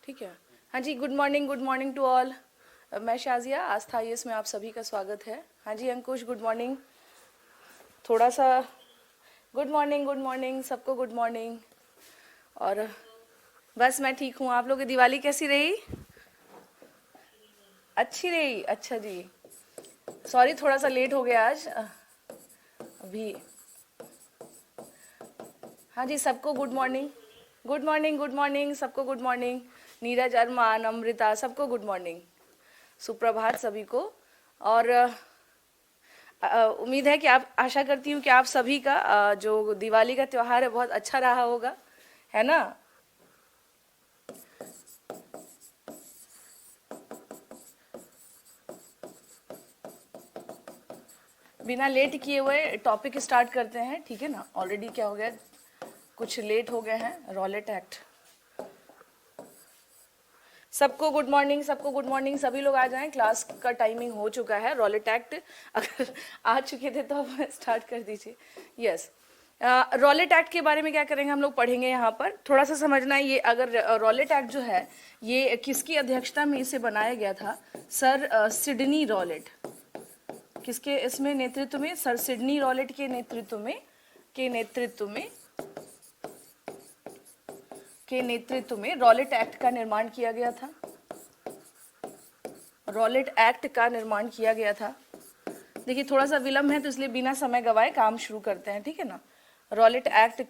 ठीक है। हाँ जी, गुड मॉर्निंग टू ऑल। मैं शाजिया, आस्था आईएएस में आप सभी का स्वागत है। हाँ जी अंकुश, गुड मॉर्निंग। थोड़ा सा गुड मॉर्निंग सबको गुड मॉर्निंग। और बस मैं ठीक हूँ। आप लोगों की दिवाली कैसी रही? अच्छी रही, अच्छा जी। सॉरी थोड़ा सा लेट हो गया आज अभी। हाँ जी सबको गुड मॉर्निंग सबको गुड मॉर्निंग। नीरज, अरमान, अमृता, सबको गुड मॉर्निंग, सुप्रभात सभी को। और उम्मीद है कि आप, आशा करती हूँ कि आप सभी का जो दिवाली का त्योहार है बहुत अच्छा रहा होगा, है ना? बिना लेट किए हुए टॉपिक स्टार्ट करते हैं, ठीक है ना? ऑलरेडी क्या हो गया, कुछ लेट हो गए हैं। रॉलेट एक्ट, सबको गुड मॉर्निंग, सबको गुड मॉर्निंग। सभी लोग आ जाएं, क्लास का टाइमिंग हो चुका है। रॉलेट एक्ट अगर आ चुके थे तो आप स्टार्ट कर दीजिए। यस, रॉलेट एक्ट के बारे में क्या करेंगे हम लोग, पढ़ेंगे यहाँ पर। थोड़ा सा समझना है ये, अगर रॉलेट एक्ट जो है ये किसकी अध्यक्षता में इसे बनाया गया था? Sir Sydney Rowlatt. किसके इसमें नेतृत्व में? सर सिडनी रॉलेट के नेतृत्व में, रॉलेट एक्ट का निर्माण किया गया था। रॉलेट एक्ट का निर्माण किया गया था। देखिए थोड़ा सा विलंब है तो इसलिए बिना समय गवाए काम शुरू करते हैं, ठीक है ना? रॉलेट एक्ट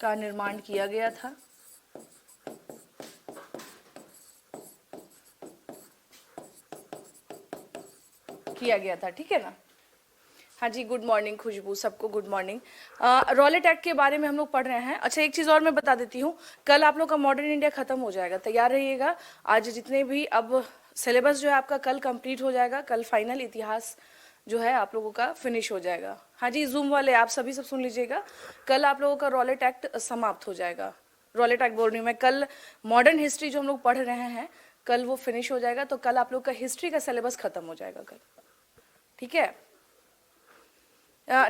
का निर्माण किया गया था। ठीक है ना? हाँ जी, गुड मॉर्निंग खुशबू, सबको गुड मॉर्निंग। रॉलेट एक्ट के बारे में हम लोग पढ़ रहे हैं। अच्छा एक चीज़ और मैं बता देती हूँ, कल आप लोग का मॉडर्न इंडिया खत्म हो जाएगा, तैयार रहिएगा। आज जितने भी अब सिलेबस जो है आपका कल कंप्लीट हो जाएगा। कल फाइनल इतिहास जो है आप लोगों का फिनिश हो जाएगा। हाँ जी जूम वाले आप सभी सब सुन लीजिएगा, कल आप लोगों का रॉलेट एक्ट समाप्त हो जाएगा। रॉलेट एक्ट बोल रही हूँ मैं, कल मॉडर्न हिस्ट्री जो हम लोग पढ़ रहे हैं कल वो फिनिश हो जाएगा। तो कल आप लोग का हिस्ट्री का सिलेबस खत्म हो जाएगा कल, ठीक है? है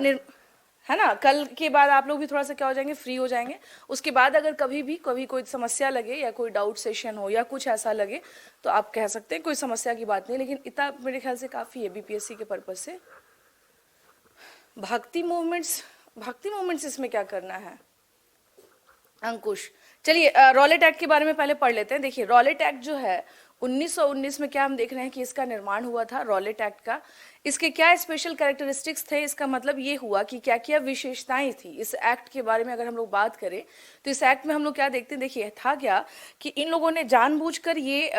ना? कल के बाद आप लोग भी थोड़ा सा क्या हो जाएंगे, फ्री हो जाएंगे। उसके बाद अगर कभी कोई समस्या लगे या कोई डाउट सेशन हो या कुछ ऐसा लगे तो आप कह सकते हैं, कोई समस्या की बात नहीं। लेकिन इतना मेरे ख्याल से काफ़ी है बीपीएससी के पर्पज से। भक्ति मूवमेंट्स इसमें क्या करना है अंकुश? चलिए रॉलेट एक्ट के बारे में पहले पढ़ लेते हैं। देखिए रॉलेट एक्ट जो है 1919 में क्या हम देख रहे हैं कि इसका निर्माण हुआ था, रॉलेट एक्ट का। इसके क्या स्पेशल कैरेक्टरिस्टिक्स थे? इसका मतलब ये हुआ कि क्या क्या विशेषताएं थी इस एक्ट के बारे में। अगर हम लोग बात करें तो इस एक्ट में हम लोग क्या देखते हैं, देखिए था क्या कि इन लोगों ने जानबूझकर ये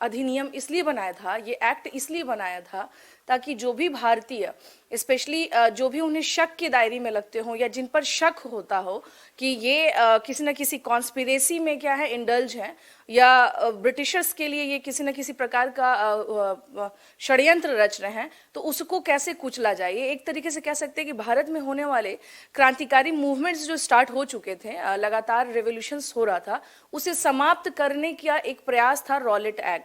अधिनियम इसलिए बनाया था, ये एक्ट इसलिए बनाया था ताकि जो भी भारतीय, स्पेशली जो भी उन्हें शक के दायरे में लगते हो या जिन पर शक होता हो कि ये किसी न किसी कॉन्स्पिरेसी में क्या है, इंडल्ज है, या ब्रिटिशर्स के लिए ये किसी न किसी प्रकार का षड्यंत्र रच रहे हैं, तो उसको कैसे कुचला जाए। ये एक तरीके से कह सकते हैं कि भारत में होने वाले क्रांतिकारी मूवमेंट्स जो स्टार्ट हो चुके थे, लगातार रेवोल्यूशंस हो रहा था, उसे समाप्त करने का एक प्रयास था रॉलेट एक्ट।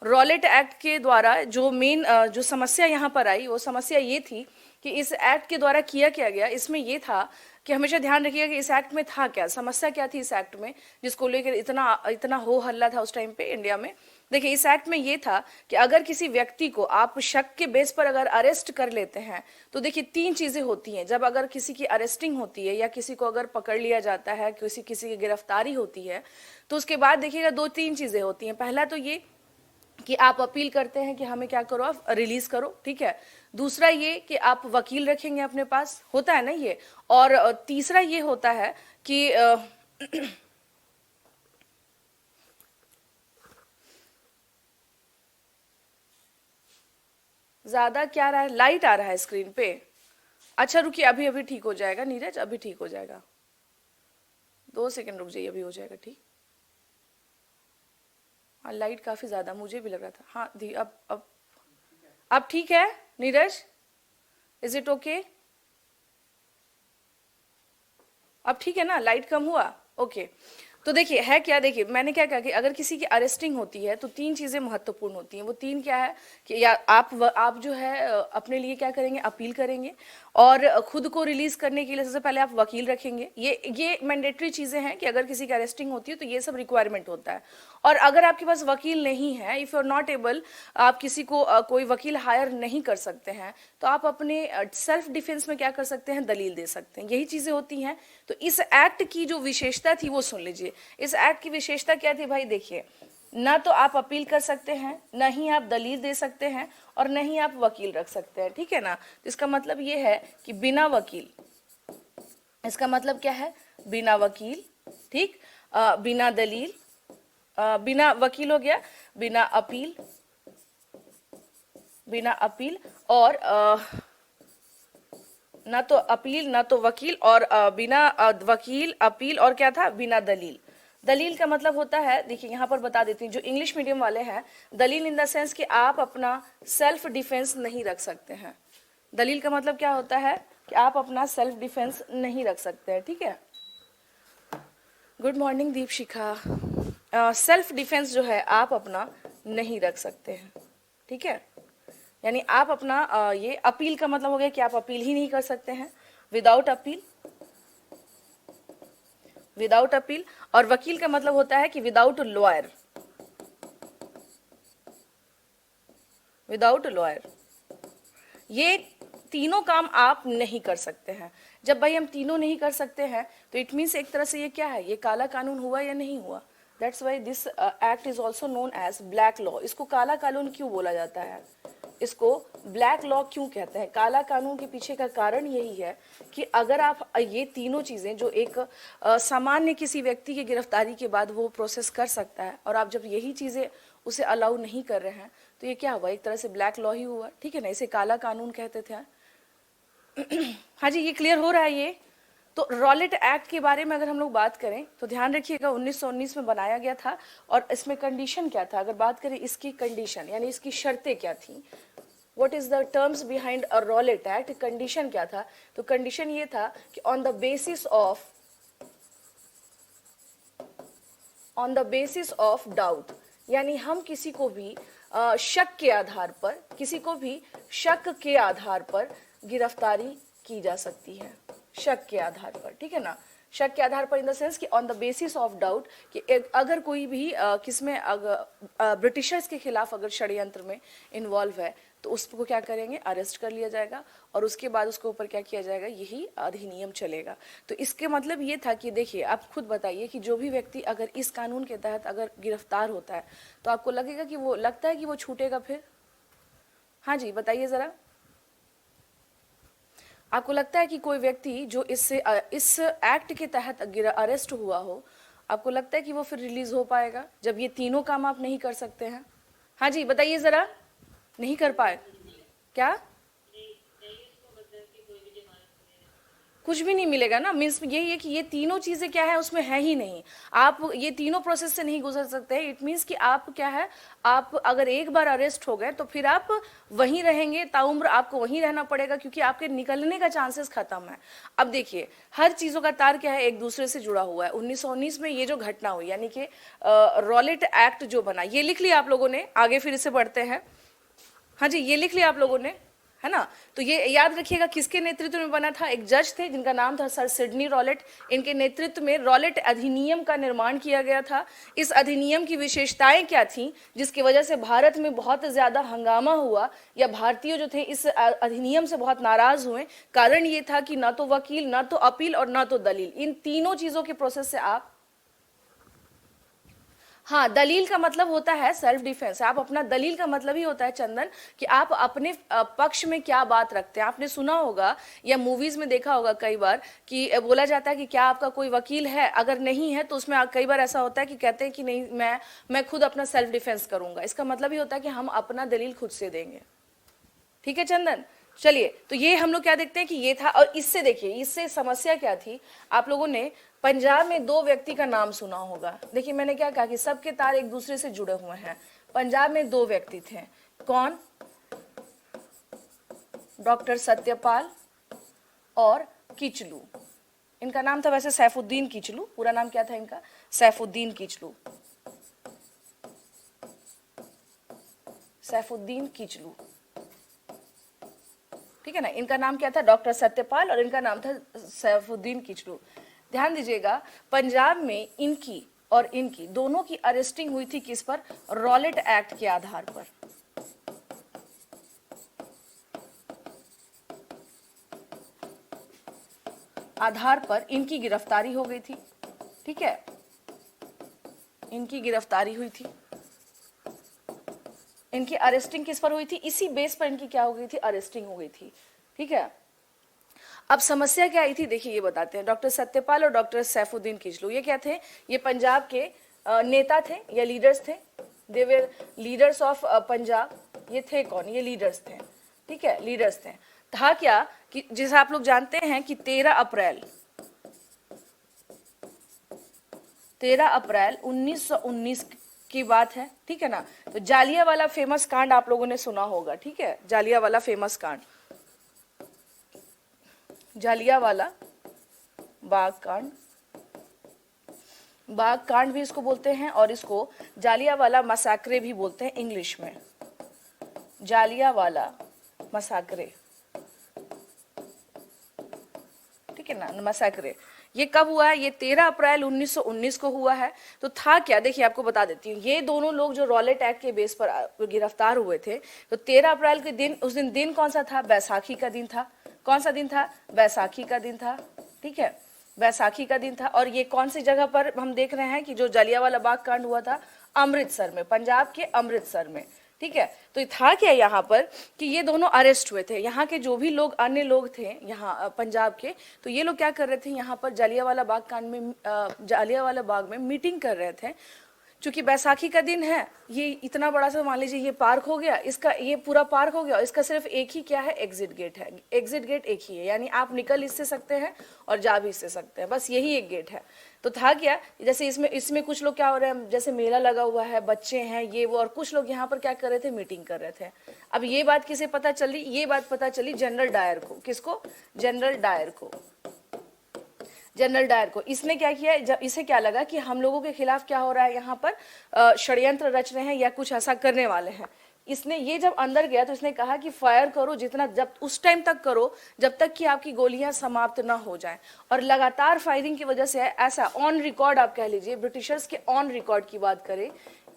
रॉलेट एक्ट के द्वारा जो मेन जो समस्या यहाँ पर आई, वो समस्या ये थी कि इस एक्ट के द्वारा किया क्या गया, इसमें ये था कि हमेशा ध्यान रखिएगा कि इस एक्ट में था क्या, समस्या क्या थी इस एक्ट में, जिसको लेकर इतना हो हल्ला था उस टाइम पे इंडिया में। देखिए इस एक्ट में ये था कि अगर किसी व्यक्ति को आप शक के बेस पर अगर अरेस्ट कर लेते हैं तो देखिए तीन चीजें होती हैं जब अगर किसी की अरेस्टिंग होती है या किसी को अगर पकड़ लिया जाता है, किसी की गिरफ्तारी होती है, तो उसके बाद देखिएगा दो तीन चीजें होती हैं। पहला तो ये कि आप अपील करते हैं कि हमें क्या करो, आप रिलीज करो, ठीक है। दूसरा ये कि आप वकील रखेंगे अपने पास, होता है ना ये। और तीसरा ये होता है कि ज्यादा क्या रहा है, लाइट आ रहा है स्क्रीन पे। अच्छा रुकिए, अभी ठीक हो जाएगा नीरज, अभी ठीक हो जाएगा, 2 सेकंड रुक जाइए, अभी हो जाएगा ठीक। हाँ लाइट काफी ज्यादा मुझे भी लग रहा था। हाँ दी अब ठीक है नीरज, इज इट ओके? अब ठीक है ना, लाइट कम हुआ? ओके तो देखिए है क्या, देखिए मैंने क्या कहा कि अगर किसी की अरेस्टिंग होती है तो तीन चीजें महत्वपूर्ण होती हैं। वो तीन क्या है कि या आप जो है अपने लिए क्या करेंगे, अपील करेंगे, और खुद को रिलीज करने के लिए सबसे पहले आप वकील रखेंगे। ये मैंडेटरी चीजें हैं कि अगर किसी की अरेस्टिंग होती है तो ये सब रिक्वायरमेंट होता है। और अगर आपके पास वकील नहीं है, if you are not able, आप किसी को कोई वकील हायर नहीं कर सकते हैं, तो आप अपने सेल्फ डिफेंस में क्या कर सकते हैं, दलील दे सकते हैं। यही चीजें होती हैं। तो इस एक्ट की जो विशेषता थी वो सुन लीजिए। इस एक्ट की विशेषता क्या थी भाई, देखिए, ना तो आप अपील कर सकते हैं, न ही आप दलील दे सकते हैं, और न ही आप वकील रख सकते हैं, ठीक है ना। तो इसका मतलब ये है कि बिना वकील, इसका मतलब क्या है, बिना वकील, ठीक, बिना दलील, बिना वकील हो गया, बिना अपील, बिना अपील, और ना तो अपील ना तो वकील, और बिना वकील, अपील, और क्या था, बिना दलील। दलील का मतलब होता है, देखिए यहाँ पर बता देती हूँ, जो इंग्लिश मीडियम वाले हैं, दलील इन द सेंस कि आप अपना सेल्फ डिफेंस नहीं रख सकते हैं। दलील का मतलब क्या होता है कि आप अपना सेल्फ डिफेंस नहीं रख सकते हैं, ठीक है। Good morning Deepshikha. Self defence जो है आप अपना नहीं रख सकते हैं, ठीक है। यानी आप अपना ये अपील का मतलब हो गया कि आप अपील ही नहीं कर सकते हैं, विदाउट अपील, विदाउट अपील। और वकील का मतलब होता है कि विदाउट लॉयर, विदाउट लॉयर। ये तीनों काम आप नहीं कर सकते हैं। जब भाई हम तीनों नहीं कर सकते हैं तो इट मीन्स एक तरह से ये क्या है, ये काला कानून हुआ या नहीं हुआ। That's why this act is also known as black law. इसको काला कानून क्यों बोला जाता है, इसको ब्लैक लॉ क्यों कहते हैं। काला कानून के पीछे का कारण यही है कि अगर आप ये तीनों चीजें जो एक सामान्य किसी व्यक्ति की गिरफ्तारी के बाद वो प्रोसेस कर सकता है, और आप जब यही चीजें उसे अलाउ नहीं कर रहे हैं, तो ये क्या हुआ, एक तरह से ब्लैक लॉ ही हुआ, ठीक है ना। इसे काला कानून कहते थे। हाँ जी, ये क्लियर हो रहा है ये। तो रॉलेट एक्ट के बारे में अगर हम लोग बात करें तो ध्यान रखिएगा 1919 में बनाया गया था। और इसमें कंडीशन क्या था, अगर बात करें इसकी कंडीशन यानी इसकी शर्तें क्या थी, what is the terms behind a Rowlatt act, condition क्या था। तो कंडीशन ये था कि on the basis of doubt, यानी हम किसी को भी शक के आधार पर, किसी को भी शक के आधार पर गिरफ्तारी की जा सकती है, शक के आधार पर, ठीक है ना। शक के आधार पर इन द सेंस कि on the basis of doubt, कि अगर कोई भी किसमें अगर ब्रिटिशर्स के खिलाफ अगर षड्यंत्र में इन्वॉल्व है तो उसको क्या करेंगे, अरेस्ट कर लिया जाएगा, और उसके बाद उसके ऊपर क्या किया जाएगा, यही अधिनियम चलेगा। तो इसके मतलब ये था कि देखिए आप खुद बताइए कि जो भी व्यक्ति अगर इस कानून के तहत अगर गिरफ्तार होता है तो आपको लगेगा कि वो, लगता है कि वो छूटेगा फिर। हाँ जी बताइए जरा, आपको लगता है कि कोई व्यक्ति जो इस एक्ट के तहत अरेस्ट हुआ हो, आपको लगता है कि वो फिर रिलीज हो पाएगा जब ये तीनों काम आप नहीं कर सकते हैं। हाँ जी बताइए जरा, नहीं कर पाए क्या, कुछ भी नहीं मिलेगा ना। मीन्स यही है कि ये तीनों चीजें क्या है उसमें है ही नहीं, आप ये तीनों प्रोसेस से नहीं गुजर सकते हैं। इट मीन्स कि आप क्या है, आप अगर एक बार अरेस्ट हो गए तो फिर आप वहीं रहेंगे, ताउम्र आपको वहीं रहना पड़ेगा, क्योंकि आपके निकलने का चांसेस खत्म है। अब देखिए हर चीजों का तार क्या है, एक दूसरे से जुड़ा हुआ है। 1919 में ये जो घटना हुई यानी कि रॉलेट एक्ट जो बना, ये लिख लिया आप लोगों ने, आगे फिर इसे बढ़ते हैं। हाँ जी ये लिख लिया आप लोगों ने, है ना। तो ये याद रखिएगा किसके नेतृत्व में बना था, एक जज थे जिनका नाम था सर सिडनी रॉलेट। इनके नेतृत्व में रॉलेट अधिनियम का निर्माण किया गया था। इस अधिनियम की विशेषताएं क्या थी जिसकी वजह से भारत में बहुत ज्यादा हंगामा हुआ, या भारतीय जो थे इस अधिनियम से बहुत नाराज हुए। कारण ये था कि ना तो वकील, ना तो अपील, और ना तो दलील, इन तीनों चीजों के प्रोसेस से आप, हाँ दलील का मतलब होता है सेल्फ डिफेंस। आप अपना, दलील का मतलब ही होता है चंदन कि आप अपने पक्ष में क्या बात रखते हैं। आपने सुना होगा या मूवीज में देखा होगा कई बार कि बोला जाता है कि क्या आपका कोई वकील है, अगर नहीं है तो उसमें कई बार ऐसा होता है कि कहते हैं कि नहीं, मैं खुद अपना सेल्फ डिफेंस करूंगा। इसका मतलब ही होता है कि हम अपना दलील खुद से देंगे, ठीक है चंदन। चलिए तो ये हम लोग क्या देखते हैं कि ये था। और इससे देखिए, इससे समस्या क्या थी, आप लोगों ने पंजाब में दो व्यक्ति का नाम सुना होगा। देखिए मैंने क्या कहा कि सबके तार एक दूसरे से जुड़े हुए हैं। पंजाब में दो व्यक्ति थे, कौन, डॉक्टर सत्यपाल और किचलू। इनका नाम था वैसे सैफुद्दीन किचलू, पूरा नाम क्या था इनका, सैफुद्दीन किचलू, सैफुद्दीन किचलू, ठीक है ना। इनका नाम क्या था, डॉक्टर सत्यपाल, और इनका नाम था सैफुद्दीन किचलू। ध्यान दीजिएगा, पंजाब में इनकी और इनकी दोनों की अरेस्टिंग हुई थी किस पर, रॉलेट एक्ट के आधार पर। आधार पर इनकी गिरफ्तारी हो गई थी, ठीक है, इनकी गिरफ्तारी हुई थी, इनकी अरेस्टिंग किस पर हुई थी, इसी बेस पर इनकी क्या हो गई थी, अरेस्टिंग हो गई थी, ठीक है। अब समस्या क्या आई थी, देखिए ये बताते हैं। डॉक्टर सत्यपाल और डॉक्टर सैफुद्दीन किचलू ये क्या थे, ये पंजाब के नेता थे या लीडर्स थे, दे वर लीडर्स ऑफ पंजाब। ये थे कौन, ये लीडर्स थे, ठीक है, लीडर्स थे। था क्या कि जैसे आप लोग जानते हैं कि 13 अप्रैल 1919 की बात है, ठीक है ना। तो जालियावाला फेमस कांड आप लोगों ने सुना होगा, ठीक है, जालियावाला फेमस कांड, जालियावाला बाग कांड, बाग कांड भी इसको बोलते हैं, और इसको जालियावाला मसाकरे भी बोलते हैं इंग्लिश में, जालियावाला मसाकरे, ठीक है ना, मसाकरे। ये कब हुआ है, ये 13 अप्रैल 1919 को हुआ है। तो था क्या, देखिए आपको बता देती हूँ, ये दोनों लोग जो रॉलेट एक्ट के बेस पर गिरफ्तार हुए थे, तो 13 अप्रैल के दिन, उस दिन कौन सा था, बैसाखी का दिन था। कौन सा दिन था, बैसाखी का दिन था, ठीक है, बैसाखी का दिन था। और ये कौन सी जगह पर हम देख रहे हैं कि जो जलियांवाला बाग कांड हुआ था, अमृतसर में, पंजाब के अमृतसर में, ठीक है। तो था क्या यहाँ पर कि ये दोनों अरेस्ट हुए थे, यहाँ के जो भी लोग अन्य लोग थे यहाँ पंजाब के, तो ये लोग क्या कर रहे थे, यहाँ पर जालियांवाला बाग कांड में, जालियांवाला बाग में मीटिंग कर रहे थे। चूंकि बैसाखी का दिन है, ये इतना बड़ा सा मान लीजिए ये पार्क हो गया, इसका ये पूरा पार्क हो गया, इसका सिर्फ एक ही क्या है, एग्जिट गेट है, एग्जिट गेट एक ही है, यानी आप निकल इससे सकते हैं और जा भी इससे सकते हैं, बस यही एक गेट है। तो था क्या, जैसे इसमें कुछ लोग क्या हो रहे हैं, जैसे मेला लगा हुआ है, बच्चे हैं ये वो, और कुछ लोग यहाँ पर क्या कर रहे थे, मीटिंग कर रहे थे। अब ये बात किसे पता चली, ये बात पता चली जनरल डायर को। किसको, जनरल डायर को, जनरल डायर को। इसने क्या किया, जब इसे क्या लगा कि हम लोगों के खिलाफ क्या हो रहा है, यहाँ पर षड्यंत्र रच रहे हैं या कुछ ऐसा करने वाले हैं। इसने ये जब अंदर गया तो इसने कहा कि फायर करो जितना, जब उस टाइम तक करो जब तक कि आपकी गोलियां समाप्त ना हो जाएं। और लगातार फायरिंग की वजह से ऐसा ऑन रिकॉर्ड, आप कह लीजिए ब्रिटिशर्स के ऑन रिकॉर्ड की बात करें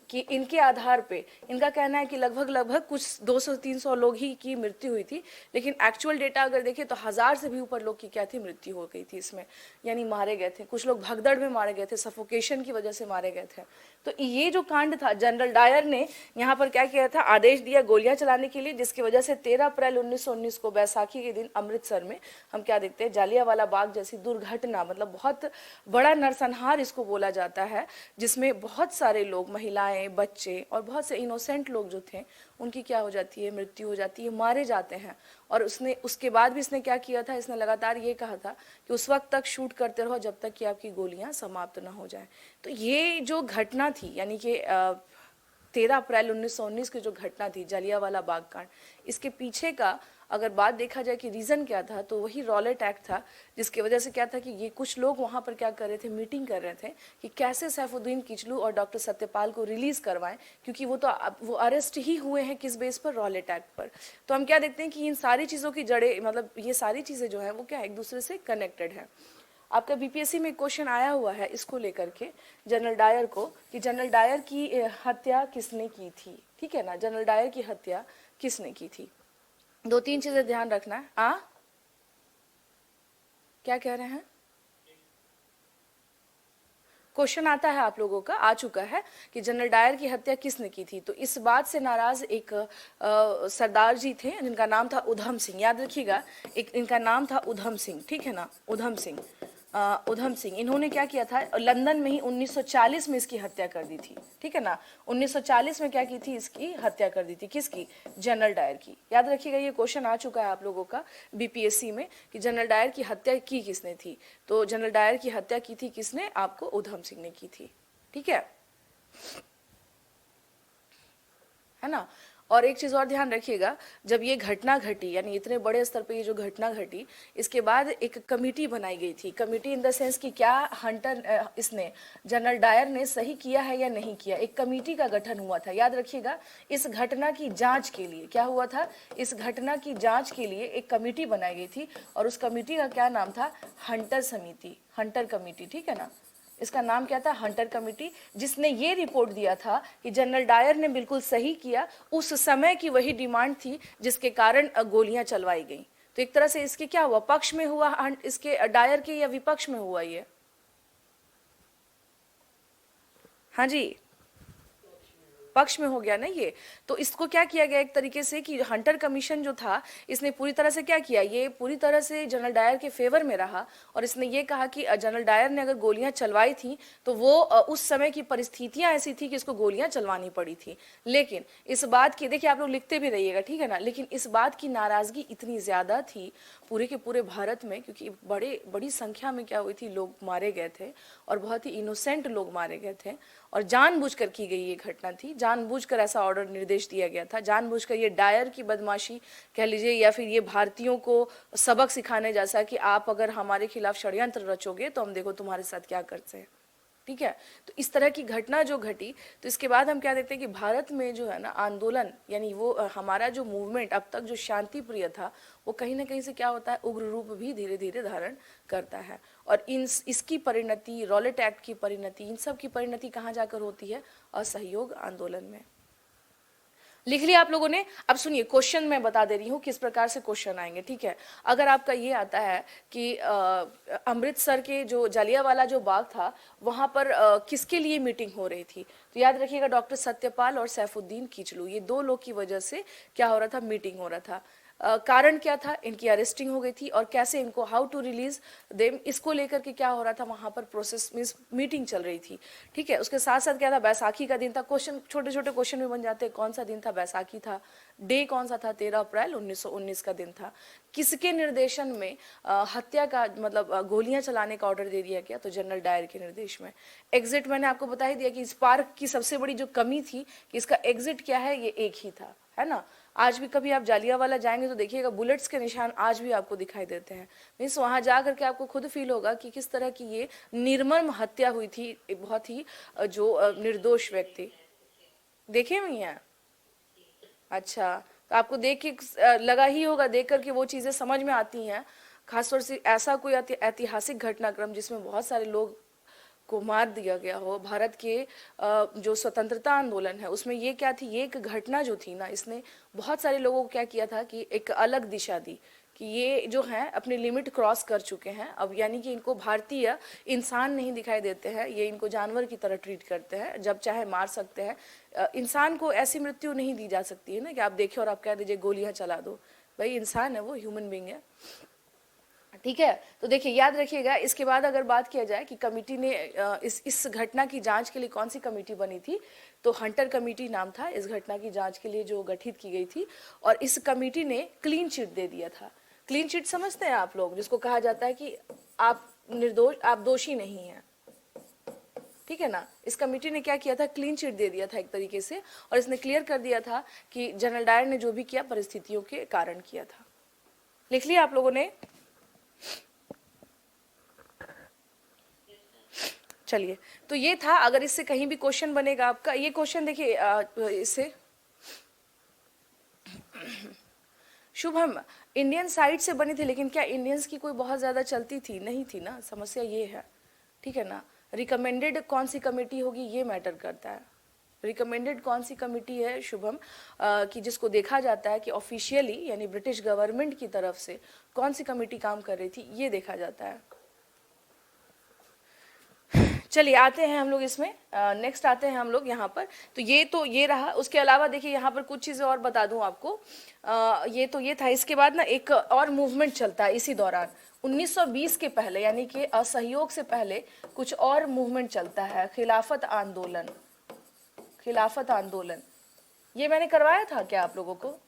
कि इनके आधार पे इनका कहना है कि लगभग कुछ 200-300 लोग ही की मृत्यु हुई थी, लेकिन एक्चुअल डेटा अगर देखें तो 1000 से भी ऊपर लोग की क्या थी, मृत्यु हो गई थी इसमें, यानी मारे गए थे। कुछ लोग भगदड़ में मारे गए थे, सफोकेशन की वजह से मारे गए थे। तो ये जो कांड था, जनरल डायर ने यहाँ पर क्या किया था, आदेश दिया गोलियां चलाने के लिए, जिसकी वजह से 13 अप्रैल 1919 को बैसाखी के दिन अमृतसर में हम क्या देखते हैं, जालियांवाला बाग जैसी दुर्घटना, मतलब बहुत बड़ा नरसंहार इसको बोला जाता है, जिसमें बहुत सारे लोग, महिलाएं, बच्चे और बहुत से इनोसेंट लोग जो थे, उनकी क्या हो जाती है, मृत्यु हो जाती है, मारे जाते हैं। और उसके बाद भी इसने क्या किया था, इसने लगातार ये कहा था कि उस वक्त तक शूट करते रहो जब तक कि आपकी गोलियां समाप्त ना हो जाए। तो ये जो घटना थी, यानी कि 13 अप्रैल 1919 की जो घटना थी, जालियांवाला बाग कांड, इसके पीछे का अगर बात देखा जाए कि रीज़न क्या था, तो वही रॉलेट एक्ट था, जिसकी वजह से क्या था कि ये कुछ लोग वहाँ पर क्या कर रहे थे, मीटिंग कर रहे थे कि कैसे सैफुद्दीन किचलू और डॉक्टर सत्यपाल को रिलीज़ करवाएं, क्योंकि वो अरेस्ट ही हुए हैं किस बेस पर, रॉलेट एक्ट पर। तो हम क्या देखते हैं कि इन सारी चीज़ों की जड़ें, मतलब ये सारी चीज़ें जो है वो क्या एक दूसरे से कनेक्टेड है। आपका बीपीएससी में क्वेश्चन आया हुआ है इसको लेकर के, जनरल डायर को, कि जनरल डायर की हत्या किसने की थी, ठीक है ना, जनरल डायर की हत्या किसने की थी। 2-3 चीजें ध्यान रखना है। क्या कह रहे हैं, क्वेश्चन आता है आप लोगों का, आ चुका है कि जनरल डायर की हत्या किसने की थी। तो इस बात से नाराज एक सरदार जी थे जिनका नाम था उधम सिंह, याद रखिएगा, एक इनका नाम था उधम सिंह, ठीक है ना, उधम सिंह। उधम सिंह, इन्होंने क्या किया था, लंदन में ही 1940 में इसकी हत्या कर दी थी, ठीक है ना। 1940 में क्या की थी, इसकी हत्या कर दी थी, किसकी, जनरल डायर की। याद रखिएगा, ये क्वेश्चन आ चुका है आप लोगों का बीपीएससी में कि जनरल डायर की हत्या की किसने थी। तो जनरल डायर की हत्या की थी किसने, आपको उधम सिंह ने की थी, ठीक है ना। और एक चीज़ और ध्यान रखिएगा, जब ये घटना घटी यानी इतने बड़े स्तर पे ये जो घटना घटी, इसके बाद एक कमेटी बनाई गई थी। कमेटी इन द सेंस कि क्या हंटर इसने जनरल डायर ने सही किया है या नहीं किया, एक कमेटी का गठन हुआ था। याद रखिएगा, इस घटना की जांच के लिए क्या हुआ था, इस घटना की जांच के लिए एक कमेटी बनाई गई थी और उस कमेटी का क्या नाम था, हंटर समिति, हंटर कमेटी, ठीक है ना। इसका नाम क्या था, हंटर कमेटी, जिसने ये रिपोर्ट दिया था कि जनरल डायर ने बिल्कुल सही किया, उस समय की वही डिमांड थी जिसके कारण गोलियां चलवाई गई। तो एक तरह से इसके क्या हुआ, पक्ष में हुआ इसके डायर के या विपक्ष में हुआ ये? हाँ जी, पक्ष में हो गया ना ये। तो इसको क्या किया गया एक तरीके से कि हंटर कमीशन जो था, इसने पूरी तरह से क्या किया, ये पूरी तरह से जनरल डायर के फेवर में रहा और इसने ये कहा कि जनरल डायर ने अगर गोलियां चलवाई थी तो वो उस समय की परिस्थितियां ऐसी थी कि इसको गोलियां चलवानी पड़ी थी। लेकिन इस बात की, देखिए आप लोग लिखते भी रहिएगा, ठीक है ना, लेकिन इस बात की नाराजगी इतनी ज्यादा थी पूरे के पूरे भारत में, क्योंकि बड़ी संख्या में क्या हुई थी, लोग मारे गए थे और बहुत ही इनोसेंट लोग मारे गए थे और जानबूझकर की गई ये घटना थी, जानबूझकर ऐसा ऑर्डर निर्देश दिया गया था, जानबूझकर ये डायर की बदमाशी कह लीजिए या फिर ये भारतीयों को सबक सिखाने जैसा कि आप अगर हमारे खिलाफ षड्यंत्र रचोगे तो हम देखो तुम्हारे साथ क्या करते हैं, ठीक है। तो इस तरह की घटना जो घटी, तो इसके बाद हम क्या देखते हैं कि भारत में जो है ना आंदोलन, यानी वो हमारा जो मूवमेंट अब तक जो शांति प्रिय था, वो कहीं ना कहीं से क्या होता है, उग्र रूप भी धीरे धीरे धारण करता है। और इसकी परिणति, रॉलेट एक्ट की परिणति, इन सब की परिणति कहाँ जाकर होती है, असहयोग आंदोलन में। लिख लिया आप लोगों ने। अब सुनिए, क्वेश्चन मैं बता दे रही हूँ किस प्रकार से क्वेश्चन आएंगे, ठीक है। अगर आपका ये आता है कि अमृतसर के जो जलियांवाला जो बाग था, वहां पर किसके लिए मीटिंग हो रही थी, तो याद रखिएगा डॉक्टर सत्यपाल और सैफुद्दीन किचलू, ये दो लोग की वजह से क्या हो रहा था, मीटिंग हो रहा था। कारण क्या था, इनकी अरेस्टिंग हो गई थी और कैसे इनको, हाउ टू रिलीज देम, इसको लेकर के क्या हो रहा था वहां पर, प्रोसेस मीन्स मीटिंग चल रही थी, ठीक है। उसके साथ साथ क्या था, बैसाखी का दिन था। क्वेश्चन, छोटे छोटे क्वेश्चन भी बन जाते हैं, कौन सा दिन था, बैसाखी था, डे कौन सा था, 13 अप्रैल 1919 का दिन था। किसके निर्देशन में हत्या का मतलब गोलियां चलाने का ऑर्डर दे दिया गया, तो जनरल डायर के निर्देश में। एग्जिट मैंने आपको बता ही दिया कि इस पार्क की सबसे बड़ी जो कमी थी कि इसका एग्जिट क्या है, ये एक ही था, है ना। आज भी कभी आप जालियांवाला जाएंगे तो देखिएगा बुलेट्स के निशान आज भी आपको दिखाई देते हैं। मीन्स वहां जा करके आपको खुद फील होगा कि किस तरह की ये निर्मम हत्या हुई थी, बहुत ही जो निर्दोष व्यक्ति। देखे हुई हैं? अच्छा, तो आपको देख के लगा ही होगा, देख करके वो चीजें समझ में आती हैं, खासतौर से ऐसा कोई ऐतिहासिक घटनाक्रम जिसमें बहुत सारे लोग को मार दिया गया हो। भारत के जो स्वतंत्रता आंदोलन है उसमें ये क्या थी, ये एक घटना जो थी ना, इसने बहुत सारे लोगों को क्या किया था कि एक अलग दिशा दी कि ये जो है अपनी लिमिट क्रॉस कर चुके हैं अब, यानी कि इनको भारतीय इंसान नहीं दिखाई देते हैं, ये इनको जानवर की तरह ट्रीट करते हैं, जब चाहे मार सकते हैं। इंसान को ऐसी मृत्यु नहीं दी जा सकती है ना कि आप देखें और आप कह दीजिए गोलियां चला दो, भाई इंसान है वो, ह्यूमन बींग है, ठीक है। तो देखिए याद रखिएगा, इसके बाद अगर बात किया जाए कि कमेटी ने इस घटना की जांच के लिए कौन सी कमेटी बनी थी, तो हंटर कमेटी नाम था इस घटना की जांच के लिए जो गठित की गई थी। और इस कमेटी ने क्लीन चिट दे दिया था। क्लीन चिट समझते हैं आप लोग, जिसको कहा जाता है कि आप निर्दोष, आप दोषी नहीं हैं, ठीक है ना। इस कमेटी ने क्या किया था, क्लीन चिट दे दिया था एक तरीके से, और इसने क्लियर कर दिया था कि जनरल डायर ने जो भी किया परिस्थितियों के कारण किया था। लिख लिया आप लोगों ने? चलिए, तो ये था। अगर इससे कहीं भी क्वेश्चन बनेगा आपका, ये क्वेश्चन देखिए इससे शुभम इंडियन साइड से बनी थी, लेकिन क्या इंडियंस की कोई बहुत ज्यादा चलती थी, नहीं थी ना, समस्या ये है, ठीक है ना। रिकमेंडेड कौन सी कमेटी होगी ये मैटर करता है। रिकमेंडेड कौन सी कमेटी है शुभम, कि जिसको देखा जाता है कि ऑफिशियली यानी ब्रिटिश गवर्नमेंट की तरफ से कौन सी कमेटी काम कर रही थी, ये देखा जाता है। चलिए आते हैं हम लोग इसमें, नेक्स्ट आते हैं हम लोग यहाँ पर। तो ये रहा। उसके अलावा देखिए यहाँ पर कुछ चीज़ें और बता दूं आपको। ये था। इसके बाद ना एक और मूवमेंट चलता है इसी दौरान, 1920 के पहले, यानी कि असहयोग से पहले कुछ और मूवमेंट चलता है, खिलाफत आंदोलन। खिलाफत आंदोलन ये मैंने करवाया था क्या आप लोगों को?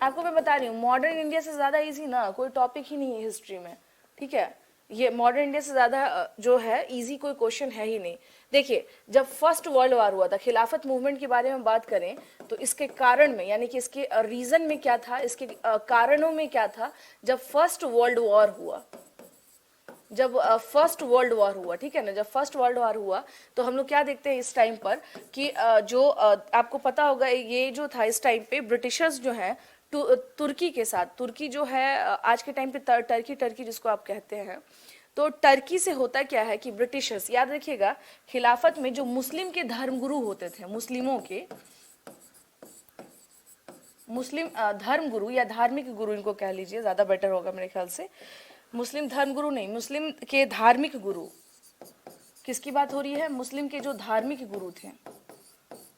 आपको मैं बता रही हूँ, मॉडर्न इंडिया से ज्यादा इजी ना कोई टॉपिक ही नहीं है हिस्ट्री में, ठीक है। ये मॉडर्न इंडिया से ज्यादा जो है इजी कोई क्वेश्चन है ही नहीं। देखिए, जब फर्स्ट वर्ल्ड वॉर हुआ था, खिलाफत मूवमेंट के बारे में बात करें तो इसके कारण में, यानी कि इसके रीजन में क्या था, इसके कारणों में क्या था, जब फर्स्ट वर्ल्ड वॉर हुआ, जब फर्स्ट वर्ल्ड वॉर हुआ, ठीक है ना, जब फर्स्ट वर्ल्ड वॉर हुआ तो हम लोग क्या देखते हैं इस टाइम पर कि जो आपको पता होगा, ये जो था इस टाइम पे ब्रिटिशर्स जो है तुर्की के साथ, तुर्की जो है आज के टाइम पे टर्की जिसको आप कहते हैं, तो टर्की से होता क्या है कि ब्रिटिशर्स, याद रखिएगा, खिलाफत में जो मुस्लिम के धर्मगुरु होते थे, मुस्लिमों के मुस्लिम धर्मगुरु या धार्मिक गुरु इनको कह लीजिए, ज्यादा बेटर होगा मेरे ख्याल से। मुस्लिम धर्मगुरु नहीं, मुस्लिम के धार्मिक गुरु, किसकी बात हो रही है, मुस्लिम के जो धार्मिक गुरु थे,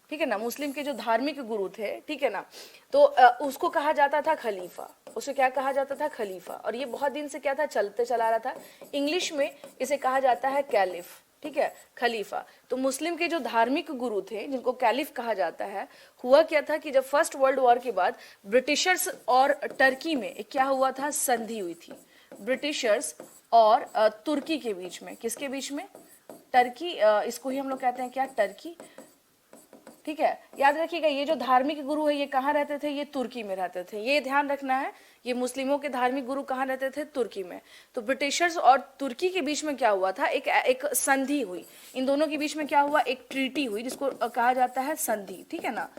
ठीक है ना, मुस्लिम के जो धार्मिक गुरु थे, ठीक है ना, तो उसको कहा जाता था खलीफा, उसे क्या कहा जाता था, खलीफा। और ये बहुत दिन से क्या था, चलते चला रहा था, इंग्लिश में इसे कहा जाता है कैलिफ, ठीक है, खलीफा। तो मुस्लिम के जो धार्मिक गुरु थे जिनको कैलिफ कहा जाता है, हुआ क्या था कि जब फर्स्ट वर्ल्ड वॉर के बाद ब्रिटिशर्स और टर्की में क्या हुआ था, संधि हुई थी, ब्रिटिशर्स और तुर्की के बीच में, किसके बीच में, टर्की, इसको ही हम लोग कहते हैं क्या, टर्की, ठीक है। याद रखिएगा, ये जो धार्मिक गुरु है ये कहाँ रहते थे, ये तुर्की में रहते थे, ये ध्यान रखना है, ये मुस्लिमों के धार्मिक गुरु कहाँ रहते थे, तुर्की में। तो ब्रिटिशर्स और तुर्की के बीच में क्या हुआ था, एक संधि हुई, इन दोनों के बीच में क्या हुआ, एक ट्रीटी हुई जिसको कहा जाता है संधि, ठीक है ना,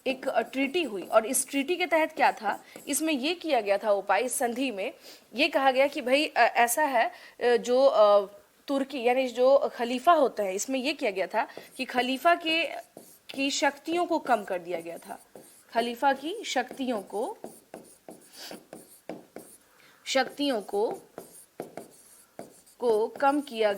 एक ट्रीटी हुई। और इस ट्रीटी के तहत क्या था, इसमें ये किया गया था उपाय, इस संधि में ये कहा गया कि भाई ऐसा है, जो तुर्की यानी जो खलीफा होता है, इसमें यह किया गया था कि खलीफा की शक्तियों को कम कर दिया गया था, खलीफा की शक्तियों को कम किया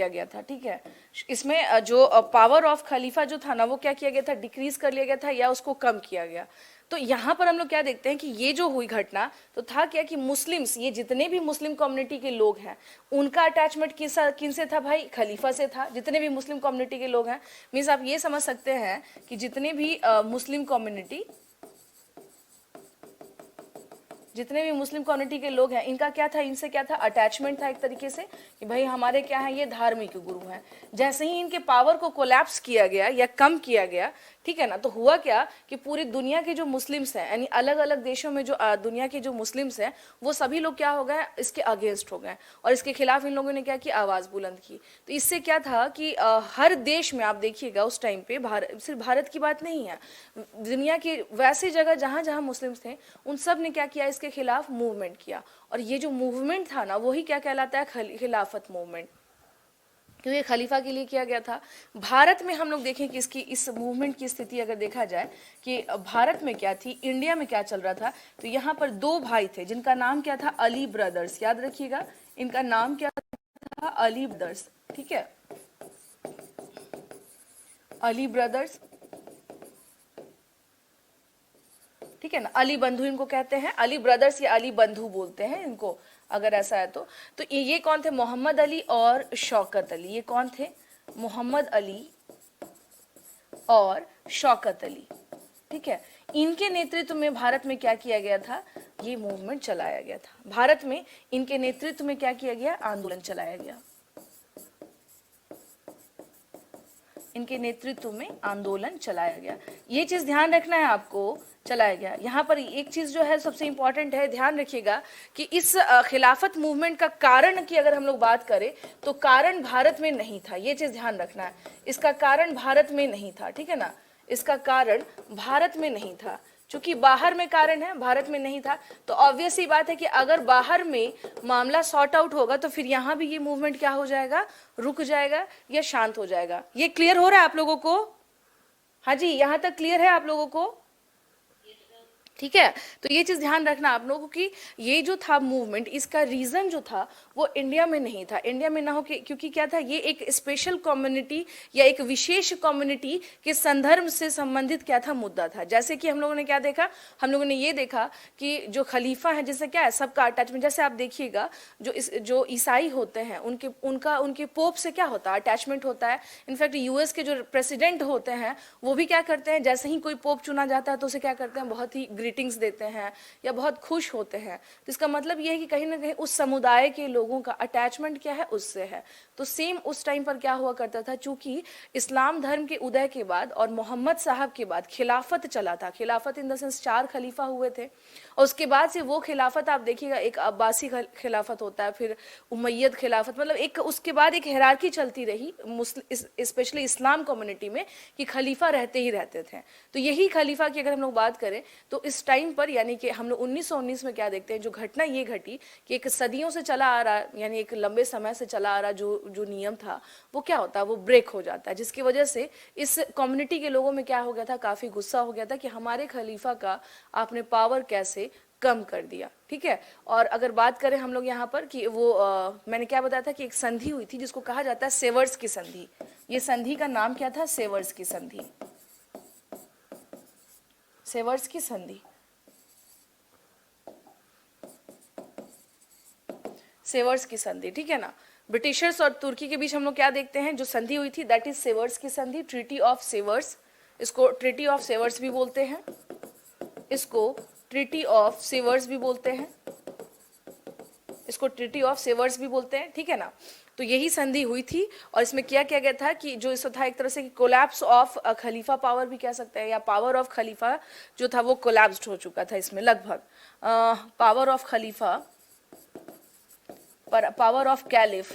गया था, ठीक है। इसमें जो पावर ऑफ खलीफा जो था ना, वो क्या किया गया था, डिक्रीज कर लिया गया था या उसको कम किया गया। तो यहाँ पर हम लोग क्या देखते हैं कि ये जो हुई घटना, तो था क्या कि मुस्लिम्स, ये जितने भी मुस्लिम कम्युनिटी के लोग हैं, उनका अटैचमेंट किन से था भाई, खलीफा से था। जितने भी मुस्लिम कम्युनिटी के लोग हैं, मीन्स आप ये समझ सकते हैं कि जितने भी मुस्लिम कम्युनिटी के लोग हैं, इनका क्या था, इनसे क्या था, अटैचमेंट था एक तरीके से कि भाई हमारे क्या है, ये धार्मिक गुरु हैं। जैसे ही इनके पावर को कोलैप्स किया गया या कम किया गया, ठीक है ना, तो हुआ क्या कि पूरी दुनिया के जो मुस्लिम्स हैं, यानी अलग अलग देशों में जो दुनिया के जो मुस्लिम्स हैं, वो सभी लोग क्या हो गए, इसके अगेंस्ट हो गए और इसके खिलाफ इन लोगों ने क्या किया, आवाज बुलंद की। तो इससे क्या था कि हर देश में आप देखिएगा उस टाइम पे, सिर्फ भारत की बात नहीं है, दुनिया की वैसी जगह जहां जहां मुस्लिम्स थे, उन सब ने क्या किया, इसके खिलाफ मूवमेंट किया। और ये जो मूवमेंट था ना, वही क्या कहलाता है, खिलाफत मूवमेंट, क्योंकि खलीफा के लिए किया गया था। भारत में हम लोग देखें कि इसकी इस मूवमेंट की स्थिति अगर देखा जाए कि भारत में क्या थी, इंडिया में क्या चल रहा था, तो यहाँ पर दो भाई थे जिनका नाम क्या था, अली ब्रदर्स, याद रखिएगा, इनका नाम क्या था, अली ब्रदर्स, ठीक है, अली ब्रदर्स, ठीक है ना, अली बंधु इनको कहते हैं, अली ब्रदर्स या अली बंधु बोलते हैं इनको, अगर ऐसा है तो ये कौन थे, मोहम्मद अली और शौकत अली, ये कौन थे, मोहम्मद अली और शौकत अली, ठीक है। इनके नेतृत्व में भारत में क्या किया गया था, ये मूवमेंट चलाया गया था, भारत में इनके नेतृत्व में क्या किया गया, आंदोलन चलाया गया, इनके नेतृत्व में आंदोलन चलाया गया। ये चीज ध्यान रखना है आपको, चलाया गया। यहाँ पर एक चीज जो है सबसे इंपॉर्टेंट है, ध्यान रखिएगा कि इस खिलाफत मूवमेंट का कारण की अगर हम लोग बात करें तो कारण भारत में नहीं था, ये चीज ध्यान रखना है, इसका कारण भारत में नहीं था, ठीक है ना, इसका कारण भारत में नहीं था, चूंकि बाहर में कारण है, भारत में नहीं था। तो ऑब्वियस ही बात है कि अगर बाहर में मामला सॉर्ट आउट होगा तो फिर यहाँ भी ये मूवमेंट क्या हो जाएगा, रुक जाएगा या शांत हो जाएगा। ये क्लियर हो रहा है आप लोगों को, हाँ जी, यहाँ तक क्लियर है आप लोगों को, ठीक है। तो ये चीज ध्यान रखना आप लोगों की, ये जो था मूवमेंट, इसका रीजन जो था वो इंडिया में नहीं था, इंडिया में ना हो क्योंकि क्या था, ये एक स्पेशल कम्युनिटी या एक विशेष कम्युनिटी के संदर्भ से संबंधित क्या था, मुद्दा था। जैसे कि हम लोगों ने क्या देखा, हम लोगों ने ये देखा कि जो खलीफा है, जैसे क्या है, सबका अटैचमेंट, जैसे आप देखिएगा जो ईसाई होते हैं उनके पोप से क्या होता है, अटैचमेंट होता है। इनफैक्ट यूएस के जो प्रेसिडेंट होते हैं वो भी क्या करते हैं, जैसे ही कोई पोप चुना जाता है तो उसे क्या करते हैं, बहुत ही ग्रीटिंग्स देते हैं या बहुत खुश होते हैं, तो इसका मतलब ये है कि कहीं ना कहीं उस समुदाय के लोगों का अटैचमेंट क्या है, उससे है। तो सेम उस टाइम पर क्या हुआ करता था, चूंकि इस्लाम धर्म के उदय के बाद और मोहम्मद साहब के बाद खिलाफत चला था, खिलाफत इन द सेंस 4 खलीफा हुए थे, और उसके बाद से वो खिलाफत आप देखिएगा, एक अब्बासी खिलाफत होता है, फिर उमैयद खिलाफत, मतलब एक उसके बाद एक हिरार्की चलती रही स्पेशली इस्लाम कम्युनिटी में कि खलीफा रहते ही रहते थे। तो यही खलीफा की अगर हम लोग बात करें तो इस टाइम पर यानी कि हम लोग 1919 में क्या देखते हैं, जो घटना ये घटी कि एक सदियों से चला आ रहा, यानी एक लंबे समय से चला आ रहा जो जो नियम था वो क्या होता है, वो ब्रेक हो जाता है, जिसकी वजह से इस कम्युनिटी के लोगों में क्या हो गया था, काफी गुस्सा हो गया था कि हमारे खलीफा का आपने पावर कैसे कम कर दिया। ठीक है, और अगर बात करें हम लोग यहाँ पर कि वो मैंने क्या बताया था कि एक संधि हुई थी जिसको कहा जाता है सेवर्स की संधि। ये संधि का नाम क्या था, सेवर्स की संधि, सेवर्स की संधि, सेवर्स की संधि। ठीक है ना, ब्रिटिशर्स और तुर्की के बीच हम लोग क्या देखते हैं, जो संधि हुई थी दैट इज सेवर्स की संधि, ट्रीटी ऑफ सेवर्स। इसको ट्रीटी ऑफ सेवर्स भी बोलते हैं, इसको ट्रीटी ऑफ सेवर्स भी बोलते हैं, इसको ट्रीटी ऑफ सेवर्स भी बोलते हैं। ठीक है ना, तो यही संधि हुई थी और इसमें क्या किया गया था कि जो इसमें था एक तरह से कि कोलैप्स ऑफ खलीफा पावर भी कह सकते हैं, या पावर ऑफ खलीफा जो था वो कोलैप्स्ड हो चुका था इसमें लगभग। Power of Khalifa, power of caliph,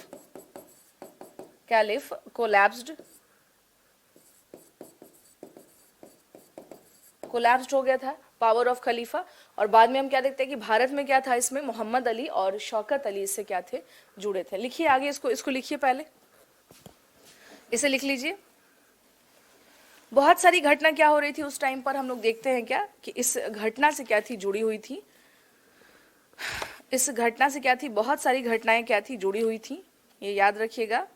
caliph collapsed, collapsed हो गया था पावर ऑफ खलीफा। और बाद में हम क्या देखते हैं कि भारत में क्या था, इसमें मोहम्मद अली और शौकत अली इससे क्या थे, जुड़े थे। लिखिए आगे, इसको लिखिए, पहले इसे लिख लीजिए। बहुत सारी घटना क्या हो रही थी उस टाइम पर, हम लोग देखते हैं क्या कि इस घटना से क्या थी, जुड़ी हुई थी, इस घटना से क्या थी, बहुत सारी घटनाएं क्या थी, जुड़ी हुई थी, ये याद रखिएगा।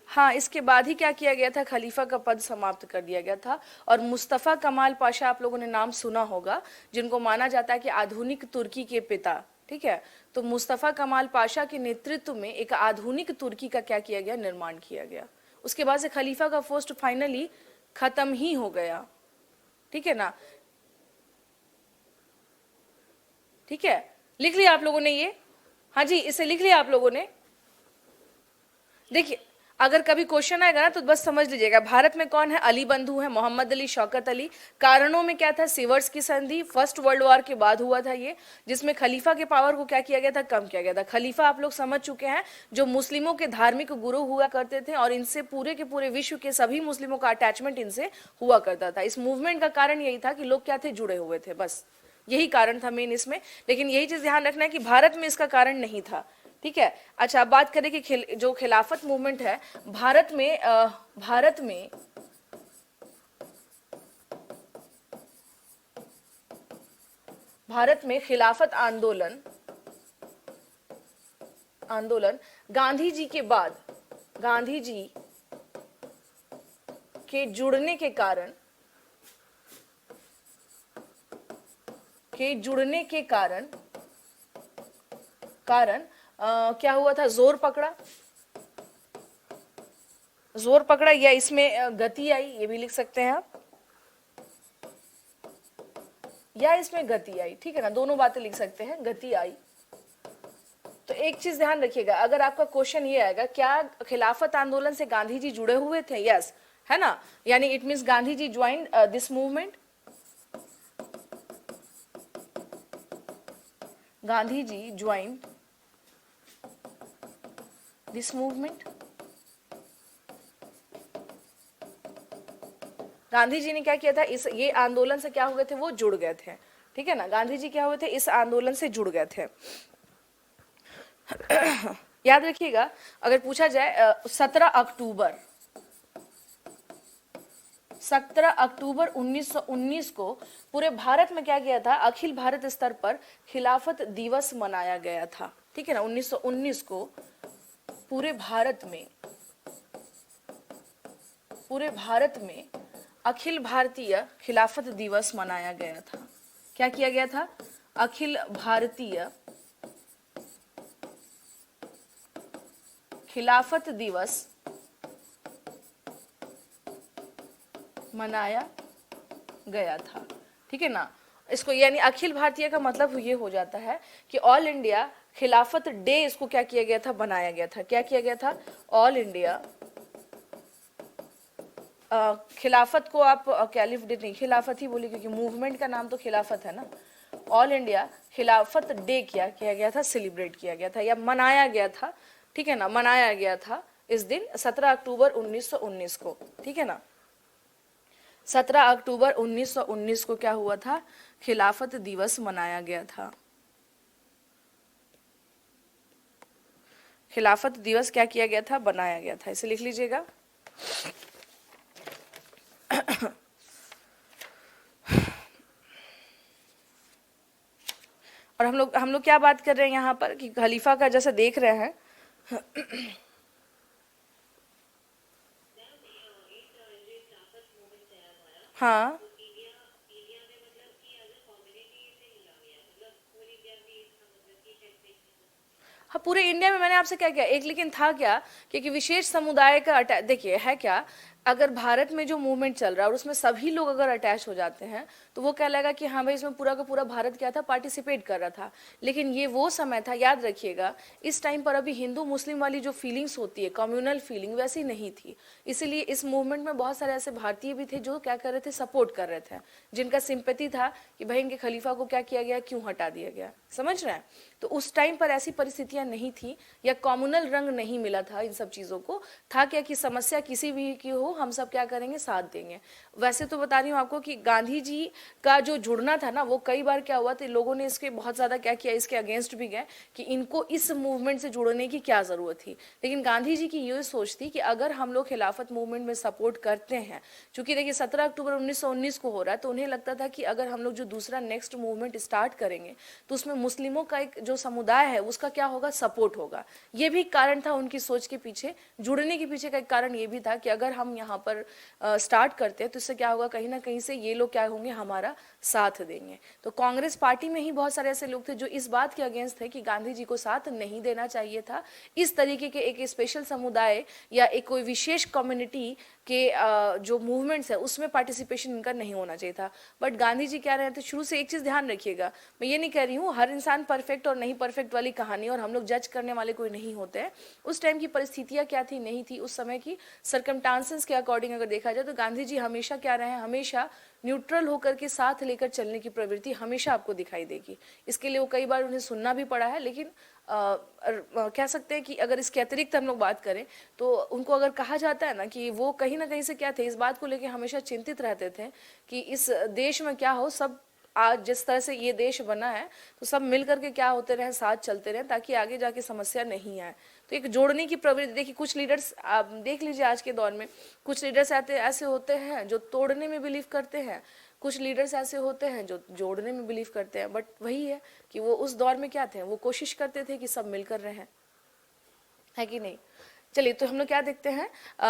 हाँ, इसके बाद ही क्या किया गया था, खलीफा का पद समाप्त कर दिया गया था। और मुस्तफ़ा कमाल पाशा, आप लोगों ने नाम सुना होगा, जिनको माना जाता है कि आधुनिक तुर्की के पिता। ठीक है, तो मुस्तफ़ा कमाल पाशा के नेतृत्व में एक आधुनिक तुर्की का क्या किया गया, निर्माण किया गया। उसके बाद से खलीफा का पोस्ट फाइनली खत्म ही हो गया। ठीक है ना, ठीक है, लिख लिया आप लोगों ने ये, हाँ जी, इसे लिख लिया आप लोगों ने। देखिए, अगर कभी क्वेश्चन आएगा ना तो बस समझ लीजिएगा, भारत में कौन है, अली बंधु है, मोहम्मद अली, शौकत अली। कारणों में क्या था, सीवर्स की संधि, फर्स्ट वर्ल्ड वॉर के बाद हुआ था ये, जिसमें खलीफा के पावर को क्या किया गया था, कम किया गया था। खलीफा आप लोग समझ चुके हैं, जो मुस्लिमों के धार्मिक गुरु हुआ करते थे और इनसे पूरे के पूरे विश्व के सभी मुस्लिमों का अटैचमेंट इनसे हुआ करता था। इस मूवमेंट का कारण यही था कि लोग क्या थे, जुड़े हुए थे, बस यही कारण था मेन इसमें। लेकिन यही चीज ध्यान रखना है कि भारत में इसका कारण नहीं था। ठीक है, अच्छा, अब बात करें कि जो खिलाफत मूवमेंट है भारत में, भारत में खिलाफत आंदोलन गांधी जी के बाद, गांधी जी के जुड़ने के कारण, क्या हुआ था, जोर पकड़ा, या इसमें गति आई, ये भी लिख सकते हैं आप, या इसमें गति आई। ठीक है ना, दोनों बातें लिख सकते हैं, गति आई। तो एक चीज ध्यान रखिएगा, अगर आपका क्वेश्चन ये आएगा क्या खिलाफत आंदोलन से गांधी जी जुड़े हुए थे, यस, है ना, यानी it means Gandhi ji joined this movement, Gandhi ji joined this movement. Gandhi ji ने क्या किया था, इस ये आंदोलन से क्या हो गए थे, वो जुड़ गए थे। ठीक है ना, गांधी जी क्या हुए थे, इस आंदोलन से जुड़ गए थे। याद रखिएगा, अगर पूछा जाए 17 अक्टूबर 1919 को पूरे भारत में क्या किया था, अखिल भारत स्तर पर खिलाफत दिवस मनाया गया था। ठीक है ना, 1919 को पूरे भारत में अखिल भारतीय खिलाफत दिवस मनाया गया था। क्या किया गया था, अखिल भारतीय खिलाफत दिवस मनाया गया था। ठीक है ना, इसको यानी अखिल भारतीय का मतलब ये हो जाता है कि ऑल इंडिया खिलाफत डे इसको क्या किया गया था, बनाया गया था। क्या किया गया था, ऑल इंडिया खिलाफत को आप कैलिफ डे नहीं, खिलाफत ही बोली क्योंकि मूवमेंट का नाम तो खिलाफत है ना। ऑल इंडिया खिलाफत डे क्या किया गया था, सेलिब्रेट किया गया था या मनाया गया था। ठीक है ना, मनाया गया था इस दिन 17 अक्टूबर 1919 को। ठीक है ना, 17 अक्टूबर 1919 को क्या हुआ था, खिलाफत दिवस मनाया गया था। खिलाफत दिवस क्या किया गया था, बनाया गया था। इसे लिख लीजिएगा। और हम लोग क्या बात कर रहे हैं यहाँ पर कि खलीफा का जैसे देख रहे हैं हाँ हाँ, पूरे इंडिया में मैंने आपसे क्या किया एक, लेकिन था क्या कि विशेष समुदाय का देखिए है क्या, अगर भारत में जो मूवमेंट चल रहा है और उसमें सभी लोग अगर अटैच हो जाते हैं तो वो क्या लगा कि हाँ भाई इसमें पूरा का पूरा भारत क्या था, पार्टिसिपेट कर रहा था। लेकिन ये वो समय था, याद रखिएगा, इस टाइम पर अभी हिंदू मुस्लिम वाली जो फीलिंग्स होती है, कम्युनल फीलिंग, वैसी नहीं थी। इसीलिए इस मूवमेंट में बहुत सारे ऐसे भारतीय भी थे जो क्या कर रहे थे, सपोर्ट कर रहे थे, जिनका सिंपैथी था कि भाई इनके खलीफा को क्या किया गया, क्यों हटा दिया गया। समझ रहे हैं, तो उस टाइम पर ऐसी परिस्थितियां नहीं थी या कम्युनल रंग नहीं मिला था इन सब चीज़ों को। था क्या कि समस्या किसी भी की हो, हम सब क्या करेंगे, साथ देंगे। वैसे तो बता रही हूँ आपको कि गांधी जी का जो जुड़ना था ना, वो कई बार क्या हुआ था, लोगों ने इसके बहुत ज़्यादा क्या किया, इसके अगेंस्ट भी गए कि इनको इस मूवमेंट से जुड़ने की क्या ज़रूरत थी। लेकिन गांधी जी की ये सोच थी कि अगर हम लोग खिलाफत मूवमेंट में सपोर्ट करते हैं, चूंकि देखिए 17 अक्टूबर 1919 को हो रहा है, तो उन्हें लगता था कि अगर हम लोग जो दूसरा नेक्स्ट मूवमेंट स्टार्ट करेंगे तो उसमें मुस्लिमों का एक जो समुदाय है उसका क्या होगा, सपोर्ट होगा। ये भी कारण था उनकी सोच के पीछे, जुड़ने के पीछे का एक कारण ये भी था कि अगर हम यहाँ पर स्टार्ट करते हैं तो इससे क्या होगा, कहीं ना कहीं से ये लोग क्या होंगे, हमारा साथ देंगे। तो कांग्रेस पार्टी में ही बहुत सारे ऐसे लोग थे जो इस बात के अगेंस्ट थे कि गांधी जी को साथ नहीं देना चाहिए था। इस तरीके के एक स्पेशल समुदाय या एक कोई विशेष कम्युनिटी के जो मूवमेंट्स है उसमें पार्टिसिपेशन इनका नहीं होना चाहिए था। बट गांधी जी क्या रहे थे शुरू से, एक चीज़ ध्यान रखिएगा, मैं ये नहीं कह रही हूँ हर इंसान परफेक्ट और नहीं परफेक्ट वाली कहानी, और हम लोग जज करने वाले कोई नहीं होते हैं। उस टाइम की परिस्थितियाँ क्या थी, नहीं थी, उस समय की सर्कमस्टांसेस के अकॉर्डिंग अगर देखा जाए तो गांधी जी हमेशा क्या रहे हैं, हमेशा न्यूट्रल होकर के साथ लेकर चलने की प्रवृत्ति हमेशा आपको दिखाई देगी। इसके लिए वो कई बार उन्हें सुनना भी पड़ा है, लेकिन कह सकते हैं कि अगर इसके अतिरिक्त हम लोग बात करें तो उनको अगर कहा जाता है ना कि वो कहीं ना कहीं से क्या थे, इस बात को लेकर हमेशा चिंतित रहते थे कि इस देश में क्या हो, सब आज जिस तरह से ये देश बना है तो सब मिल करके क्या होते रहे, साथ चलते रहे, ताकि आगे जाके समस्या नहीं आए। तो एक जोड़ने की प्रवृत्ति, देखिए कुछ लीडर्स आप देख लीजिए आज के दौर में, कुछ लीडर्स ऐसे होते हैं जो तोड़ने में बिलीव करते हैं, कुछ लीडर्स ऐसे होते हैं जो जोड़ने में बिलीव करते हैं। बट वही है कि वो उस दौर में क्या थे, वो कोशिश करते थे कि सब मिलकर रहें, है कि नहीं। चलिए तो हम लोग क्या देखते हैं,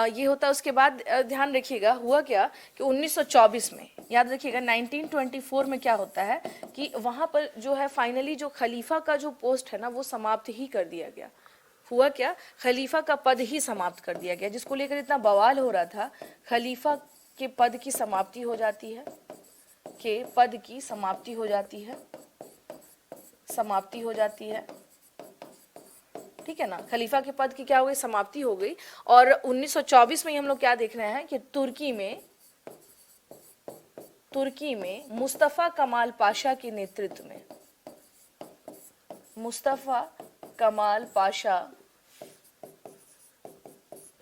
ये होता है। उसके बाद ध्यान रखिएगा हुआ क्या कि 1924 में, याद रखिएगा 1924 में क्या होता है कि वहाँ पर जो है फाइनली जो खलीफा का जो पोस्ट है ना वो समाप्त ही कर दिया गया। हुआ क्या, खलीफा का पद ही समाप्त कर दिया गया, जिसको लेकर इतना बवाल हो रहा था। खलीफा के पद की समाप्ति हो जाती है, के पद की समाप्ति हो जाती है, समाप्ति हो जाती है। ठीक है ना, खलीफा के पद की क्या हो गई, समाप्ति हो गई। और 1924 में हम लोग क्या देख रहे हैं कि तुर्की में मुस्तफा कमाल पाशा के नेतृत्व में, मुस्तफा कमाल पाशा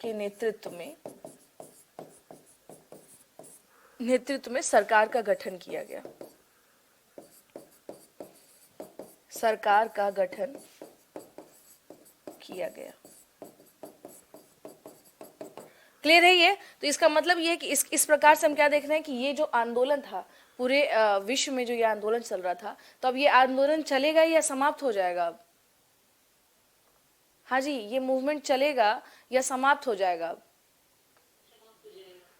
के नेतृत्व में सरकार का गठन किया गया, सरकार का गठन किया गया। क्लियर है ये। तो इसका मतलब ये है कि इस प्रकार से हम क्या देख रहे हैं कि ये जो आंदोलन था पूरे विश्व में, जो ये आंदोलन चल रहा था, तो अब ये आंदोलन चलेगा या समाप्त हो जाएगा अब? हाँ जी, ये मूवमेंट चलेगा या समाप्त हो जाएगा अब?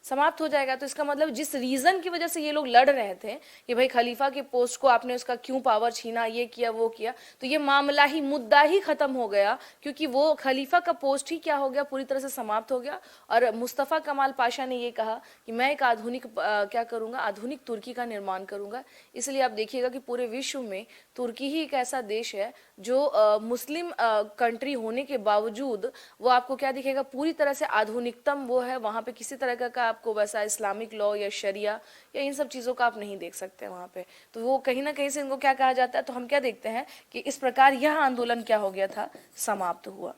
समाप्त हो जाएगा। तो इसका मतलब जिस रीजन की वजह से ये लोग लड़ रहे थे कि भाई खलीफा के पोस्ट को आपने उसका क्यों पावर छीना, ये किया वो किया, तो ये मामला ही मुद्दा ही खत्म हो गया, क्योंकि वो खलीफा का पोस्ट ही क्या हो गया, पूरी तरह से समाप्त हो गया। और मुस्तफ़ा कमाल पाशा ने ये कहा कि मैं एक आधुनिक क्या करूंगा, आधुनिक तुर्की का निर्माण करूंगा। इसलिए आप देखिएगा कि पूरे विश्व में तुर्की ही एक ऐसा देश है जो मुस्लिम कंट्री होने के बावजूद वो आपको क्या दिखेगा, पूरी तरह से आधुनिकतम वो है। वहाँ पे किसी तरह का आपको वैसा इस्लामिक लॉ या शरिया या इन सब चीज़ों का आप नहीं देख सकते वहाँ पे। तो वो कहीं ना कहीं से इनको क्या कहा जाता है, तो हम क्या देखते हैं कि इस प्रकार यह आंदोलन क्या हो गया था, समाप्त हुआ।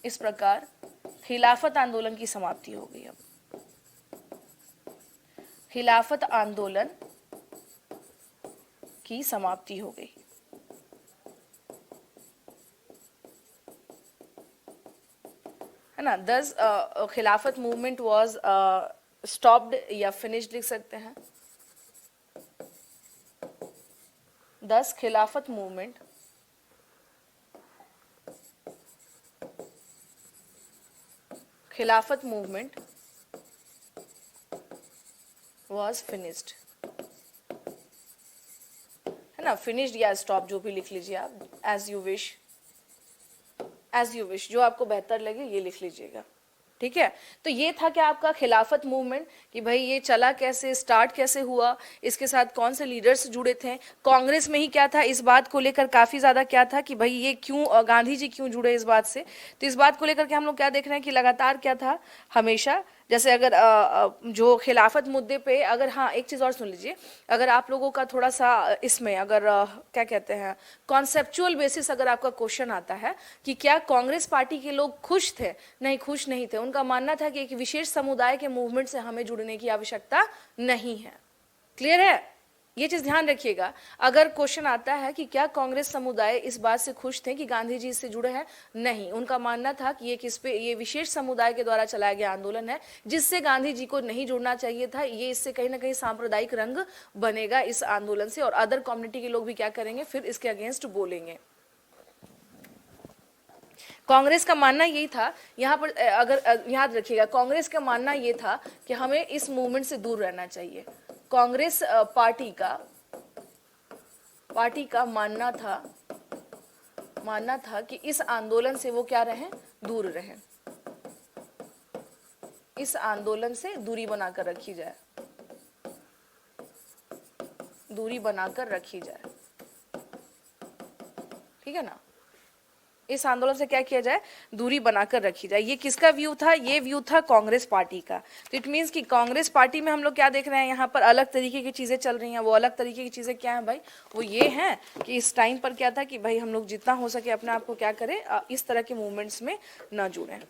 इस प्रकार खिलाफत आंदोलन की समाप्ति हो गई। अब खिलाफत आंदोलन की समाप्ति हो गई। है ना। दस खिलाफत मूवमेंट वाज स्टॉप्ड या फिनिश्ड लिख सकते हैं। दस खिलाफत मूवमेंट was finished, है ना। finished या stop जो भी लिख लीजिए आप, as you wish, जो आपको बेहतर लगे ये लिख लीजिएगा, ठीक है। तो ये था क्या आपका खिलाफत मूवमेंट, कि भाई ये चला कैसे, स्टार्ट कैसे हुआ, इसके साथ कौन से लीडर्स जुड़े थे, कांग्रेस में ही क्या था, इस बात को लेकर काफी ज्यादा क्या था कि भाई ये क्यों गांधी जी क्यों जुड़े इस बात से। तो इस बात को लेकर के हम लोग क्या देख रहे हैं कि लगातार क्या था, हमेशा जैसे अगर जो खिलाफत मुद्दे पे, अगर हाँ एक चीज़ और सुन लीजिए, अगर आप लोगों का थोड़ा सा इसमें अगर क्या कहते हैं कॉन्सेप्चुअल बेसिस अगर आपका क्वेश्चन आता है कि क्या कांग्रेस पार्टी के लोग खुश थे, नहीं खुश नहीं थे। उनका मानना था कि एक विशेष समुदाय के मूवमेंट से हमें जुड़ने की आवश्यकता नहीं है। क्लियर है, ये चीज ध्यान रखिएगा। अगर क्वेश्चन आता है कि क्या कांग्रेस समुदाय इस बात से खुश थे कि गांधी जी इससे जुड़े हैं, नहीं। उनका मानना था कि ये किस पे, ये विशेष समुदाय के द्वारा चलाया गया आंदोलन है जिससे गांधी जी को नहीं जुड़ना चाहिए था। ये इससे कहीं ना कहीं सांप्रदायिक रंग बनेगा इस आंदोलन से, और अदर कम्युनिटी के लोग भी क्या करेंगे, फिर इसके अगेंस्ट बोलेंगे। कांग्रेस का मानना यही था, यहाँ पर अगर याद रखिएगा, कांग्रेस का मानना ये था कि हमें इस मूवमेंट से दूर रहना चाहिए। कांग्रेस पार्टी का मानना था कि इस आंदोलन से वो क्या रहें, दूर रहें, इस आंदोलन से दूरी बनाकर रखी जाए, ठीक है ना। इस आंदोलन से क्या किया जाए, दूरी बनाकर रखी जाए। ये किसका व्यू था, ये व्यू था कांग्रेस पार्टी का। तो इट मींस कि कांग्रेस पार्टी में हम लोग क्या देख रहे हैं, यहाँ पर अलग तरीके की चीजें चल रही हैं। वो अलग तरीके की चीजें क्या है भाई, वो ये हैं कि इस टाइम पर क्या था कि भाई हम लोग जितना हो सके अपने आप को क्या करें, इस तरह के मूवमेंट्स में न जुड़ें।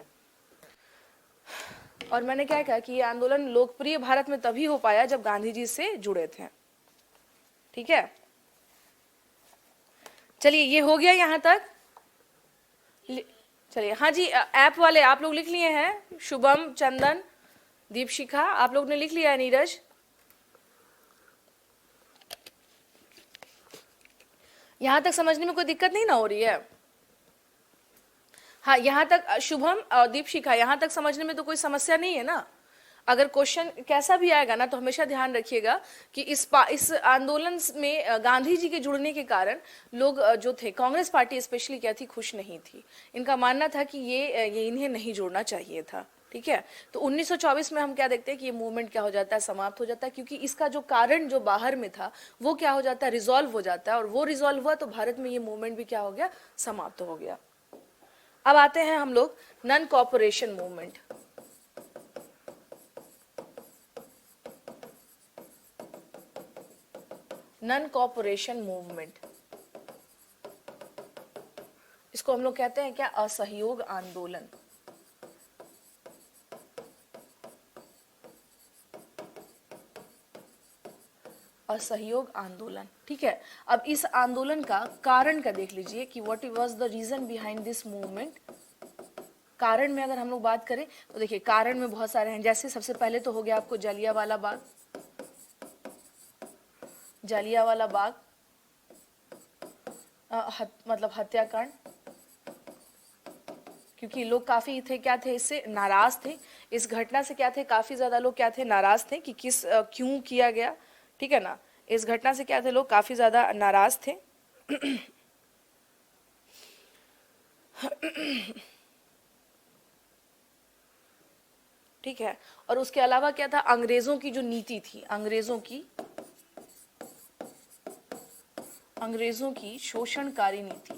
और मैंने क्या कहा कि ये आंदोलन लोकप्रिय भारत में तभी हो पाया जब गांधी जी से जुड़े थे, ठीक है। चलिए ये हो गया यहाँ तक। चलिए हाँ जी, ऐप वाले आप लोग लिख लिए हैं, शुभम, चंदन, दीपशिखा, आप लोग ने लिख लिया है, नीरज। यहां तक समझने में कोई दिक्कत नहीं ना हो रही है। हाँ यहाँ तक शुभम और दीपशिखा, यहाँ तक समझने में तो कोई समस्या नहीं है ना। अगर क्वेश्चन कैसा भी आएगा ना, तो हमेशा ध्यान रखिएगा कि इस आंदोलन में गांधी जी के जुड़ने के कारण लोग जो थे, कांग्रेस पार्टी स्पेशली क्या थी, खुश नहीं थी। इनका मानना था कि ये इन्हें नहीं जुड़ना चाहिए था, ठीक है। तो 1924 में हम क्या देखते हैं कि ये मूवमेंट क्या हो जाता है, समाप्त हो जाता है, क्योंकि इसका जो कारण जो बाहर में था वो क्या हो जाता है, रिजॉल्व हो जाता है। और वो रिजॉल्व हुआ तो भारत में ये मूवमेंट भी क्या हो गया, समाप्त हो गया। अब आते हैं हम लोग non cooperation movement. Non cooperation movement, इसको हम लोग कहते हैं क्या, असहयोग आंदोलन। असहयोग आंदोलन, ठीक है। अब इस आंदोलन का कारण का देख लीजिए कि what was the reason behind this movement. कारण में अगर हम लोग बात करें तो देखिए कारण में बहुत सारे हैं। जैसे सबसे पहले तो हो गया आपको जलियांवाला बाग, मतलब हत्याकांड, क्योंकि लोग काफी थे, क्या थे, इससे नाराज थे, इस घटना से क्या थे, काफी ज्यादा लोग क्या थे, नाराज थे कि क्यों किया गया, ठीक है ना। इस घटना से क्या थे, लोग काफी ज्यादा नाराज थे। ठीक है। और उसके अलावा क्या था, अंग्रेजों की जो नीति थी, अंग्रेजों की शोषणकारी नीति,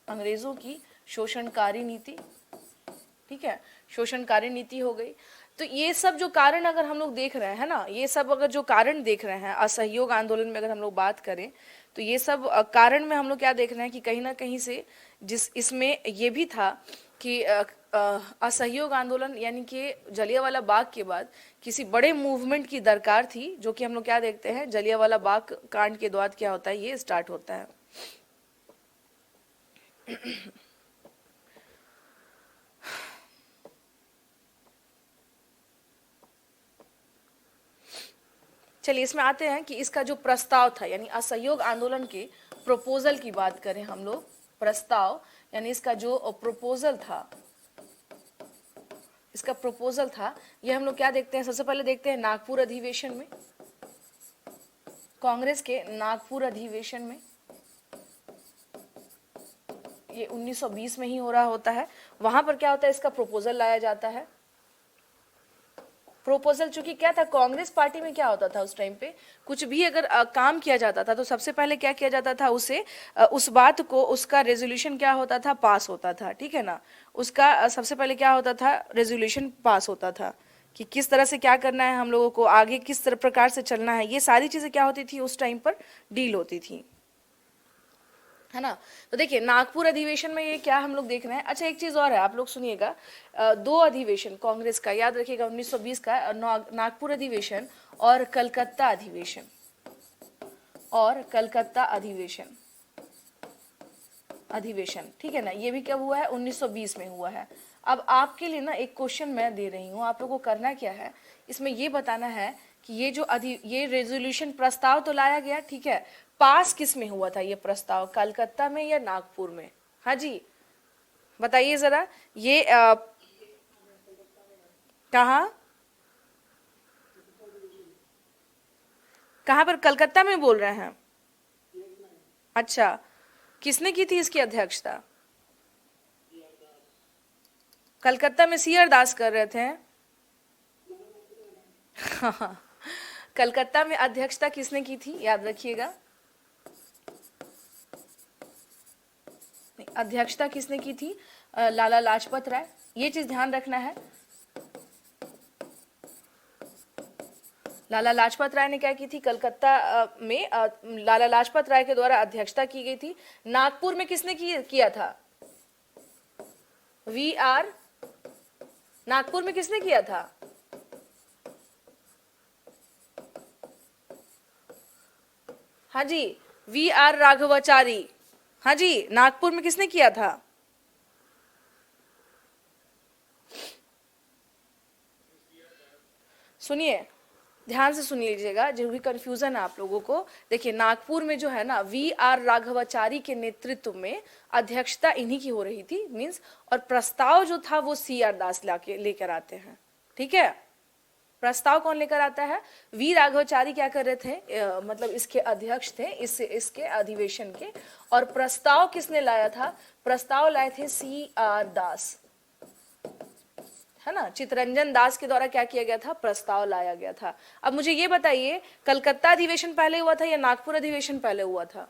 अंग्रेजों की शोषणकारी नीति, ठीक है, शोषणकारी नीति हो गई। तो ये सब जो कारण अगर हम लोग देख रहे हैं ना, ये सब अगर जो कारण देख रहे हैं असहयोग आंदोलन में, अगर हम लोग बात करें तो ये सब कारण में हम लोग क्या देख रहे हैं कि कहीं ना कहीं से जिस इसमें ये भी था कि असहयोग आंदोलन यानी कि जलियांवाला बाग के बाद किसी बड़े मूवमेंट की दरकार थी, जो कि हम लोग क्या देखते हैं, जलियांवाला बाग कांड के बाद क्या होता है, ये स्टार्ट होता है। चलिए इसमें आते हैं कि इसका जो प्रस्ताव था, यानी असहयोग आंदोलन के प्रपोजल की बात करें हम लोग, प्रस्ताव यानी इसका जो प्रपोजल था, इसका प्रपोजल था, ये हम लोग क्या देखते हैं, सबसे पहले देखते हैं नागपुर अधिवेशन में, कांग्रेस के नागपुर अधिवेशन में, ये 1920 में ही हो रहा होता है। वहां पर क्या होता है, इसका प्रपोजल लाया जाता है। प्रोपोजल चूंकि क्या था, कांग्रेस पार्टी में क्या होता था उस टाइम पे, कुछ भी अगर काम किया जाता था तो सबसे पहले क्या किया जाता था, उसे उस बात को, उसका रेजोल्यूशन क्या होता था, पास होता था, ठीक है ना। उसका सबसे पहले क्या होता था, रेजोल्यूशन पास होता था कि किस तरह से क्या करना है हम लोगों को, आगे किस तरह प्रकार से चलना है, ये सारी चीजें क्या होती थी उस टाइम पर डील होती थी, है ना। तो देखिए नागपुर अधिवेशन में ये क्या हम लोग देख रहे हैं। अच्छा एक चीज और है, आप लोग सुनिएगा, दो अधिवेशन कांग्रेस का याद रखिएगा, 1920 का नागपुर अधिवेशन और कलकत्ता अधिवेशन, और कलकत्ता अधिवेशन, ठीक है ना, ये भी कब हुआ है, 1920 में हुआ है। अब आपके लिए ना एक क्वेश्चन मैं दे रही हूँ, आप लोगों को करना क्या है, इसमें ये बताना है कि ये जो ये रेजोल्यूशन प्रस्ताव तो लाया गया, ठीक है, पास किस में हुआ था ये प्रस्ताव, कलकत्ता में या नागपुर में। हाँ जी बताइए जरा, ये कहाँ कहाँ पर, कलकत्ता में बोल रहे हैं। अच्छा किसने की थी इसकी अध्यक्षता, कलकत्ता में सी आर दास कर रहे थे। कलकत्ता में अध्यक्षता किसने की थी, याद रखिएगा, अध्यक्षता किसने की थी, लाला लाजपत राय, ये चीज ध्यान रखना है। लाला लाजपत राय ने क्या की थी, कलकत्ता में लाला लाजपत राय के द्वारा अध्यक्षता की गई थी। नागपुर में किसने किया था, वी आर, नागपुर में किसने किया था, हाँ जी वी आर राघवाचारी, हाँ जी नागपुर में किसने किया था। सुनिए ध्यान से सुन लीजिएगा, जो भी कंफ्यूजन है आप लोगों को, देखिए नागपुर में जो है ना, वी आर राघवाचारी के नेतृत्व में अध्यक्षता इन्हीं की हो रही थी, मींस, और प्रस्ताव जो था वो सी आर दास लेकर आते हैं, ठीक है। प्रस्ताव कौन लेकर आता है, वी राघवाचारी क्या कर रहे थे, मतलब इसके अध्यक्ष थे, इसके अधिवेशन के, और प्रस्ताव किसने लाया था, प्रस्ताव लाए थे सी आर दास, है ना, चितरंजन दास के द्वारा क्या किया गया था, प्रस्ताव लाया गया था। अब मुझे ये बताइए, कलकत्ता अधिवेशन पहले हुआ था या नागपुर अधिवेशन पहले हुआ था,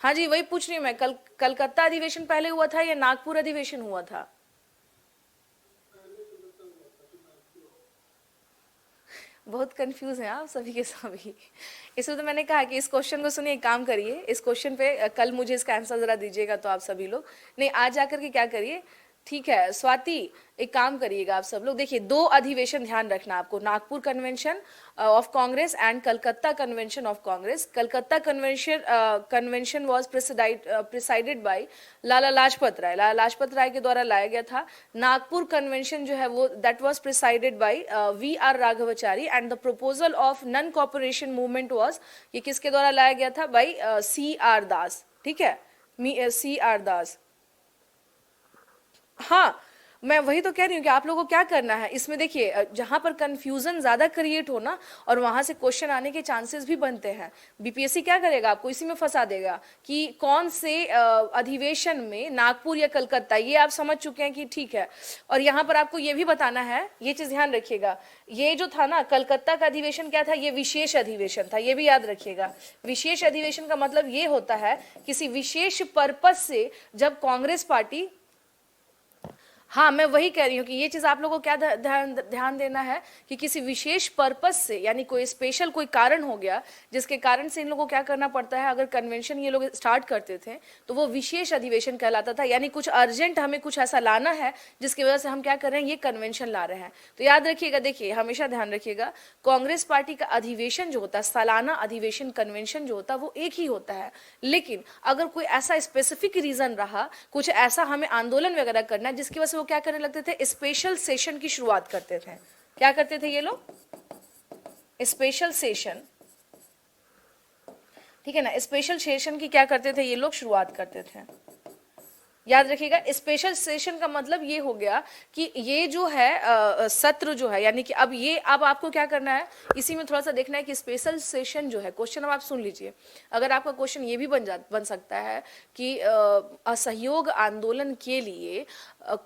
हाँ जी वही पूछ रही हूँ मैं, कलकत्ता अधिवेशन पहले हुआ था या नागपुर अधिवेशन हुआ था। बहुत कंफ्यूज हैं आप सभी के सभी, इसलिए तो मैंने कहा कि इस क्वेश्चन को सुनिए, काम करिए इस क्वेश्चन पे, कल मुझे इसका आंसर जरा दीजिएगा तो आप सभी लोग, नहीं आज जाकर के क्या करिए, ठीक है स्वाति, एक काम करिएगा आप सब लोग, देखिए दो अधिवेशन ध्यान रखना आपको, Nagpur convention of Congress and Calcutta convention of Congress. Calcutta convention was presided by Lala Lajpat Rai, Lala Lajpat Rai के द्वारा लाया गया था। नागपुर कन्वेंशन जो है वो that was presided by V R Raghavachari and the proposal of non cooperation movement was, ये किसके द्वारा लाया गया था, बाय सी आर दास। ठीक है, सी आर दास। हाँ, मैं वही तो कह रही हूँ कि आप लोगों को क्या करना है इसमें, देखिए जहां पर कंफ्यूजन ज्यादा क्रिएट हो ना और वहां से क्वेश्चन आने के चांसेस भी बनते हैं, बीपीएससी क्या करेगा, आपको इसी में फंसा देगा कि कौन से अधिवेशन में, नागपुर या कलकत्ता, ये आप समझ चुके हैं कि ठीक है। और यहाँ पर आपको ये भी बताना है, ये चीज ध्यान रखिएगा, ये जो था ना कलकत्ता का अधिवेशन क्या था, ये विशेष अधिवेशन था, ये भी याद रखिएगा। विशेष अधिवेशन का मतलब ये होता है किसी विशेष पर्पज से जब कांग्रेस पार्टी, हाँ मैं वही कह रही हूँ कि ये चीज आप लोगों को क्या ध्यान देना है कि किसी विशेष पर्पस से, यानी कोई स्पेशल कोई कारण हो गया जिसके कारण से इन लोगों को क्या करना पड़ता है, अगर कन्वेंशन ये लोग स्टार्ट करते थे तो वो विशेष अधिवेशन कहलाता था, यानी कुछ अर्जेंट हमें कुछ ऐसा लाना है जिसकी वजह से हम क्या कर रहे हैं, ये कन्वेंशन ला रहे हैं। तो याद रखिएगा, देखिए हमेशा ध्यान रखिएगा, कांग्रेस पार्टी का अधिवेशन जो होता है, सालाना अधिवेशन कन्वेंशन जो होता है वो एक ही होता है, लेकिन अगर कोई ऐसा स्पेसिफिक रीजन रहा, कुछ ऐसा हमें आंदोलन वगैरह करना है जिसकी वजह से क्या करने लगते थे, स्पेशल सेशन की शुरुआत करते थे। क्या करते थे ये लोग, स्पेशल सेशन, ठीक है ना, स्पेशल सेशन की क्या करते थे ये लोग, शुरुआत करते थे। याद रखिएगा, स्पेशल सेशन का मतलब ये हो गया कि ये जो है सत्र जो है, यानी कि अब आपको क्या करना है, इसी में थोड़ा सा देखना है कि स्पेशल सेशन जो है, क्वेश्चन अब आप सुन लीजिए, अगर आपका क्वेश्चन ये भी बन सकता है कि असहयोग आंदोलन के लिए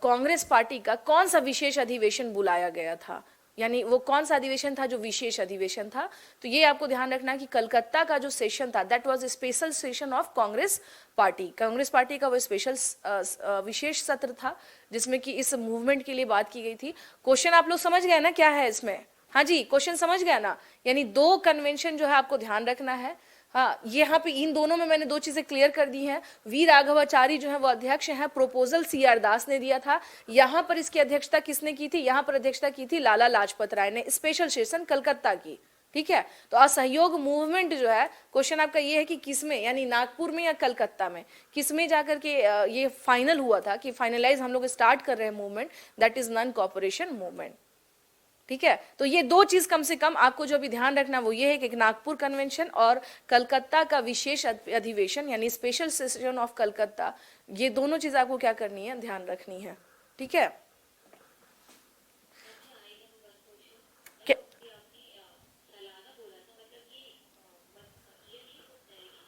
कांग्रेस पार्टी का कौन सा विशेष अधिवेशन बुलाया गया था, यानी वो कौन सा अधिवेशन था जो विशेष अधिवेशन था। तो ये आपको ध्यान रखना है कि कलकत्ता का जो सेशन था that was special session of Congress party, Congress party का वो स्पेशल विशेष सत्र था जिसमें कि इस मूवमेंट के लिए बात की गई थी। क्वेश्चन आप लोग समझ गए ना क्या है इसमें, हाँ जी क्वेश्चन समझ गया ना, यानी दो कन्वेंशन जो है आपको ध्यान रखना है। हाँ, यहाँ पे इन दोनों में मैंने दो चीजें क्लियर कर दी हैं, वी राघवाचारी जो है वो अध्यक्ष हैं, प्रपोजल सी आर दास ने दिया था, यहाँ पर इसकी अध्यक्षता किसने की थी, यहाँ पर अध्यक्षता की थी लाला लाजपत राय ने, स्पेशल सेशन कलकत्ता की। ठीक है, तो असहयोग मूवमेंट जो है, क्वेश्चन आपका ये है कि किसमें, यानी नागपुर में या कलकत्ता में, किसमें जाकर के ये फाइनल हुआ था कि फाइनलाइज हम लोग स्टार्ट कर रहे हैं movement, that is non cooperation movement. ठीक है, तो ये दो चीज कम से कम आपको जो अभी ध्यान रखना वो ये है कि नागपुर कन्वेंशन और कलकत्ता का विशेष अधिवेशन यानी स्पेशल सेशन ऑफ कलकत्ता, ये दोनों चीज आपको क्या करनी है, ध्यान रखनी है। ठीक है,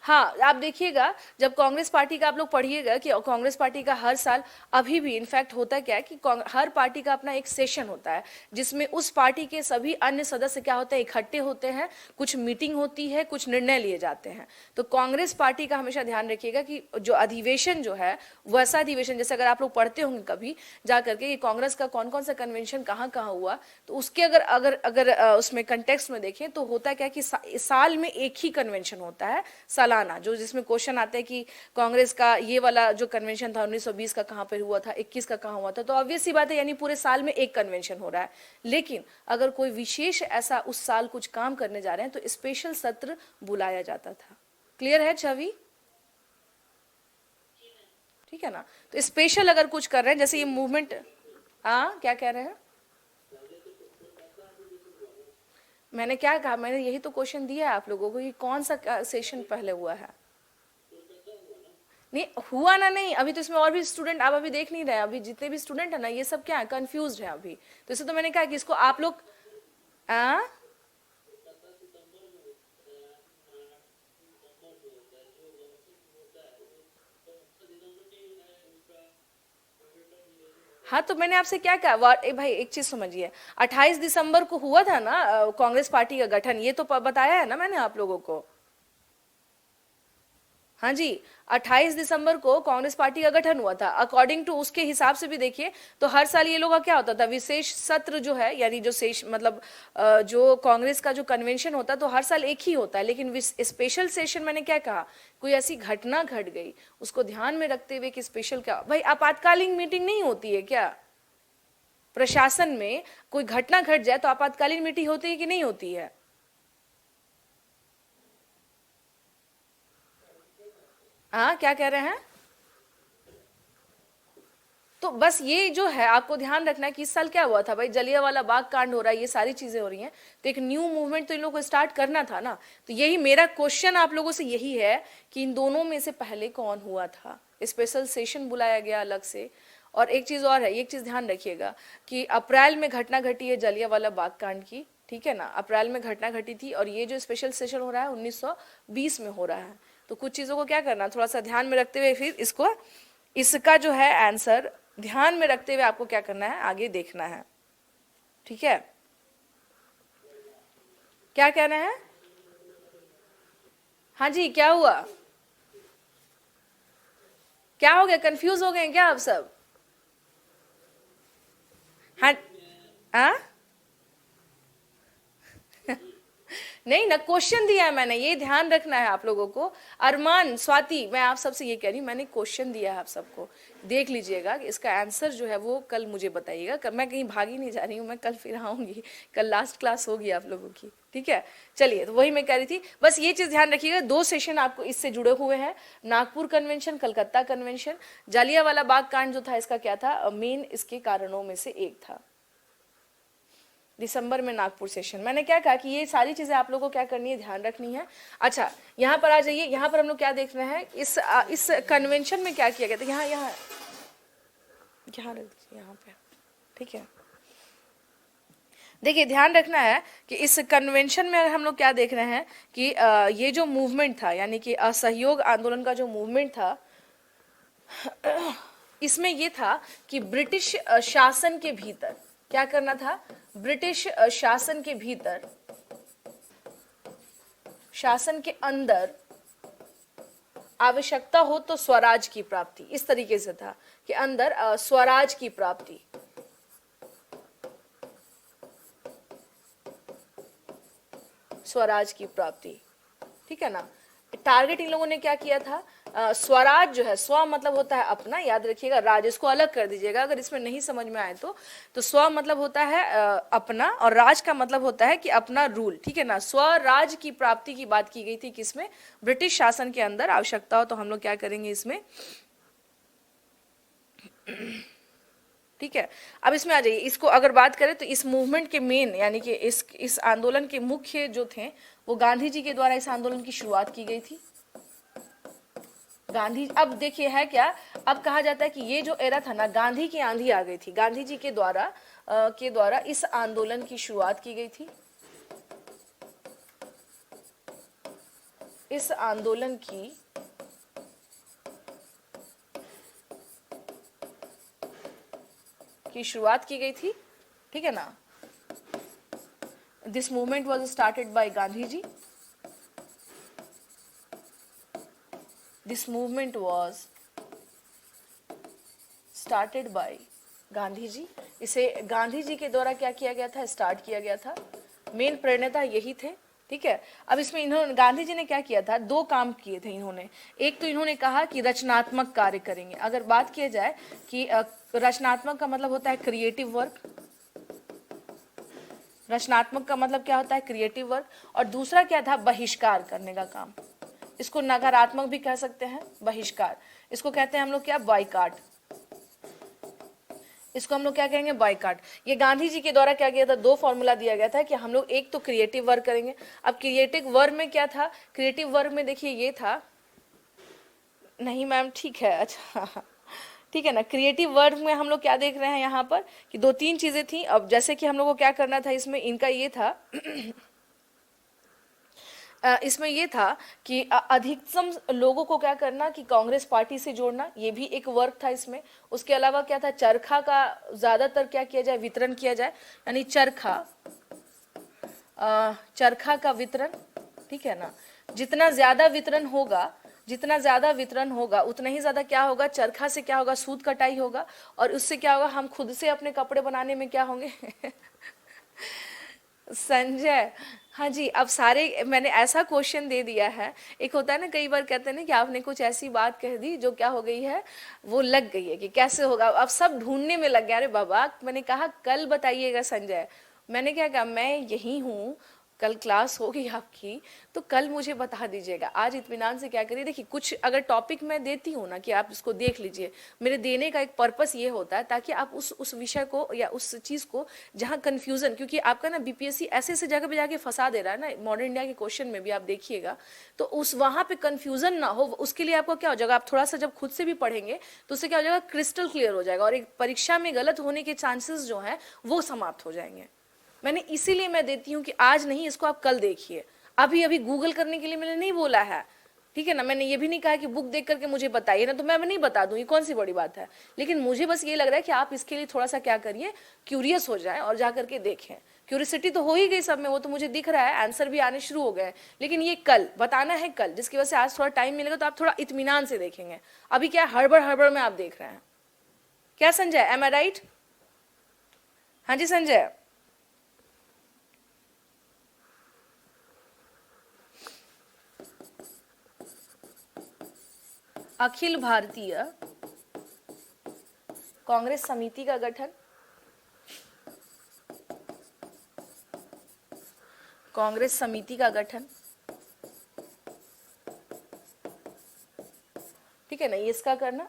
हाँ आप देखिएगा, जब कांग्रेस पार्टी का आप लोग पढ़िएगा कि कांग्रेस पार्टी का हर साल, अभी भी इनफैक्ट होता क्या है कि हर पार्टी का अपना एक सेशन होता है जिसमें उस पार्टी के सभी अन्य सदस्य क्या होते हैं, इकट्ठे होते हैं, कुछ मीटिंग होती है, कुछ निर्णय लिए जाते हैं। तो कांग्रेस पार्टी का हमेशा ध्यान रखिएगा कि जो अधिवेशन जो है वैसा अधिवेशन, जैसे अगर आप लोग पढ़ते होंगे कभी जा करके कि कांग्रेस का कौन कौन सा कन्वेंशन कहाँ कहाँ हुआ, तो उसके अगर अगर अगर उसमें कंटेक्स्ट में देखें तो होता क्या कि साल में एक ही कन्वेंशन होता है, सालाना, जो जिसमें क्वेश्चन आते हैं कि कांग्रेस का ये वाला जो कन्वेंशन था 1920 का कहाँ पर हुआ था, 21 का कहाँ हुआ था, तो ऑब्वियस सी बात है, यानी पूरे साल में एक कन्वेंशन हो रहा है। लेकिन अगर कोई विशेष ऐसा उस साल कुछ काम करने जा रहे हैं तो स्पेशल सत्र बुलाया जाता था। क्लियर है छवि, ठीक है ना। तो स्पेशल अगर कुछ कर रहे हैं, जैसे ये मूवमेंट, हाँ क्या कह रहे हैं, मैंने क्या कहा, मैंने यही तो क्वेश्चन दिया है आप लोगों को कि कौन सा सेशन पहले हुआ है। नहीं हुआ ना, नहीं अभी तो इसमें और भी स्टूडेंट, आप अभी देख नहीं रहे, अभी जितने भी स्टूडेंट है ना ये सब क्या है, कंफ्यूज है अभी, तो इसे तो मैंने कहा कि इसको आप लोग हाँ, तो मैंने आपसे क्या कहा भाई, एक चीज समझिए, 28 दिसंबर को हुआ था ना कांग्रेस पार्टी का गठन, ये तो बताया है ना मैंने आप लोगों को। हाँ जी, 28 दिसंबर को कांग्रेस पार्टी का गठन हुआ था। अकॉर्डिंग टू उसके हिसाब से भी देखिए तो हर साल ये लोग का क्या होता था, विशेष सत्र जो है, यानी जो शेष मतलब जो कांग्रेस का जो कन्वेंशन होता है तो हर साल एक ही होता है, लेकिन स्पेशल सेशन मैंने क्या कहा, कोई ऐसी घटना घट गई उसको ध्यान में रखते हुए कि स्पेशल क्या, भाई आपातकालीन मीटिंग नहीं होती है क्या? प्रशासन में कोई घटना घट जाए तो आपातकालीन मीटिंग होती है कि नहीं होती है? हाँ, क्या कह रहे हैं? तो बस ये जो है आपको ध्यान रखना है कि इस साल क्या हुआ था भाई, जलियांवाला बाग कांड हो रहा है, ये सारी चीजें हो रही हैं, तो एक न्यू मूवमेंट तो इन लोगों को स्टार्ट करना था ना। तो यही मेरा क्वेश्चन आप लोगों से यही है कि इन दोनों में से पहले कौन हुआ था? स्पेशल सेशन बुलाया गया अलग से। और एक चीज और है, एक चीज ध्यान रखिएगा कि अप्रैल में घटना घटी है जलियांवाला बाग कांड की, ठीक है ना, अप्रैल में घटना घटी थी, और ये जो स्पेशल सेशन हो रहा है 1920 में हो रहा है। तो कुछ चीजों को क्या करना, थोड़ा सा ध्यान में रखते हुए फिर इसको, इसका जो है आंसर ध्यान में रखते हुए आपको क्या करना है, आगे देखना है, ठीक है? क्या कह रहे हैं? हाँ जी, क्या हुआ? क्या हो गया, कंफ्यूज हो गए क्या आप सब? हाँ। हाँ, नहीं ना, क्वेश्चन दिया है मैंने, ये ध्यान रखना है आप लोगों को। अरमान, स्वाति, मैं आप सबसे ये कह रही हूँ, मैंने क्वेश्चन दिया है आप सबको, देख लीजिएगा कि इसका आंसर जो है वो कल मुझे बताइएगा। मैं कहीं भागी नहीं जा रही हूँ, मैं कल फिर आऊंगी, कल लास्ट क्लास होगी आप लोगों की, ठीक है? चलिए, तो वही मैं कह रही थी, बस ये चीज ध्यान रखिएगा, 2 सेशन आपको इससे जुड़े हुए हैं, नागपुर कन्वेंशन, कलकत्ता कन्वेंशन। जालियांवाला बाग कांड जो था इसका क्या था, मेन इसके कारणों में से एक था। दिसंबर में नागपुर सेशन, मैंने क्या कहा कि ये सारी चीजें आप लोगों को क्या करनी है, ध्यान रखनी है। अच्छा, यहाँ पर आ जाइए, यहाँ पर हम लोग क्या देख रहे हैं, इस कन्वेंशन में क्या किया गया था, यहाँ यहाँ यहाँ रख दीजिए, यहाँ पे, ठीक है? देखिए, ध्यान रखना है कि इस कन्वेंशन में हम लोग क्या देख रहे हैं कि ये जो मूवमेंट था, यानी कि असहयोग आंदोलन का जो मूवमेंट था, इसमें ये था कि ब्रिटिश शासन के भीतर क्या करना था, ब्रिटिश शासन के भीतर, शासन के अंदर आवश्यकता हो तो स्वराज की प्राप्ति, इस तरीके से था कि अंदर स्वराज की प्राप्ति, स्वराज की प्राप्ति, ठीक है ना। टारगेट इन लोगों ने क्या किया था, स्वराज जो है, स्व मतलब होता है अपना, याद रखिएगा, राज इसको अलग कर दीजिएगा अगर इसमें नहीं समझ में आए तो स्व मतलब होता है अपना, और राज का मतलब होता है कि अपना रूल, ठीक है ना। स्वराज की प्राप्ति की बात की गई थी किसमें, ब्रिटिश शासन के अंदर आवश्यकता हो तो हम लोग क्या करेंगे इसमें, ठीक है। अब इसमें आ जाइए, इसको अगर बात करें तो इस मूवमेंट के मेन, यानी कि इस आंदोलन के मुख्य जो थे वो गांधी जी के द्वारा इस आंदोलन की शुरुआत की गई थी। गांधी, अब देखिए है क्या, अब कहा जाता है कि ये जो एरा था ना, गांधी की आंधी आ गई थी, गांधी जी के द्वारा इस आंदोलन की शुरुआत की गई थी। इस आंदोलन की शुरुआत की गई थी, ठीक है ना। This movement was started by Gandhi ji, this movement was started by Gandhi ji, इसे गांधी जी के द्वारा क्या किया गया था, स्टार्ट किया गया था, मेन प्रेरणा यही थे, ठीक है। अब इसमें इन्होंने, गांधी जी ने क्या किया था, 2 काम किए थे इन्होंने। एक तो इन्होंने कहा कि रचनात्मक कार्य करेंगे, अगर बात किया जाए कि रचनात्मक का मतलब होता है क्रिएटिव वर्क, रचनात्मक का मतलब क्या होता है, क्रिएटिव वर्क। और दूसरा क्या था, बहिष्कार करने का काम, इसको नकारात्मक भी कह सकते हैं, बहिष्कार, इसको कहते हैं हम लोग क्या, बॉयकॉट, इसको हम लोग क्या कहेंगे, बॉयकॉट। ये गांधी जी के द्वारा क्या किया था, 2 फॉर्मूला दिया गया था कि हम लोग एक तो क्रिएटिव वर्क करेंगे। अब क्रिएटिव वर्क में क्या था, क्रिएटिव वर्क में देखिए ये था, नहीं मैम ठीक है, अच्छा ठीक है ना, क्रिएटिव वर्क में हम लोग क्या देख रहे हैं यहाँ पर कि 2-3 चीजें थी। अब जैसे कि हम लोग को क्या करना था इसमें, इनका ये था इसमें ये था कि अधिकतम लोगों को क्या करना कि कांग्रेस पार्टी से जोड़ना, ये भी एक वर्क था इसमें। उसके अलावा क्या था, चरखा का ज्यादातर क्या किया जाए, वितरण किया जाए, यानी चरखा का वितरण, ठीक है ना। जितना ज्यादा वितरण होगा, जितना ज्यादा वितरण होगा उतना ही ज्यादा क्या होगा, चरखा से क्या होगा, सूत कटाई होगा, और उससे क्या होगा, हम खुद से अपने कपड़े बनाने में क्या होंगे संजय, हाँ जी, अब सारे मैंने ऐसा क्वेश्चन दे दिया है। एक होता है ना, कई बार कहते हैं ना कि आपने कुछ ऐसी बात कह दी जो क्या हो गई है, वो लग गई है कि कैसे होगा, अब सब ढूंढने में लग गया। अरे बाबा, मैंने कहा कल बताइएगा संजय, मैंने क्या कहा, मैं यही हूँ, कल क्लास होगी आपकी, तो कल मुझे बता दीजिएगा। आज इत्मीनान से क्या करिए, देखिए कुछ अगर टॉपिक मैं देती हूँ ना कि आप इसको देख लीजिए, मेरे देने का एक पर्पस ये होता है ताकि आप उस विषय को या उस चीज को जहाँ कंफ्यूजन, क्योंकि आपका ना बीपीएससी ऐसे ऐसे जगह पे जाके फंसा दे रहा है ना, मॉडर्न इंडिया के क्वेश्चन में भी आप देखिएगा, तो उस वहां पे कंफ्यूजन ना हो, उसके लिए आपको क्या हो जाएगा, आप थोड़ा सा जब खुद से भी पढ़ेंगे तो उससे क्या हो जाएगा, क्रिस्टल क्लियर हो जाएगा, और एक परीक्षा में गलत होने के चांसेस जो है वो समाप्त हो जाएंगे। मैंने इसीलिए मैं देती हूँ कि आज नहीं, इसको आप कल देखिए, अभी अभी गूगल करने के लिए मैंने नहीं बोला है, ठीक है ना। मैंने ये भी नहीं कहा कि बुक देख करके मुझे बताइए ना, तो मैं नहीं बता दूं, ये कौन सी बड़ी बात है। लेकिन मुझे बस ये लग रहा है कि आप इसके लिए थोड़ा सा क्या करिए, क्यूरियस हो जाए और जा करके देखें। क्यूरियसिटी तो हो ही गई सब में, वो तो मुझे दिख रहा है, आंसर भी आने शुरू हो गए, लेकिन ये कल बताना है, कल, जिसकी वजह से आज थोड़ा टाइम मिलेगा तो आप थोड़ा इत्मीनान से देखेंगे। अभी क्या हड़बड़ हड़बड़ में आप देख रहे हैं क्या संजय, एम आई राइट? हाँ जी संजय। अखिल भारतीय कांग्रेस समिति का गठन, कांग्रेस समिति का गठन, ठीक है ना, ये इसका करना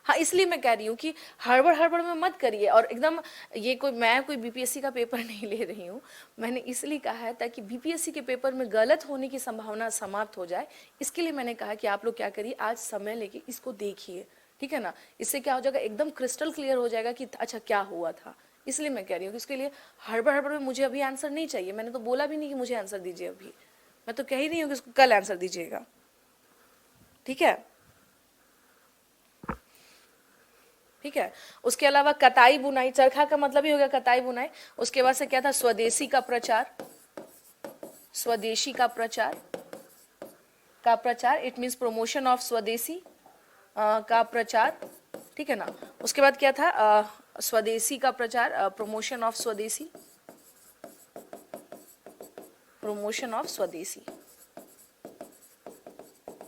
हाँ, इसलिए मैं कह रही हूँ कि हड़बड़ हड़बड़ में मत करिए, और एकदम ये मैं कोई बीपीएससी का पेपर नहीं ले रही हूँ, मैंने इसलिए कहा है ताकि बीपीएससी के पेपर में गलत होने की संभावना समाप्त हो जाए। इसके लिए मैंने कहा कि आप लोग क्या करिए, आज समय लेके इसको देखिए, ठीक है ना। इससे क्या हो जाएगा, एकदम क्रिस्टल क्लियर हो जाएगा कि अच्छा क्या हुआ था। इसलिए मैं कह रही हूँ कि इसके लिए हड़बड़ हड़बड़ में मुझे अभी आंसर नहीं चाहिए, मैंने तो बोला भी नहीं कि मुझे आंसर दीजिए अभी, मैं तो कह ही रही हूँ कि इसको कल आंसर दीजिएगा, ठीक है, ठीक है। उसके अलावा कताई बुनाई, चरखा का मतलब ही हो गया कताई बुनाई। उसके बाद से क्या था, स्वदेशी का प्रचार, स्वदेशी का प्रचार, इट मींस प्रमोशन ऑफ स्वदेशी का प्रचार, ठीक है ना। उसके बाद क्या था, स्वदेशी का प्रचार, प्रमोशन ऑफ स्वदेशी, प्रमोशन ऑफ स्वदेशी,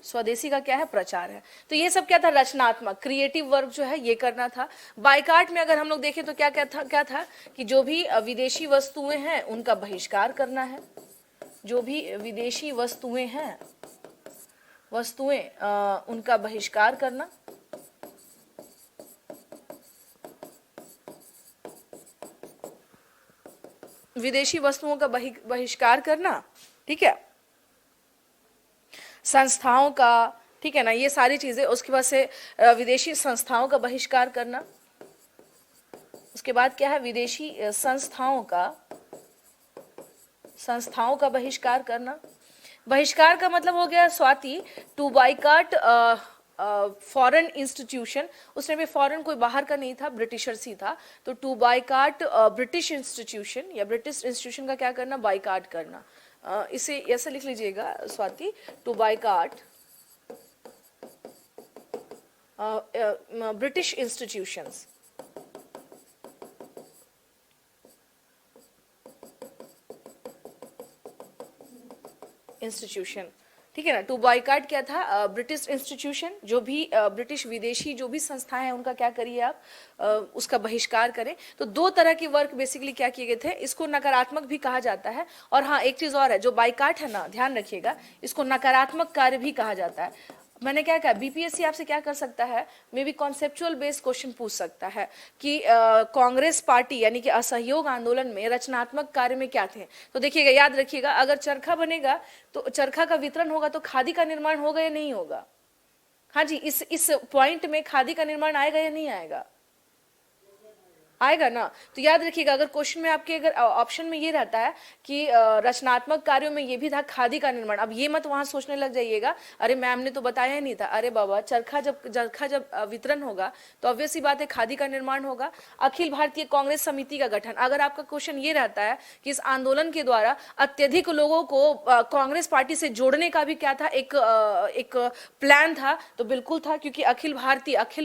स्वदेशी का क्या है, प्रचार है। तो ये सब क्या था, रचनात्मक क्रिएटिव वर्क जो है ये करना था। बाइकाट में अगर हम लोग देखें तो क्या था कि जो भी विदेशी वस्तुएं हैं उनका बहिष्कार करना है, जो भी विदेशी वस्तुएं हैं, उनका बहिष्कार करना, विदेशी वस्तुओं का बहिष्कार करना, ठीक है, संस्थाओं का, ठीक है ना, ये सारी चीजें। उसके बाद से विदेशी संस्थाओं का बहिष्कार करना, उसके बाद क्या है, विदेशी संस्थाओं का बहिष्कार करना। बहिष्कार का मतलब हो गया Swati, to boycott foreign institution, उसने भी फॉरेन कोई बाहर का नहीं था, ब्रिटिशर्स ही था, तो टू बाइकाट ब्रिटिश इंस्टीट्यूशन या ब्रिटिश इंस्टीट्यूशन का क्या करना, बाइकाट करना। इसे ऐसे लिख लीजिएगा Swati, to boycott British institutions, ठीक है ना। टू बॉयकॉट क्या था, ब्रिटिश इंस्टीट्यूशन, जो भी ब्रिटिश विदेशी जो भी संस्थाएं हैं उनका क्या करिए आप, उसका बहिष्कार करें। तो दो तरह के वर्क बेसिकली क्या किए गए थे, इसको नकारात्मक भी कहा जाता है, और हाँ एक चीज और है, जो बाइकाट है ना, ध्यान रखिएगा, इसको नकारात्मक कार्य भी कहा जाता है। मैंने क्या कहा, बीपीएससी आपसे क्या कर सकता है, may be conceptual based question पूछ सकता है कि कांग्रेस पार्टी यानी कि असहयोग आंदोलन में रचनात्मक कार्य में क्या थे। तो देखिएगा, याद रखिएगा, अगर चरखा बनेगा तो चरखा का वितरण होगा तो खादी का निर्माण होगा या नहीं होगा। हाँ जी, इस पॉइंट में खादी का निर्माण आएगा या नहीं आएगा, आएगा ना। तो याद रखिएगा, अगर क्वेश्चन में आपके अगर ऑप्शन में ये रहता है कि रचनात्मक कार्यों में ये भी था खादी का निर्माण, अब ये मत वहां सोचने लग जाइएगा अरे मैम ने तो बताया ही नहीं था। अरे बाबा, चरखा जब वितरण होगा तो ऑब्वियस सी बात है खादी का निर्माण होगा। अखिल भारतीय कांग्रेस समिति का गठन, अगर आपका क्वेश्चन ये रहता है कि इस आंदोलन के द्वारा अत्यधिक लोगों को कांग्रेस पार्टी से जोड़ने का भी क्या था, एक प्लान था, तो बिल्कुल था, क्योंकि अखिल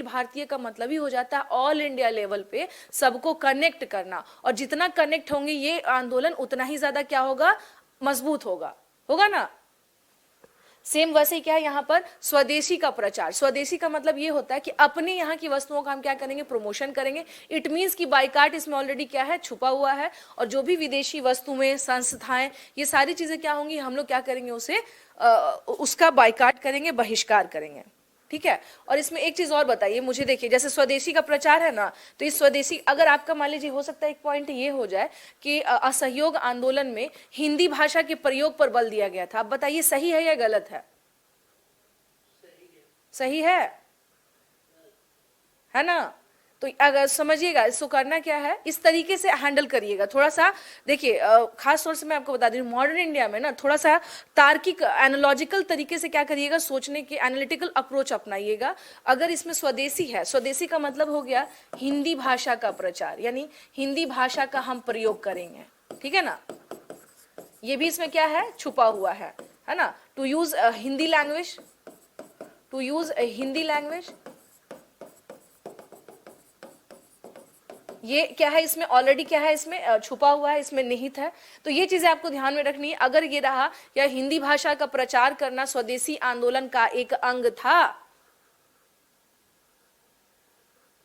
भारतीय का मतलब ही हो जाता है ऑल इंडिया लेवल पे सबको कनेक्ट करना, और जितना कनेक्ट होंगे ये आंदोलन उतना ही ज्यादा क्या होगा, मजबूत होगा, होगा ना। सेम वैसे ही क्या है यहाँ पर, स्वदेशी का प्रचार। स्वदेशी का मतलब ये होता है कि अपने यहाँ की वस्तुओं का हम क्या करेंगे, प्रमोशन करेंगे। इट मीन्स कि बाइकाट इसमें ऑलरेडी क्या है, छुपा हुआ है, और जो भी विदेशी वस्तुएं, संस्थाएं, ये सारी चीजें क्या होंगी, हम लोग क्या करेंगे, उसे उसका बाइकाट करेंगे, बहिष्कार करेंगे, ठीक है। और इसमें एक चीज और बताइए मुझे, देखिए जैसे स्वदेशी का प्रचार है ना, तो इस स्वदेशी, अगर आपका मान लीजिए हो सकता है एक पॉइंट ये हो जाए कि असहयोग आंदोलन में हिंदी भाषा के प्रयोग पर बल दिया गया था, अब बताइए सही है या गलत है? सही है ना। तो अगर समझिएगा इसको करना क्या है, इस तरीके से हैंडल करिएगा थोड़ा सा। देखिए खास तौर से मैं आपको बता दूं, मॉडर्न इंडिया में ना थोड़ा सा तार्किक एनालॉजिकल तरीके से क्या करिएगा, सोचने की एनालिटिकल अप्रोच अपनाइएगा। अगर इसमें स्वदेशी है, स्वदेशी का मतलब हो गया हिंदी भाषा का प्रचार, यानी हिंदी भाषा का हम प्रयोग करेंगे, ठीक है ना। ये भी इसमें क्या है, छुपा हुआ है ना। To use Hindi language, to use Hindi language, ये क्या है, इसमें ऑलरेडी क्या है, इसमें छुपा हुआ है, इसमें निहित है। तो ये चीजें आपको ध्यान में रखनी है। अगर ये रहा या हिंदी भाषा का प्रचार करना स्वदेशी आंदोलन का एक अंग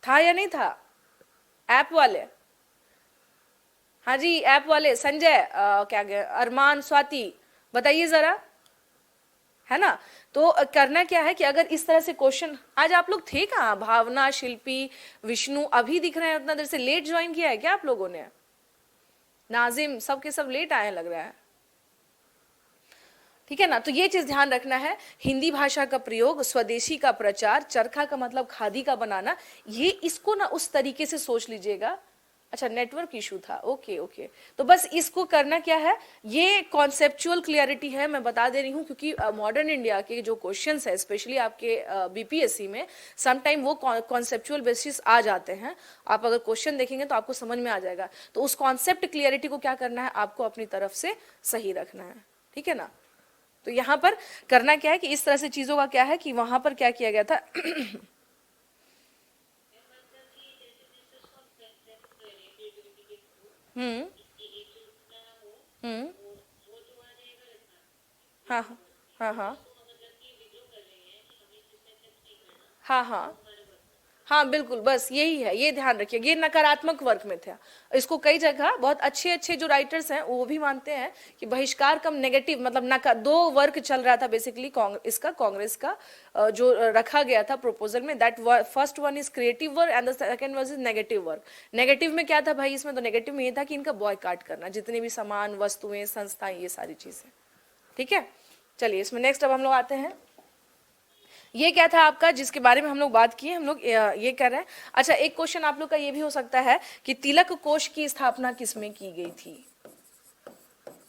था या नहीं था? ऐप वाले, हाँ जी ऐप वाले, संजय क्या गया, अरमान, स्वाति, बताइए जरा, है ना। तो करना क्या है कि अगर इस तरह से क्वेश्चन, आज आप लोग थे कहाँ, भावना, शिल्पी, विष्णु अभी दिख रहे हैं, उतना देर से लेट ज्वाइन किया है क्या आप लोगों ने? नाजिम, सबके सब लेट आए लग रहा है, ठीक है ना। तो ये चीज ध्यान रखना है, हिंदी भाषा का प्रयोग, स्वदेशी का प्रचार, चरखा का मतलब खादी का बनाना, ये इसको ना उस तरीके से सोच लीजिएगा। अच्छा नेटवर्क इशू था, ओके ओके। तो बस इसको करना क्या है, ये कॉन्सेप्चुअल क्लियरिटी है, मैं बता दे रही हूँ, क्योंकि मॉडर्न इंडिया के जो क्वेश्चंस है स्पेशली आपके बीपीएससी में सम टाइम वो कॉन्सेप्चुअल बेसिस आ जाते हैं। आप अगर क्वेश्चन देखेंगे तो आपको समझ में आ जाएगा। तो उस कॉन्सेप्ट क्लियरिटी को क्या करना है, आपको अपनी तरफ से सही रखना है, ठीक है ना। तो यहाँ पर करना क्या है कि इस तरह से चीजों का क्या है कि वहां पर क्या किया गया था हम्म हम्म हाँ हाँ हाँ हाँ हाँ हाँ बिल्कुल, बस यही है, ये ध्यान रखिए, ये नकारात्मक वर्ग में था। इसको कई जगह बहुत अच्छे अच्छे जो राइटर्स हैं वो भी मानते हैं कि बहिष्कार कम नेगेटिव, मतलब दो वर्ग चल रहा था बेसिकली कांग्रेस का जो रखा गया था प्रपोजल में, that first one is creative work and the second one is negative work. Negative में क्या था भाई, इसमें तो नेगेटिव में ये था कि इनका बॉयकॉट करना, जितने भी सामान, वस्तुएं, संस्थाएं, ये सारी चीजें, ठीक है। चलिए इसमें नेक्स्ट अब हम लोग आते हैं, ये क्या था आपका जिसके बारे में हम लोग बात किए, हम लोग ये कर रहे हैं। अच्छा एक क्वेश्चन आप लोग का ये भी हो सकता है कि तिलक कोष की स्थापना किसमें की गई थी?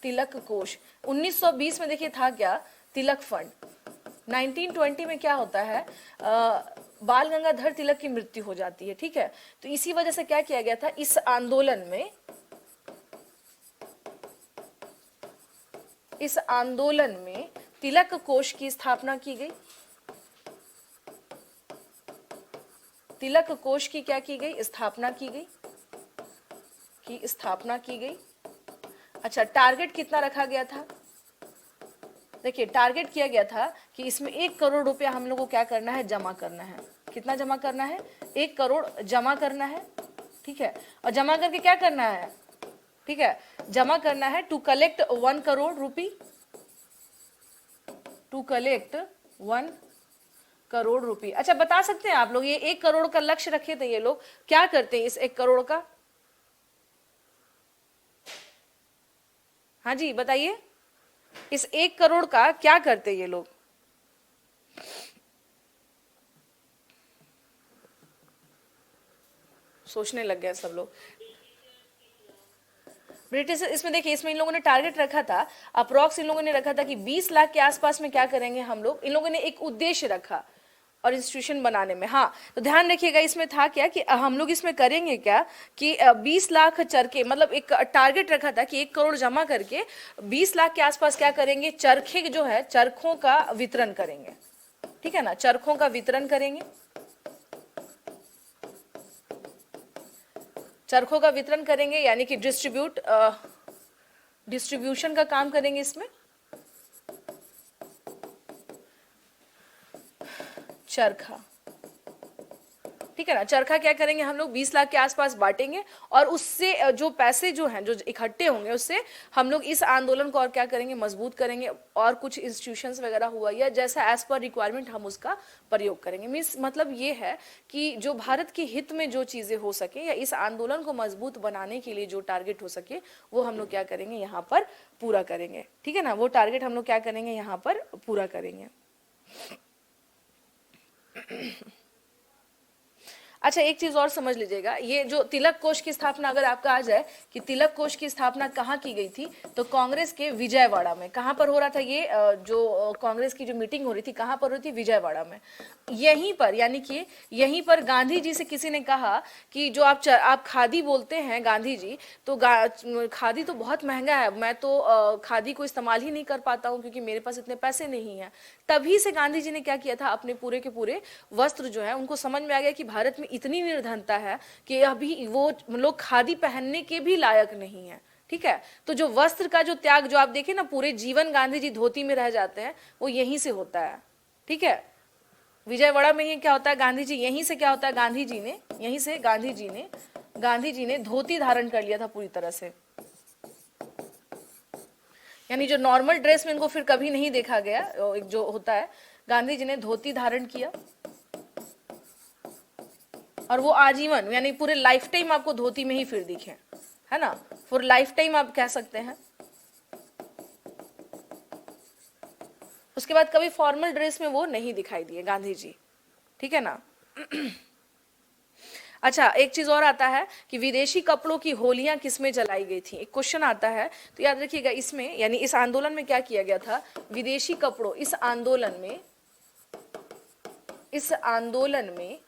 तिलक कोष 1920 में देखिए था क्या, तिलक फंड। 1920 में क्या होता है, बाल गंगाधर तिलक की मृत्यु हो जाती है, ठीक है। तो इसी वजह से क्या किया गया था, इस आंदोलन में तिलक कोष की स्थापना की गई। तिलक कोष की क्या की गई, स्थापना की गई। अच्छा टारगेट कितना रखा गया था, देखिए टारगेट किया गया था कि इसमें 1 करोड़ रुपया हम लोग को क्या करना है, जमा करना है। कितना जमा करना है, 1 करोड़ जमा करना है, ठीक है। और जमा करके क्या करना है, ठीक है, जमा करना है to collect 1 crore rupee, to collect 1 crore रुपये। अच्छा बता सकते हैं आप लोग, ये 1 करोड़ का लक्ष्य रखे थे, ये लोग क्या करते हैं इस 1 करोड़ का? हाँ जी बताइए, इस 1 करोड़ का क्या करते हैं ये लोग? सोचने लग गए सब लोग। ब्रिटिश इसमें देखिए, इसमें इन लोगों ने टारगेट रखा था, अप्रोक्स इन लोगों ने रखा था कि 20 लाख के आसपास में क्या करेंगे हम लोग, इन लोगों ने एक उद्देश्य रखा और इंस्टीट्यूशन बनाने में। हाँ, तो ध्यान रखिएगा इसमें था क्या कि हम लोग इसमें करेंगे क्या कि 20 लाख चरखे, मतलब एक टारगेट रखा था कि 1 करोड़ जमा करके 20 लाख के आसपास क्या करेंगे, चरखे जो है चरखों का वितरण करेंगे। ठीक है ना, चरखों का वितरण करेंगे, चरखों का वितरण करेंगे, यानी कि डिस्ट्रीब्यूशन का काम करेंगे इसमें। चरखा, ठीक है ना, चरखा क्या करेंगे हम लोग 20 लाख के आसपास बांटेंगे और उससे जो पैसे जो हैं जो इकट्ठे होंगे उससे हम लोग इस आंदोलन को और क्या करेंगे, मजबूत करेंगे और कुछ इंस्टीट्यूशंस वगैरह हुआ या जैसा एज पर रिक्वायरमेंट हम उसका प्रयोग करेंगे। मीन्स मतलब ये है कि जो भारत के हित में जो चीजें हो सके या इस आंदोलन को मजबूत बनाने के लिए जो टारगेट हो सके वो हम लोग क्या करेंगे यहाँ पर पूरा करेंगे। ठीक है ना, वो टारगेट हम लोग क्या करेंगे यहाँ पर पूरा करेंगे। अच्छा, एक चीज और समझ लीजिएगा, ये जो तिलक कोष की स्थापना अगर आपका आ जाए कि तिलक कोष की स्थापना कहाँ की गई थी, तो कांग्रेस के विजयवाड़ा में। कहाँ पर हो रहा था ये, जो कांग्रेस की जो मीटिंग हो रही थी कहाँ पर हो रही थी, विजयवाड़ा में। यहीं पर, यानी कि यहीं पर गांधी जी से किसी ने कहा कि जो आप खादी बोलते हैं गांधी जी, तो खादी तो बहुत महंगा है, मैं तो खादी को इस्तेमाल ही नहीं कर पाता हूँ क्योंकि मेरे पास इतने पैसे नहीं है। तभी से गांधी जी ने क्या किया था, अपने पूरे के पूरे वस्त्र जो है, उनको समझ में आ गया कि भारत में इतनी निर्धनता है कि अभी वो लोग खादी पहनने के भी लायक नहीं है। ठीक है, तो जो वस्त्र का जो त्याग जो आप देखें ना, पूरे जीवन गांधी जी धोती में रह जाते हैं, वो यहीं से होता है। ठीक है, विजयवाड़ा में ही क्या होता है, गांधी जी यहीं से क्या होता है, गांधी जी ने धोती धारण कर लिया था पूरी तरह से, यानी जो नॉर्मल ड्रेस में इनको फिर कभी नहीं देखा गया, एक जो होता है, गांधी जी ने धोती धारण किया और वो आजीवन, यानी पूरे लाइफ टाइम आपको धोती में ही फिर दिखे, है ना, फॉर लाइफ टाइम आप कह सकते हैं। उसके बाद कभी फॉर्मल ड्रेस में वो नहीं दिखाई दिए गांधी जी। ठीक है ना। अच्छा, एक चीज और आता है कि विदेशी कपड़ों की होलियां किसमें जलाई गई थी, एक क्वेश्चन आता है, तो याद रखिएगा इसमें, यानी इस आंदोलन में क्या किया गया था, विदेशी कपड़ों, इस आंदोलन में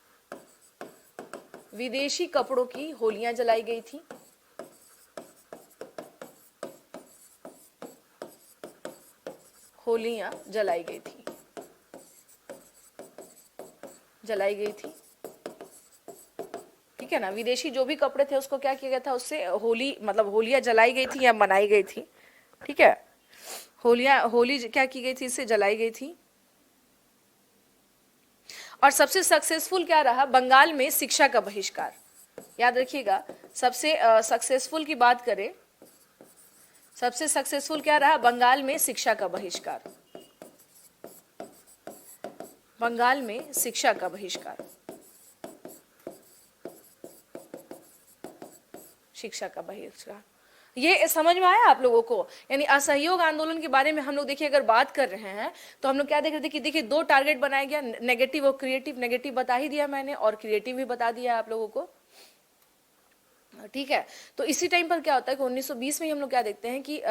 विदेशी कपड़ों की होलियां जलाई गई थी। होलियां जलाई गई थी। ठीक है ना, विदेशी जो भी कपड़े थे उसको क्या किया गया था, उससे होली, मतलब होलियां जलाई गई थी या मनाई गई थी। ठीक है, होली क्या की गई थी, इससे जलाई गई थी। और सबसे सक्सेसफुल क्या रहा, बंगाल में शिक्षा का बहिष्कार। याद रखिएगा, सबसे सक्सेसफुल की बात करें, सबसे सक्सेसफुल क्या रहा, बंगाल में शिक्षा का बहिष्कार। बंगाल में शिक्षा का बहिष्कार, शिक्षा का बहिष्कार। ये समझ में आया आप लोगों को, यानी असहयोग आंदोलन के बारे में हम लोग देखिए अगर बात कर रहे हैं तो हम लोग क्या देख रहे थे कि देखिए 2 टारगेट बनाया गया, नेगेटिव और क्रिएटिव। नेगेटिव बता ही दिया मैंने और क्रिएटिव भी बता दिया आप लोगों को। ठीक है, तो इसी टाइम पर क्या होता है कि 1920 में ही हम लोग क्या देखते हैं कि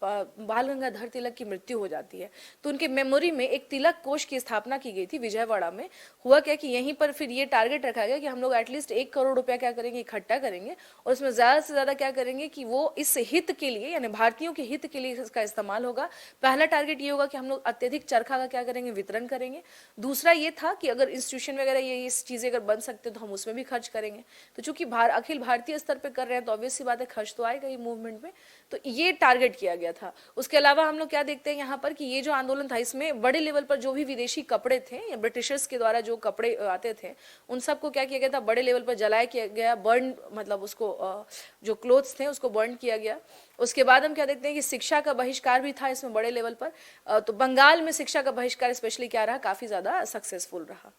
बाल गंगाधर तिलक की मृत्यु हो जाती है, तो उनके मेमोरी में एक तिलक कोष की स्थापना की गई थी विजयवाड़ा में। हुआ क्या कि यहीं पर फिर ये टारगेट रखा गया कि हम लोग एटलीस्ट 1 करोड़ रुपया क्या करेंगे, इकट्ठा करेंगे और उसमें ज्यादा से ज्यादा क्या करेंगे कि वो इस हित के लिए, यानी भारतीयों के हित के लिए इसका इस्तेमाल होगा। पहला टारगेट ये होगा कि हम लोग अत्यधिक चरखा का क्या करेंगे, वितरण करेंगे। दूसरा ये था कि अगर इंस्टीट्यूशन वगैरह ये इस चीजें अगर बन सकते तो हम उसमें भी खर्च करेंगे। तो चूंकि अखिल भारतीय स्तर पर कर रहे हैं तो ऑब्वियस सी बात है खर्च तो आएगा ही मूवमेंट में, तो ये टारगेट किया गया था। उसके अलावा हम लोग क्या देखते हैं यहाँ पर कि ये जो आंदोलन था इसमें बड़े लेवल पर जो भी विदेशी कपड़े थे या ब्रिटिशर्स के द्वारा जो कपड़े आते थे उन सबको क्या किया गया था, बड़े लेवल पर जलाया किया गया, बर्न, मतलब उसको जो क्लोथ्स थे उसको बर्न किया गया। उसके बाद हम क्या देखते हैं कि शिक्षा का बहिष्कार भी था इसमें बड़े लेवल पर। तो बंगाल में शिक्षा का बहिष्कार स्पेशली क्या रहा, काफी ज्यादा सक्सेसफुल रहा।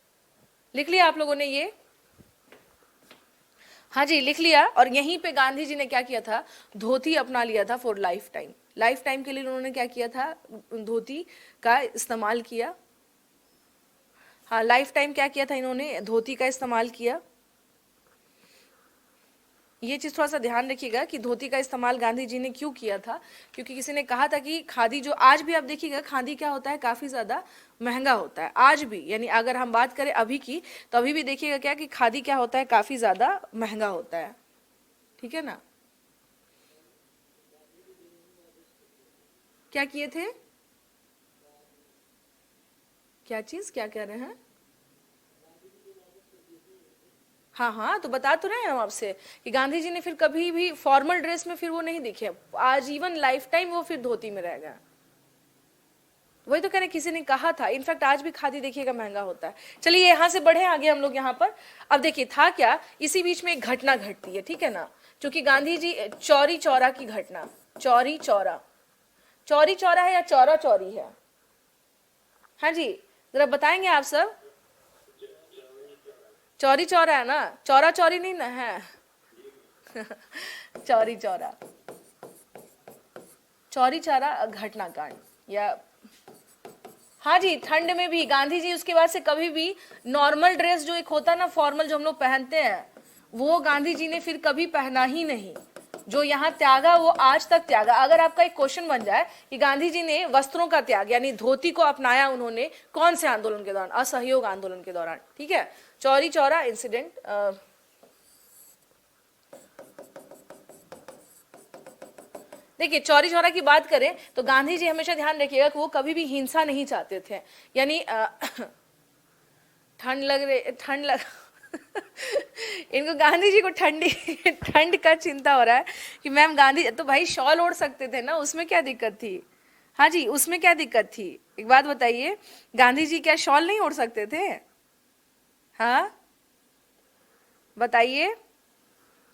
लिख लिया आप लोगों ने ये? हाँ जी, लिख लिया। और यहीं पे गांधी जी ने क्या किया था, धोती अपना लिया था for life time. Life time के लिए उन्होंने क्या किया था, धोती का इस्तेमाल किया। हाँ, लाइफ टाइम क्या किया था इन्होंने, धोती का इस्तेमाल किया। ये चीज थोड़ा सा ध्यान रखिएगा कि धोती का इस्तेमाल गांधी जी ने क्यों किया था, क्योंकि किसी ने कहा था कि खादी, जो आज भी आप देखिएगा खादी क्या होता है, काफी ज्यादा महंगा होता है आज भी। यानी अगर हम बात करें अभी की, तो अभी भी देखिएगा क्या कि खादी क्या होता है, काफी ज्यादा महंगा होता है। ठीक है ना। क्या किए थे, क्या चीज, क्या कह रहे हैं? हाँ हाँ, तो बता तो रहे हैं हम आपसे कि गांधी जी ने फिर कभी भी फॉर्मल ड्रेस में फिर वो नहीं दिखे, आजीवन लाइफ टाइम वो फिर धोती में रह गया। वही तो कह रहे, किसी ने कहा था। इनफैक्ट आज भी खादी देखिएगा महंगा होता है। चलिए यहाँ से बढ़े आगे हम लोग यहाँ पर। अब देखिए था क्या, इसी बीच में एक घटना घटती है, ठीक है ना, क्योंकि गांधी जी, चौरी चौरा की घटना, चौरी चौरा, चौरी चौरा है या चौरा चौरी है? हाँ जी, जरा बताएंगे आप सब। चौरी चौरा है ना, चौरा चौरी नहीं ना है। चौरी चौरा, चौरी चौरा घटनाकांड या, हाँ जी, ठंड में भी गांधी जी उसके बाद से कभी भी नॉर्मल ड्रेस जो एक होता है ना, फॉर्मल जो हम लोग पहनते हैं, वो गांधी जी ने फिर कभी पहना ही नहीं। जो यहाँ त्यागा वो आज तक त्यागा। अगर आपका एक क्वेश्चन बन जाए कि गांधी जी ने वस्त्रों का त्याग यानी धोती को अपनाया उन्होंने कौन से आंदोलन के दौरान? असहयोग आंदोलन के दौरान। ठीक है, चौरी चौरा इंसिडेंट। देखिए चौरी चौरा की बात करें तो गांधी जी हमेशा ध्यान रखिएगा कि वो कभी भी हिंसा नहीं चाहते थे। यानी ठंड लग रही, ठंड लग इनको गांधी जी को ठंडी ठंड का चिंता हो रहा है कि मैम गांधी तो भाई शॉल ओढ़ सकते थे ना, उसमें क्या दिक्कत थी? हाँ जी, उसमें क्या दिक्कत थी? एक बात बताइए, गांधी जी क्या शॉल नहीं ओढ़ सकते थे? हाँ बताइए,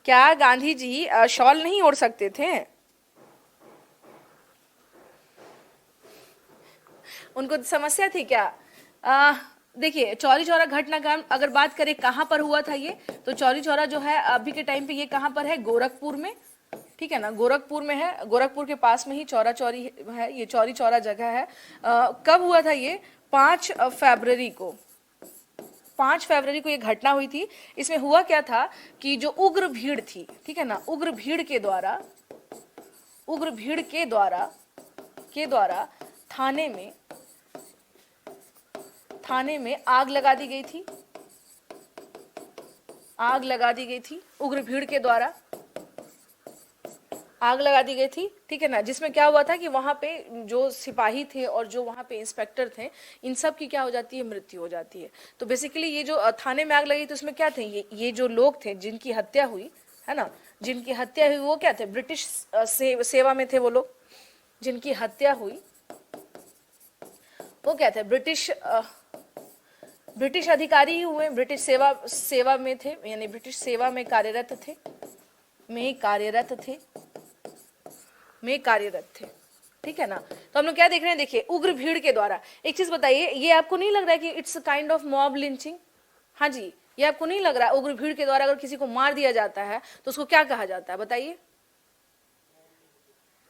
क्या गांधी जी शॉल नहीं ओढ़ सकते थे? उनको समस्या थी क्या? देखिए चौरी चौरा घटनाक्रम अगर बात करें कहाँ पर हुआ था ये, तो चौरी चौरा जो है अभी के टाइम पे ये कहाँ पर है? गोरखपुर में। ठीक है ना, गोरखपुर में है। गोरखपुर के पास में ही चौरा चौरी है, ये चौरी चौरा जगह है। कब हुआ था ये? 5 फरवरी को, 5 फरवरी को ये घटना हुई थी। इसमें हुआ क्या था कि जो उग्र भीड़ थी, ठीक है ना, उग्र भीड़ के द्वारा, उग्र भीड़ के द्वारा थाने में, थाने में आग लगा दी गई थी। आग लगा दी गई थी, उग्र भीड़ के द्वारा आग लगा दी गई थी। ठीक है ना, जिसमें क्या हुआ था कि वहां पे जो सिपाही थे और जो वहां पे इंस्पेक्टर थे, इन सब की क्या हो जाती है? मृत्यु हो जाती है। तो बेसिकली ये जो थाने में आग लगी तो उसमें क्या थे? ये जो लोग थे जिनकी हत्या हुई है ना, जिनकी हत्या हुई वो क्या थे? ब्रिटिश सेवा में थे वो लोग। जिनकी हत्या हुई वो क्या थे? ब्रिटिश अधिकारी ही हुए, ब्रिटिश सेवा में थे, यानी ब्रिटिश सेवा में कार्यरत थे, में कार्यरत थे, में कार्यरत थे। ठीक है ना, तो हम लोग क्या देख रहे हैं? देखिए उग्र भीड़ के द्वारा। एक चीज बताइए, ये आपको नहीं लग रहा है कि it's kind of mob lynching? हाँ जी, ये आपको नहीं लग रहा है उग्र भीड़ के द्वारा अगर किसी को मार दिया जाता है तो उसको क्या कहा जाता है? बताइए।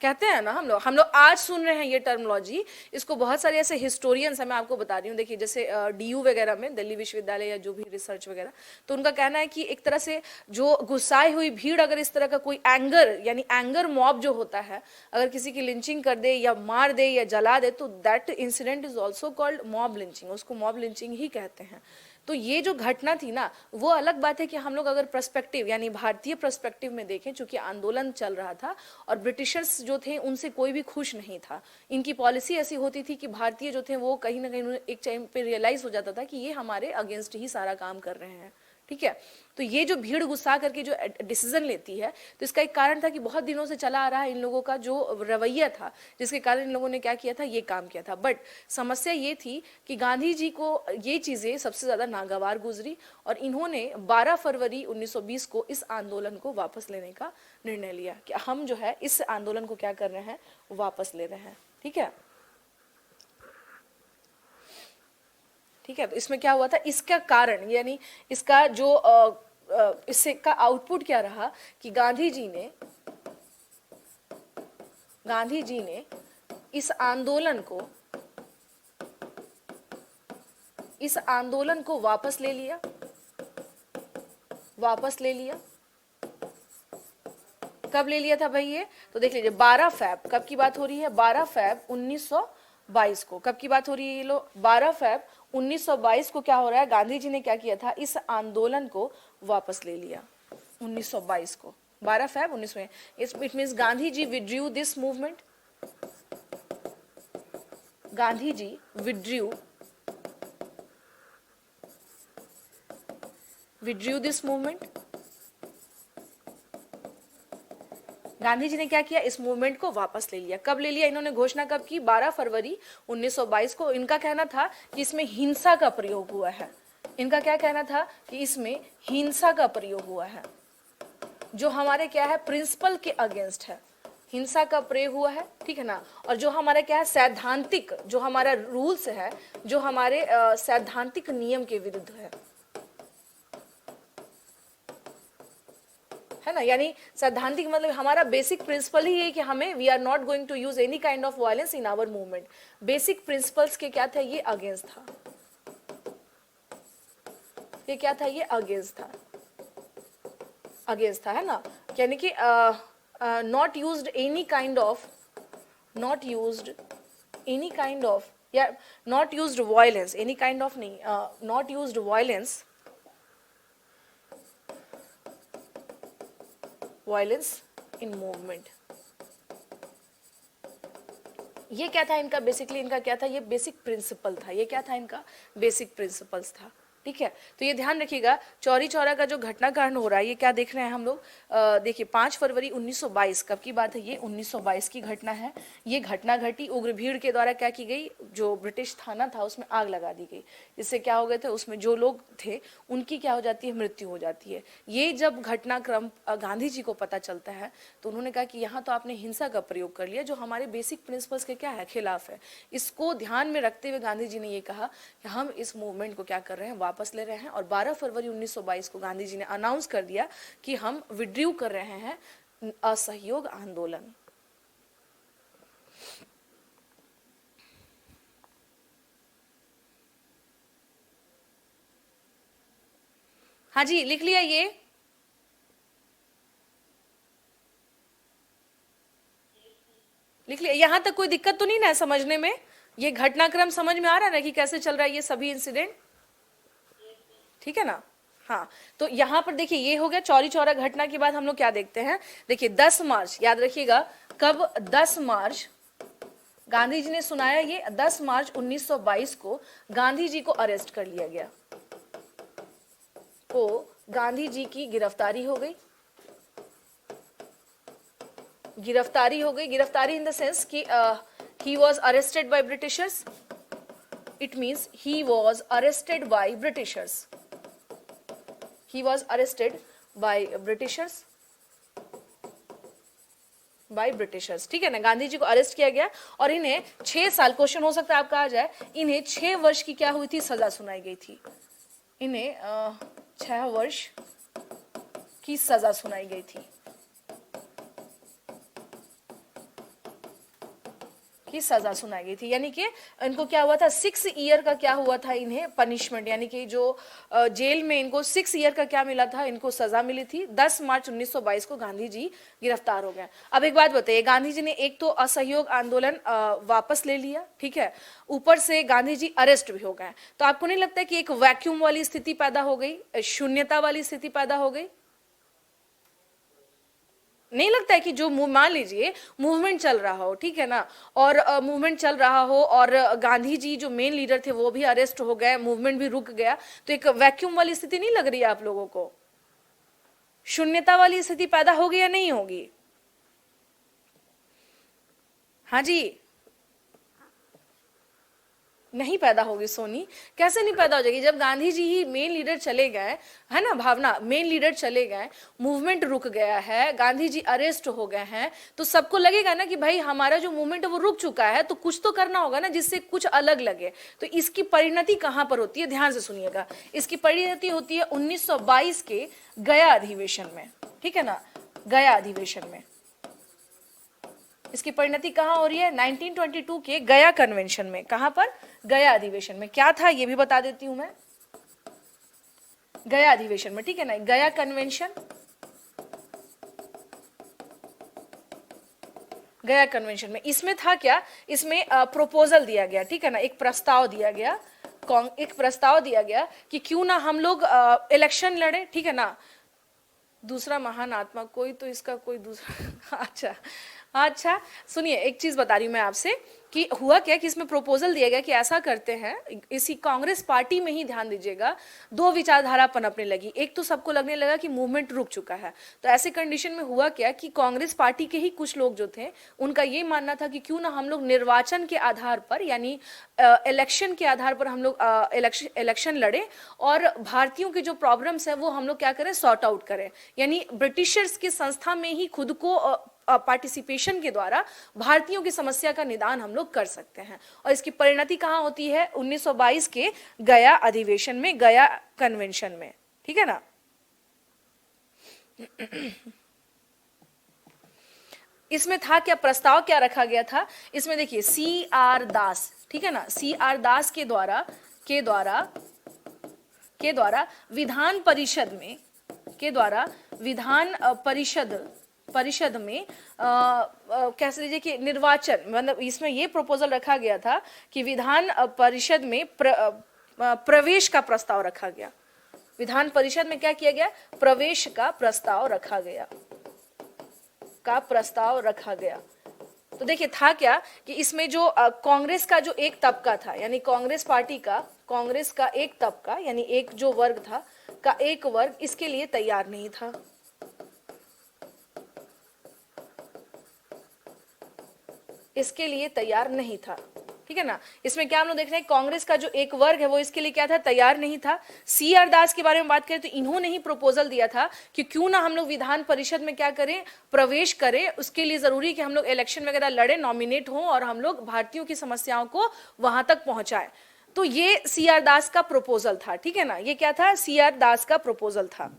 कहते हैं ना, हम लोग आज सुन रहे हैं ये टर्मोलॉजी। इसको बहुत सारे ऐसे हिस्टोरियंस है, मैं आपको बता रही हूँ। देखिए जैसे डीयू वगैरह में, दिल्ली विश्वविद्यालय या जो भी रिसर्च वगैरह, तो उनका कहना है कि एक तरह से जो गुस्साई हुई भीड़ अगर इस तरह का कोई एंगर यानी एंगर मॉब जो होता है, अगर किसी की लिंचिंग कर दे या मार दे या जला दे, तो that incident is also called mob lynching. उसको मॉब लिंचिंग ही कहते हैं। तो ये जो घटना थी ना, वो अलग बात है कि हम लोग अगर पर्सपेक्टिव यानी भारतीय पर्सपेक्टिव में देखें, चूंकि आंदोलन चल रहा था और ब्रिटिशर्स जो थे उनसे कोई भी खुश नहीं था। इनकी पॉलिसी ऐसी होती थी कि भारतीय जो थे वो कहीं ना कहीं एक टाइम पे रियलाइज हो जाता था कि ये हमारे अगेंस्ट ही सारा काम कर रहे हैं। ठीक है, तो ये जो भीड़ गुस्सा करके जो डिसीजन लेती है, तो इसका एक कारण था कि बहुत दिनों से चला आ रहा है इन लोगों का जो रवैया था, जिसके कारण इन लोगों ने क्या किया था? ये काम किया था। बट समस्या ये थी कि गांधी जी को ये चीजें सबसे ज्यादा नागवार गुजरी और इन्होंने 12 फरवरी 1920 को इस आंदोलन को वापस लेने का निर्णय लिया कि हम जो है इस आंदोलन को क्या कर रहे हैं? वापस ले रहे हैं। ठीक है, ठीक है, तो इसमें क्या हुआ था? इसका कारण यानी इसका जो इससे का आउटपुट क्या रहा कि गांधी जी ने इस आंदोलन को वापस ले लिया, वापस ले लिया। कब ले लिया था भाई ये? तो देख लीजिए 12 फैब, कब की बात हो रही है? 12 फैब 1922 को। कब की बात हो रही है ये लो? 12 फैब 1922 को क्या हो रहा है? गांधी जी ने क्या किया था? इस आंदोलन को वापस ले लिया 1922 को। 12 Feb 19 it means Gandhi ji withdrew this movement. Gandhi ji withdrew this movement. Gandhi ji ने क्या किया? इस मूवमेंट को वापस ले लिया। कब ले लिया इन्होंने? घोषणा कब की? 12 फरवरी 1922 को। इनका कहना था कि इसमें हिंसा का प्रयोग हुआ है। इनका क्या कहना था? कि इसमें हिंसा का प्रयोग हुआ है, जो हमारे क्या है? प्रिंसिपल के अगेंस्ट है, हिंसा का प्रयोग हुआ है, ठीक है ना। और जो हमारा क्या है? सैद्धांतिक, जो हमारा रूल्स है, जो हमारे सैद्धांतिक नियम के विरुद्ध है ना। यानी सैद्धांतिक मतलब हमारा बेसिक प्रिंसिपल ही है कि हमें we are not going to use any kind of violence in our movement. Basic principles के क्या था? ये अगेंस्ट था। ये क्या था? ये अगेंस्ट था, अगेंस्ट था, है ना। यानी कि not used any kind of, not used any kind of, या not used violence, any kind of नहीं, not used violence, violence in movement. ये क्या था इनका? बेसिकली इनका क्या था? ये बेसिक प्रिंसिपल था। ये क्या था इनका? बेसिक प्रिंसिपल्स था, ठीक है। तो ये ध्यान रखिएगा, चौरी चौरा का जो घटनाकांड हो रहा है, ये क्या देख रहे हैं हम लोग? देखिए 5 फरवरी 1922, कब की बात है? ये 1922 की घटना है। ये घटना घटी, उग्र भीड़ के द्वारा क्या की गई? जो ब्रिटिश थाना था उसमें आग लगा दी गई। इससे क्या हो गए थे? उसमें जो लोग थे उनकी क्या हो जाती है? मृत्यु हो जाती है। ये जब घटनाक्रम गांधी जी को पता चलता है तो उन्होंने कहा कि यहाँ तो आपने हिंसा का प्रयोग कर लिया, जो हमारे बेसिक प्रिंसिपल्स के क्या है? खिलाफ है। इसको ध्यान में रखते हुए गांधी जी ने ये कहा कि हम इस मूवमेंट को क्या कर रहे हैं? वापस ले रहे हैं। और 12 फरवरी 1922 को गांधी जी ने अनाउंस कर दिया कि हम विड्रू कर रहे हैं असहयोग आंदोलन। हाँ जी, लिख लिया ये? लिख लिया? यहां तक कोई दिक्कत तो नहीं ना समझने में? ये घटनाक्रम समझ में आ रहा है ना कि कैसे चल रहा है ये सभी इंसिडेंट? ठीक है ना। हाँ, तो यहाँ पर देखिए ये हो गया चौरी चौरा घटना के बाद हम लोग क्या देखते हैं? देखिए 10 मार्च, याद रखिएगा कब? 10 मार्च गांधी जी ने सुनाया ये। 10 मार्च 1922 को गांधी जी को अरेस्ट कर लिया गया। तो गांधी जी की गिरफ्तारी हो गई। गिरफ्तारी हो गई, गिरफ्तारी इन द सेंस कि he was arrested by Britishers. It means he was arrested by Britishers. He was arrested by Britishers. By Britishers, ठीक है ना। गांधी जी को अरेस्ट किया गया और इन्हें 6 साल, क्वेश्चन हो सकता है आपका आ जाए, इन्हें 6 वर्ष की क्या हुई थी? सजा सुनाई गई थी। इन्हें 6 वर्ष की सजा सुनाई गई थी, की सजा सुनाई गई थी। यानी कि इनको क्या हुआ था? 6 ईयर का क्या हुआ था इन्हें? पनिशमेंट, यानी कि जो जेल में इनको 6 ईयर का क्या मिला था? इनको सजा मिली थी। 10 मार्च 1922 को गांधी जी गिरफ्तार हो गए। अब एक बात बताइए, गांधी जी ने एक तो असहयोग आंदोलन वापस ले लिया, ठीक है, ऊपर से गांधी जी अरेस्ट भी हो गए, तो आपको नहीं लगता कि एक वैक्यूम वाली स्थिति पैदा हो गई, शून्यता वाली स्थिति पैदा हो गई? नहीं लगता है कि जो मान लीजिए मूवमेंट चल रहा हो, ठीक है ना, और मूवमेंट चल रहा हो और गांधी जी जो मेन लीडर थे वो भी अरेस्ट हो गए, मूवमेंट भी रुक गया, तो एक वैक्यूम वाली स्थिति नहीं लग रही है आप लोगों को? शून्यता वाली स्थिति पैदा होगी या नहीं होगी? हाँ जी, नहीं पैदा होगी सोनी। कैसे नहीं पैदा हो जाएगी? जब गांधी जी ही मेन लीडर चले गए, है ना भावना, मेन लीडर चले गए, मूवमेंट रुक गया है, गांधी जी अरेस्ट हो गए हैं, तो सबको लगेगा ना कि भाई हमारा जो मूवमेंट है वो रुक चुका है, तो कुछ तो करना होगा ना जिससे कुछ अलग लगे। तो इसकी परिणति कहां पर होती है? ध्यान से सुनिएगा, इसकी परिणति होती है 1922 के गया अधिवेशन में, ठीक है ना, गया अधिवेशन में। इसकी परिणति कहां हो रही है? 1922 के गया कन्वेंशन में। कहां पर? गया अधिवेशन में। क्या था ये भी बता देती हूं मैं, गया अधिवेशन में, ठीक है ना, गया कन्वेंशन, गया कन्वेंशन में। इसमें था क्या, इसमें प्रोपोजल दिया गया, ठीक है ना, एक प्रस्ताव दिया गया, एक प्रस्ताव दिया गया कि क्यों ना हम लोग इलेक्शन लड़े, ठीक है ना। दूसरा महान आत्मा कोई तो इसका कोई दूसरा अच्छा अच्छा, सुनिए एक चीज बता रही हूं मैं आपसे कि हुआ क्या कि इसमें प्रपोजल दिया गया कि ऐसा करते हैं, इसी कांग्रेस पार्टी में ही ध्यान दीजिएगा, दो विचारधारा पनपने लगी। एक तो सबको लगने लगा कि मूवमेंट रुक चुका है, तो ऐसे कंडीशन में हुआ क्या कि कांग्रेस पार्टी के ही कुछ लोग जो थे उनका ये मानना था कि क्यों ना हम लोग निर्वाचन के आधार पर, यानी इलेक्शन के आधार पर हम लोग इलेक्शन लड़े और भारतीयों के जो प्रॉब्लम्स है वो हम लोग क्या करें, सॉर्ट आउट करें, यानी ब्रिटिशर्स की संस्था में ही खुद को पार्टिसिपेशन के द्वारा भारतीयों की समस्या का निदान हम लोग कर सकते हैं। और इसकी परिणति कहां होती है, 1922 के गया अधिवेशन में, गया कन्वेंशन में, ठीक है ना। इसमें था क्या, प्रस्ताव क्या रखा गया था, इसमें देखिए C.R. दास, ठीक है ना, C.R. दास के द्वारा विधान परिषद में, परिषद में कैसे लीजिए कि निर्वाचन, मतलब इसमें ये प्रपोजल रखा गया था कि विधान परिषद में प्रवेश का प्रस्ताव रखा गया। विधान परिषद में क्या किया गया, प्रवेश का प्रस्ताव रखा गया। तो देखिए था क्या कि इसमें जो कांग्रेस का जो एक तबका था, यानी कांग्रेस पार्टी का, कांग्रेस का एक तबका, यानी एक जो वर्ग था का एक वर्ग इसके लिए तैयार नहीं था। इसके लिए तैयार नहीं था, ठीक है ना। इसमें क्या हम लोग देख रहे हैं, कांग्रेस का जो एक वर्ग है वो इसके लिए क्या था, तैयार नहीं था। C.R. दास के बारे में बात करें तो इन्होंने ही प्रपोजल दिया था कि क्यों ना हम लोग विधान परिषद में क्या करें, प्रवेश करें, उसके लिए जरूरी कि हम लोग इलेक्शन वगैरह लड़े, नॉमिनेट हों और हम लोग भारतीयों की समस्याओं को वहां तक पहुंचाएं। तो ये C.R. दास का प्रपोजल था, ठीक है ना, ये क्या था, C.R. दास का प्रपोजल था।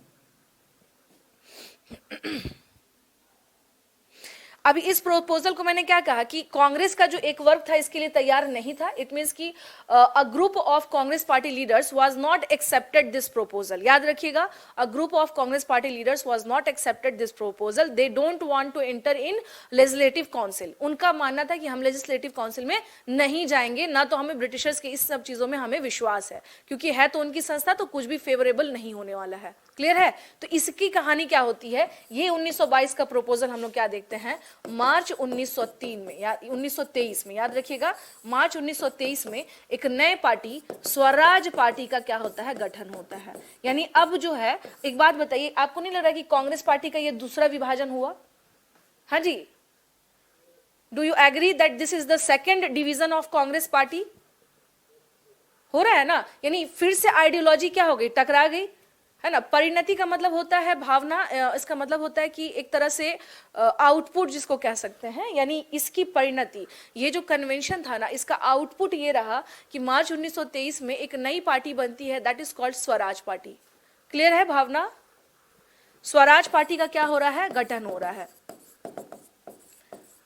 अभी इस प्रपोजल को मैंने क्या कहा कि कांग्रेस का जो एक वर्ग था इसके लिए तैयार नहीं था। इट मींस कि a group of Congress party leaders was not accepted this proposal. याद रखिएगा, a group of Congress party leaders was not accepted this proposal. They don't want to enter in legislative council. उनका मानना था कि हम लेजिस्लेटिव काउंसिल में नहीं जाएंगे, ना तो हमें ब्रिटिशर्स के इस सब चीजों में हमें विश्वास है, क्योंकि है तो उनकी संस्था, तो कुछ भी फेवरेबल नहीं होने वाला है। क्लियर है। तो इसकी कहानी क्या होती है, ये 1922 का प्रपोजल हम लोग क्या देखते हैं, मार्च 1903 में या 1923 में, याद रखिएगा, मार्च 1923 में एक नए पार्टी स्वराज पार्टी का क्या होता है, गठन होता है। यानी अब जो है, एक बात बताइए, आपको नहीं लग रहा कि कांग्रेस पार्टी का ये दूसरा विभाजन हुआ? हाँ जी, do you agree that this is the second division of Congress party? हो रहा है ना, यानी फिर से आइडियोलॉजी क्या हो गई, टकरा गई, है ना। परिणति का मतलब होता है भावना, इसका मतलब होता है कि एक तरह से आउटपुट जिसको कह सकते हैं, यानी इसकी परिणति, ये जो कन्वेंशन था ना, इसका आउटपुट ये रहा कि मार्च 1923 में एक नई पार्टी बनती है, that is called Swaraj party. Clear है भावना? स्वराज पार्टी का क्या हो रहा है, गठन हो रहा है।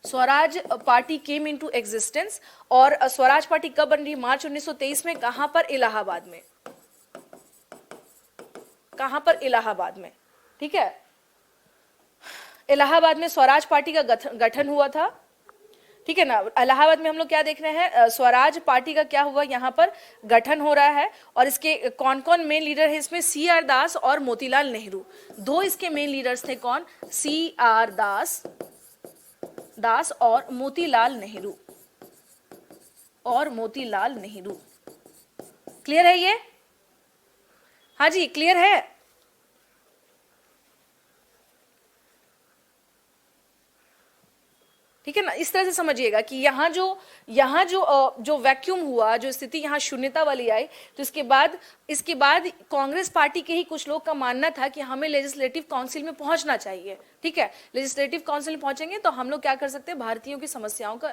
Swaraj party came into existence. और स्वराज पार्टी कब बन रही, मार्च 1923 में। कहां पर, इलाहाबाद में। कहां पर, इलाहाबाद में, ठीक है। इलाहाबाद में स्वराज पार्टी का गठन हुआ था, ठीक है ना। इलाहाबाद में हम लोग क्या देख रहे हैं, स्वराज पार्टी का क्या हुआ, यहां पर गठन हो रहा है। और इसके कौन कौन मेन लीडर है इसमें, C.R. दास और मोतीलाल नेहरू, दो इसके मेन लीडर्स थे। कौन, C.R. दास और मोतीलाल नेहरू। क्लियर है ये? हाँ जी, क्लियर है। ठीक है ना, इस तरह से समझिएगा कि यहाँ जो वैक्यूम हुआ, जो स्थिति यहाँ शून्यता वाली आई, तो इसके बाद कांग्रेस पार्टी के ही कुछ लोग का मानना था कि हमें लेजिस्लेटिव काउंसिल में पहुंचना चाहिए। ठीक है, लेजिस्लेटिव काउंसिल में पहुंचेंगे तो हम लोग क्या कर सकते हैं, भारतीयों की समस्याओं का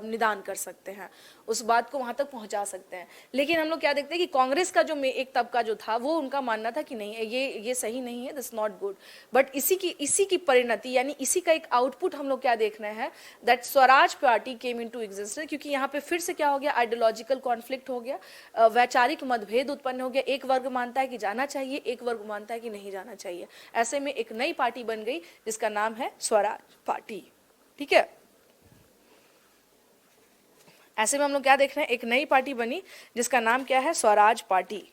निदान कर सकते हैं, उस बात को वहां तक पहुंचा सकते हैं। लेकिन हम लोग क्या देखते हैं कि कांग्रेस का जो एक तबका जो था, वो उनका मानना था कि नहीं, ये सही नहीं है, दिस नॉट गुड। बट इसी की परिणति, यानी इसी का एक आउटपुट हम लोग क्या देख रहे हैं, that Swaraj party came into existence. क्योंकि यहाँ पे फिर से क्या हो गया, आइडियोलॉजिकल कॉन्फ्लिक्ट हो गया, वैचारिक मतभेद उत्पन्न हो गया। एक वर्ग मानता है कि जाना चाहिए, एक वर्ग मानता है कि नहीं जाना चाहिए। ऐसे में एक नई पार्टी बन गई जिसका नाम है स्वराज पार्टी। ठीक है, ऐसे में हम लोग क्या देख रहे हैं, एक नई पार्टी बनी जिसका नाम क्या है, स्वराज पार्टी।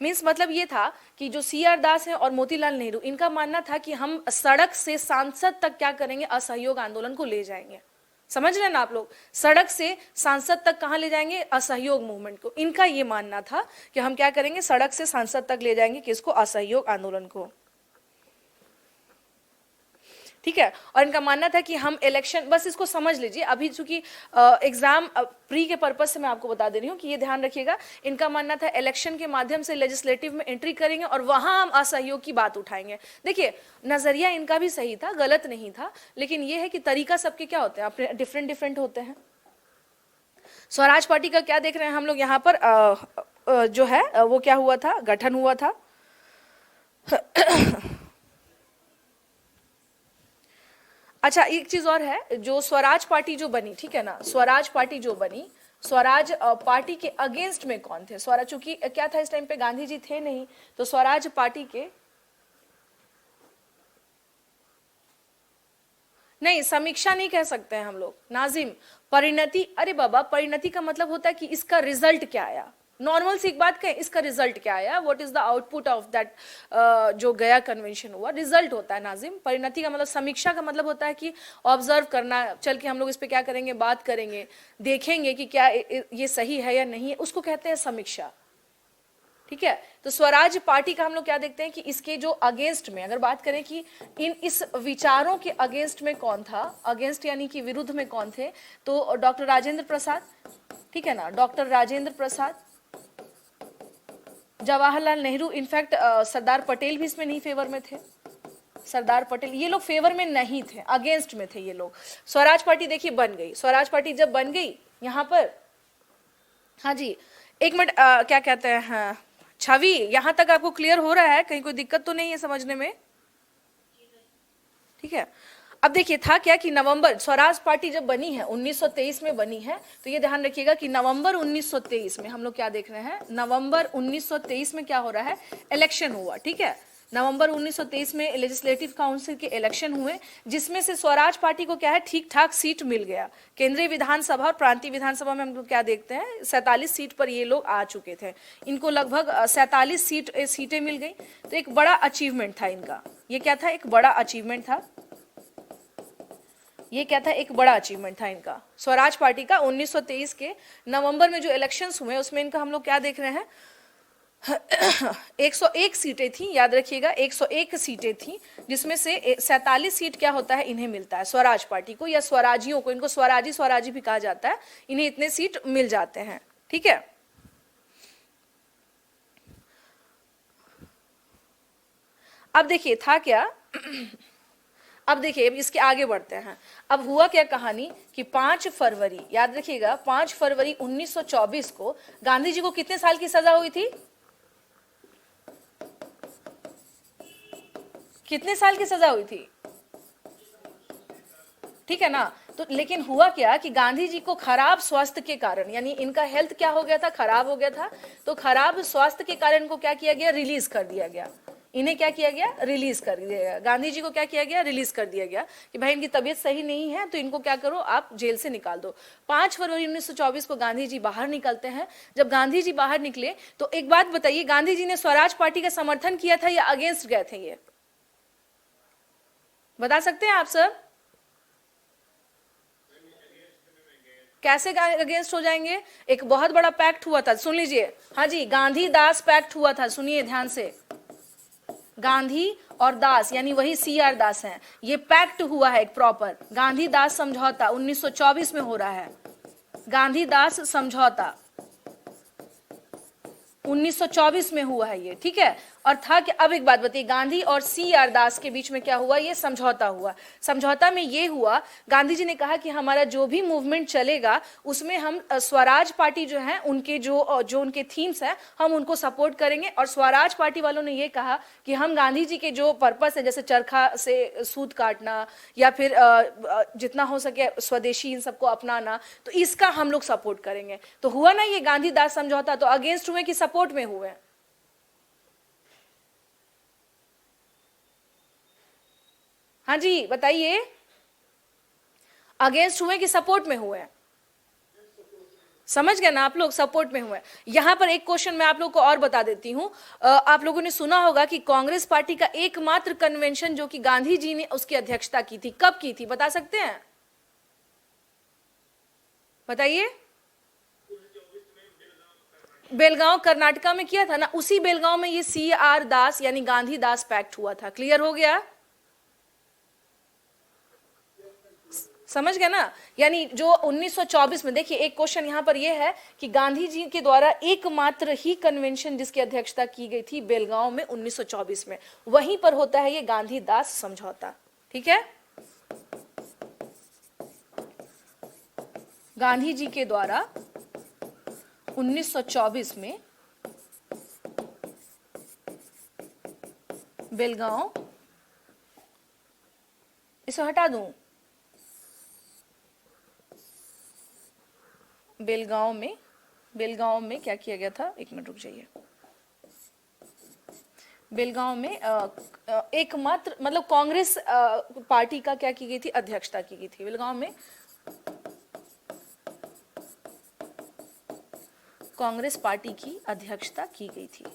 मीन्स मतलब ये था कि जो सी आर दास है और मोतीलाल नेहरू, इनका मानना था कि हम सड़क से सांसद तक क्या करेंगे, असहयोग आंदोलन को ले जाएंगे। समझ रहे हैं ना आप लोग, सड़क से सांसद तक कहां ले जाएंगे, असहयोग मूवमेंट को। इनका ये मानना था कि हम क्या करेंगे, सड़क से सांसद तक ले जाएंगे किसको, असहयोग आंदोलन को। ठीक है, और इनका मानना था कि हम इलेक्शन, बस इसको समझ लीजिए अभी, चूंकि एग्जाम प्री के पर्पज से मैं आपको बता दे रही हूँ कि ये ध्यान रखिएगा। इनका मानना था इलेक्शन के माध्यम से लेजिस्लेटिव में एंट्री करेंगे और वहां हम असहयोग की बात उठाएंगे। देखिए नजरिया इनका भी सही था, गलत नहीं था, लेकिन ये है कि तरीका सबके क्या होते हैं, अपने डिफरेंट डिफरेंट होते हैं। स्वराज पार्टी का क्या देख रहे हैं हम लोग यहाँ पर, जो है वो क्या हुआ था, गठन हुआ था। अच्छा एक चीज और है, जो स्वराज पार्टी जो बनी, ठीक है ना, स्वराज पार्टी जो बनी, स्वराज पार्टी के अगेंस्ट में कौन थे, स्वराज, चूंकि क्या था इस टाइम पे गांधी जी थे नहीं, तो स्वराज पार्टी के, नहीं समीक्षा नहीं कह सकते हैं हम लोग नाजिम, परिणति, अरे बाबा परिणति का मतलब होता है कि इसका रिजल्ट क्या आया। नॉर्मल सी एक बात कहें, इसका रिजल्ट क्या आया, what is the output of that, जो गया कन्वेंशन हुआ, रिजल्ट होता है नाजिम। परिणति का मतलब, समीक्षा का मतलब होता है कि ऑब्जर्व करना, चल के हम लोग इस पे क्या करेंगे, बात करेंगे, देखेंगे कि क्या ये सही है या नहीं है, उसको कहते हैं समीक्षा। ठीक है, तो स्वराज पार्टी का हम लोग क्या देखते हैं कि इसके जो अगेंस्ट में अगर बात करें कि इस विचारों के अगेंस्ट में कौन था, अगेंस्ट यानी कि विरुद्ध में कौन थे, तो डॉक्टर राजेंद्र प्रसाद, ठीक है ना, डॉक्टर राजेंद्र प्रसाद, जवाहरलाल नेहरू, इनफैक्ट सरदार पटेल भी इसमें नहीं फेवर में थे, सरदार पटेल, ये लोग फेवर में नहीं थे, अगेंस्ट में थे ये लोग। स्वराज पार्टी देखिए बन गई, स्वराज पार्टी जब बन गई यहां पर, हाँ जी एक मिनट, क्या कहते हैं, हाँ, छवि यहां तक आपको क्लियर हो रहा है, कहीं कोई दिक्कत तो नहीं है समझने में, ठीक है। अब देखिए था क्या कि नवंबर, स्वराज पार्टी जब बनी है 1923 में बनी है, तो ये ध्यान रखिएगा कि नवंबर 1923 में हम लोग क्या देख रहे हैं, नवंबर 1923 में क्या हो रहा है, इलेक्शन हुआ, ठीक है। नवंबर 1923 में लेजिस्लेटिव काउंसिल के इलेक्शन हुए, जिसमें से स्वराज पार्टी को क्या है, ठीक ठाक सीट मिल गया। केंद्रीय विधानसभा और प्रांतीय विधानसभा में हम लोग क्या देखते हैं, 47 सीट पर ये लोग आ चुके थे, इनको लगभग 47 सीटें मिल गई। तो एक बड़ा अचीवमेंट था इनका, ये क्या था, एक बड़ा अचीवमेंट था, ये क्या था, एक बड़ा अचीवमेंट था इनका, स्वराज पार्टी का। 1923 के नवंबर में जो इलेक्शंस हुए उसमें इनका हम लोग क्या देख रहे हैं, 101 सीटें थी, याद रखिएगा 101 सीटें थी, जिसमें से 47 सीट क्या होता है, इन्हें मिलता है, स्वराज पार्टी को या स्वराजियों को, इनको स्वराजी भी कहा जाता है, इन्हें इतने सीट मिल जाते हैं, ठीक है। अब देखिए था क्या, अब देखिए अब इसके आगे बढ़ते हैं। अब हुआ क्या कहानी कि 5 फरवरी, याद रखिएगा 5 फरवरी 1924 को गांधी जी को कितने साल की सजा हुई थी, कितने साल की सजा हुई थी, ठीक है ना। तो लेकिन हुआ क्या कि गांधी जी को खराब स्वास्थ्य के कारण, यानी इनका हेल्थ क्या हो गया था, खराब हो गया था, तो खराब स्वास्थ्य के कारण को क्या किया गया, रिलीज कर दिया गया, इन्हें क्या किया गया, रिलीज कर दिया गया, गांधी जी को क्या किया गया, रिलीज कर दिया गया कि भाई इनकी तबीयत सही नहीं है, तो इनको क्या करो, आप जेल से निकाल दो। 5 फरवरी 1924 को गांधी जी बाहर निकलते हैं। जब गांधी जी बाहर निकले तो एक बात बताइए, गांधी जी ने स्वराज पार्टी का समर्थन किया था या अगेंस्ट गए थे, ये बता सकते हैं आप सब, कैसे अगेंस्ट हो जाएंगे, एक बहुत बड़ा पैक्ट हुआ था, सुन लीजिए, हाँ जी गांधी दास पैक्ट हुआ था, सुनिए ध्यान से, गांधी और दास यानी वही सी आर दास हैं, ये पैक्ट हुआ है एक प्रॉपर, गांधी दास समझौता 1924 में हो रहा है, गांधी दास समझौता 1924 में हुआ है ये, ठीक है। और था कि अब एक बात बताइए, गांधी और सी आर दास के बीच में क्या हुआ, ये समझौता हुआ। समझौता में ये हुआ, गांधी जी ने कहा कि हमारा जो भी मूवमेंट चलेगा उसमें हम स्वराज पार्टी जो है उनके जो उनके थीम्स है हम उनको सपोर्ट करेंगे, और स्वराज पार्टी वालों ने ये कहा कि हम गांधी जी के जो पर्पस है, जैसे चरखा से सूत काटना या फिर जितना हो सके स्वदेशी इन सबको अपनाना, तो इसका हम लोग सपोर्ट करेंगे। तो हुआ ना ये गांधी दास समझौता, तो अगेंस्ट हुए कि सपोर्ट में हुए, हाँ जी बताइए। अगेंस्ट हुए कि सपोर्ट में हुए? समझ गए ना आप लोग, सपोर्ट में हुए। यहां पर एक क्वेश्चन मैं आप लोगों को और बता देती हूं। आप लोगों ने सुना होगा कि कांग्रेस पार्टी का एकमात्र कन्वेंशन जो कि गांधी जी ने उसकी अध्यक्षता की थी, कब की थी बता सकते हैं? बताइए। बेलगांव कर्नाटका में किया था ना, उसी बेलगांव में ये CR दास यानी गांधी दास पैक्ट हुआ था। क्लियर हो गया? समझ गए ना? यानी जो 1924 में, देखिए एक क्वेश्चन यहां पर यह है कि गांधी जी के द्वारा एकमात्र ही कन्वेंशन जिसकी अध्यक्षता की गई थी बेलगांव में 1924 में, वहीं पर होता है ये गांधी दास समझौता। ठीक है, गांधी जी के द्वारा 1924 में बेलगांव, इसे हटा दूं, बेलगांव में क्या किया गया था, एक मिनट रुक जाइए। बेलगांव में एकमात्र मतलब कांग्रेस पार्टी का क्या की गई थी, अध्यक्षता की गई थी बेलगांव में। कांग्रेस पार्टी की अध्यक्षता की गई थी,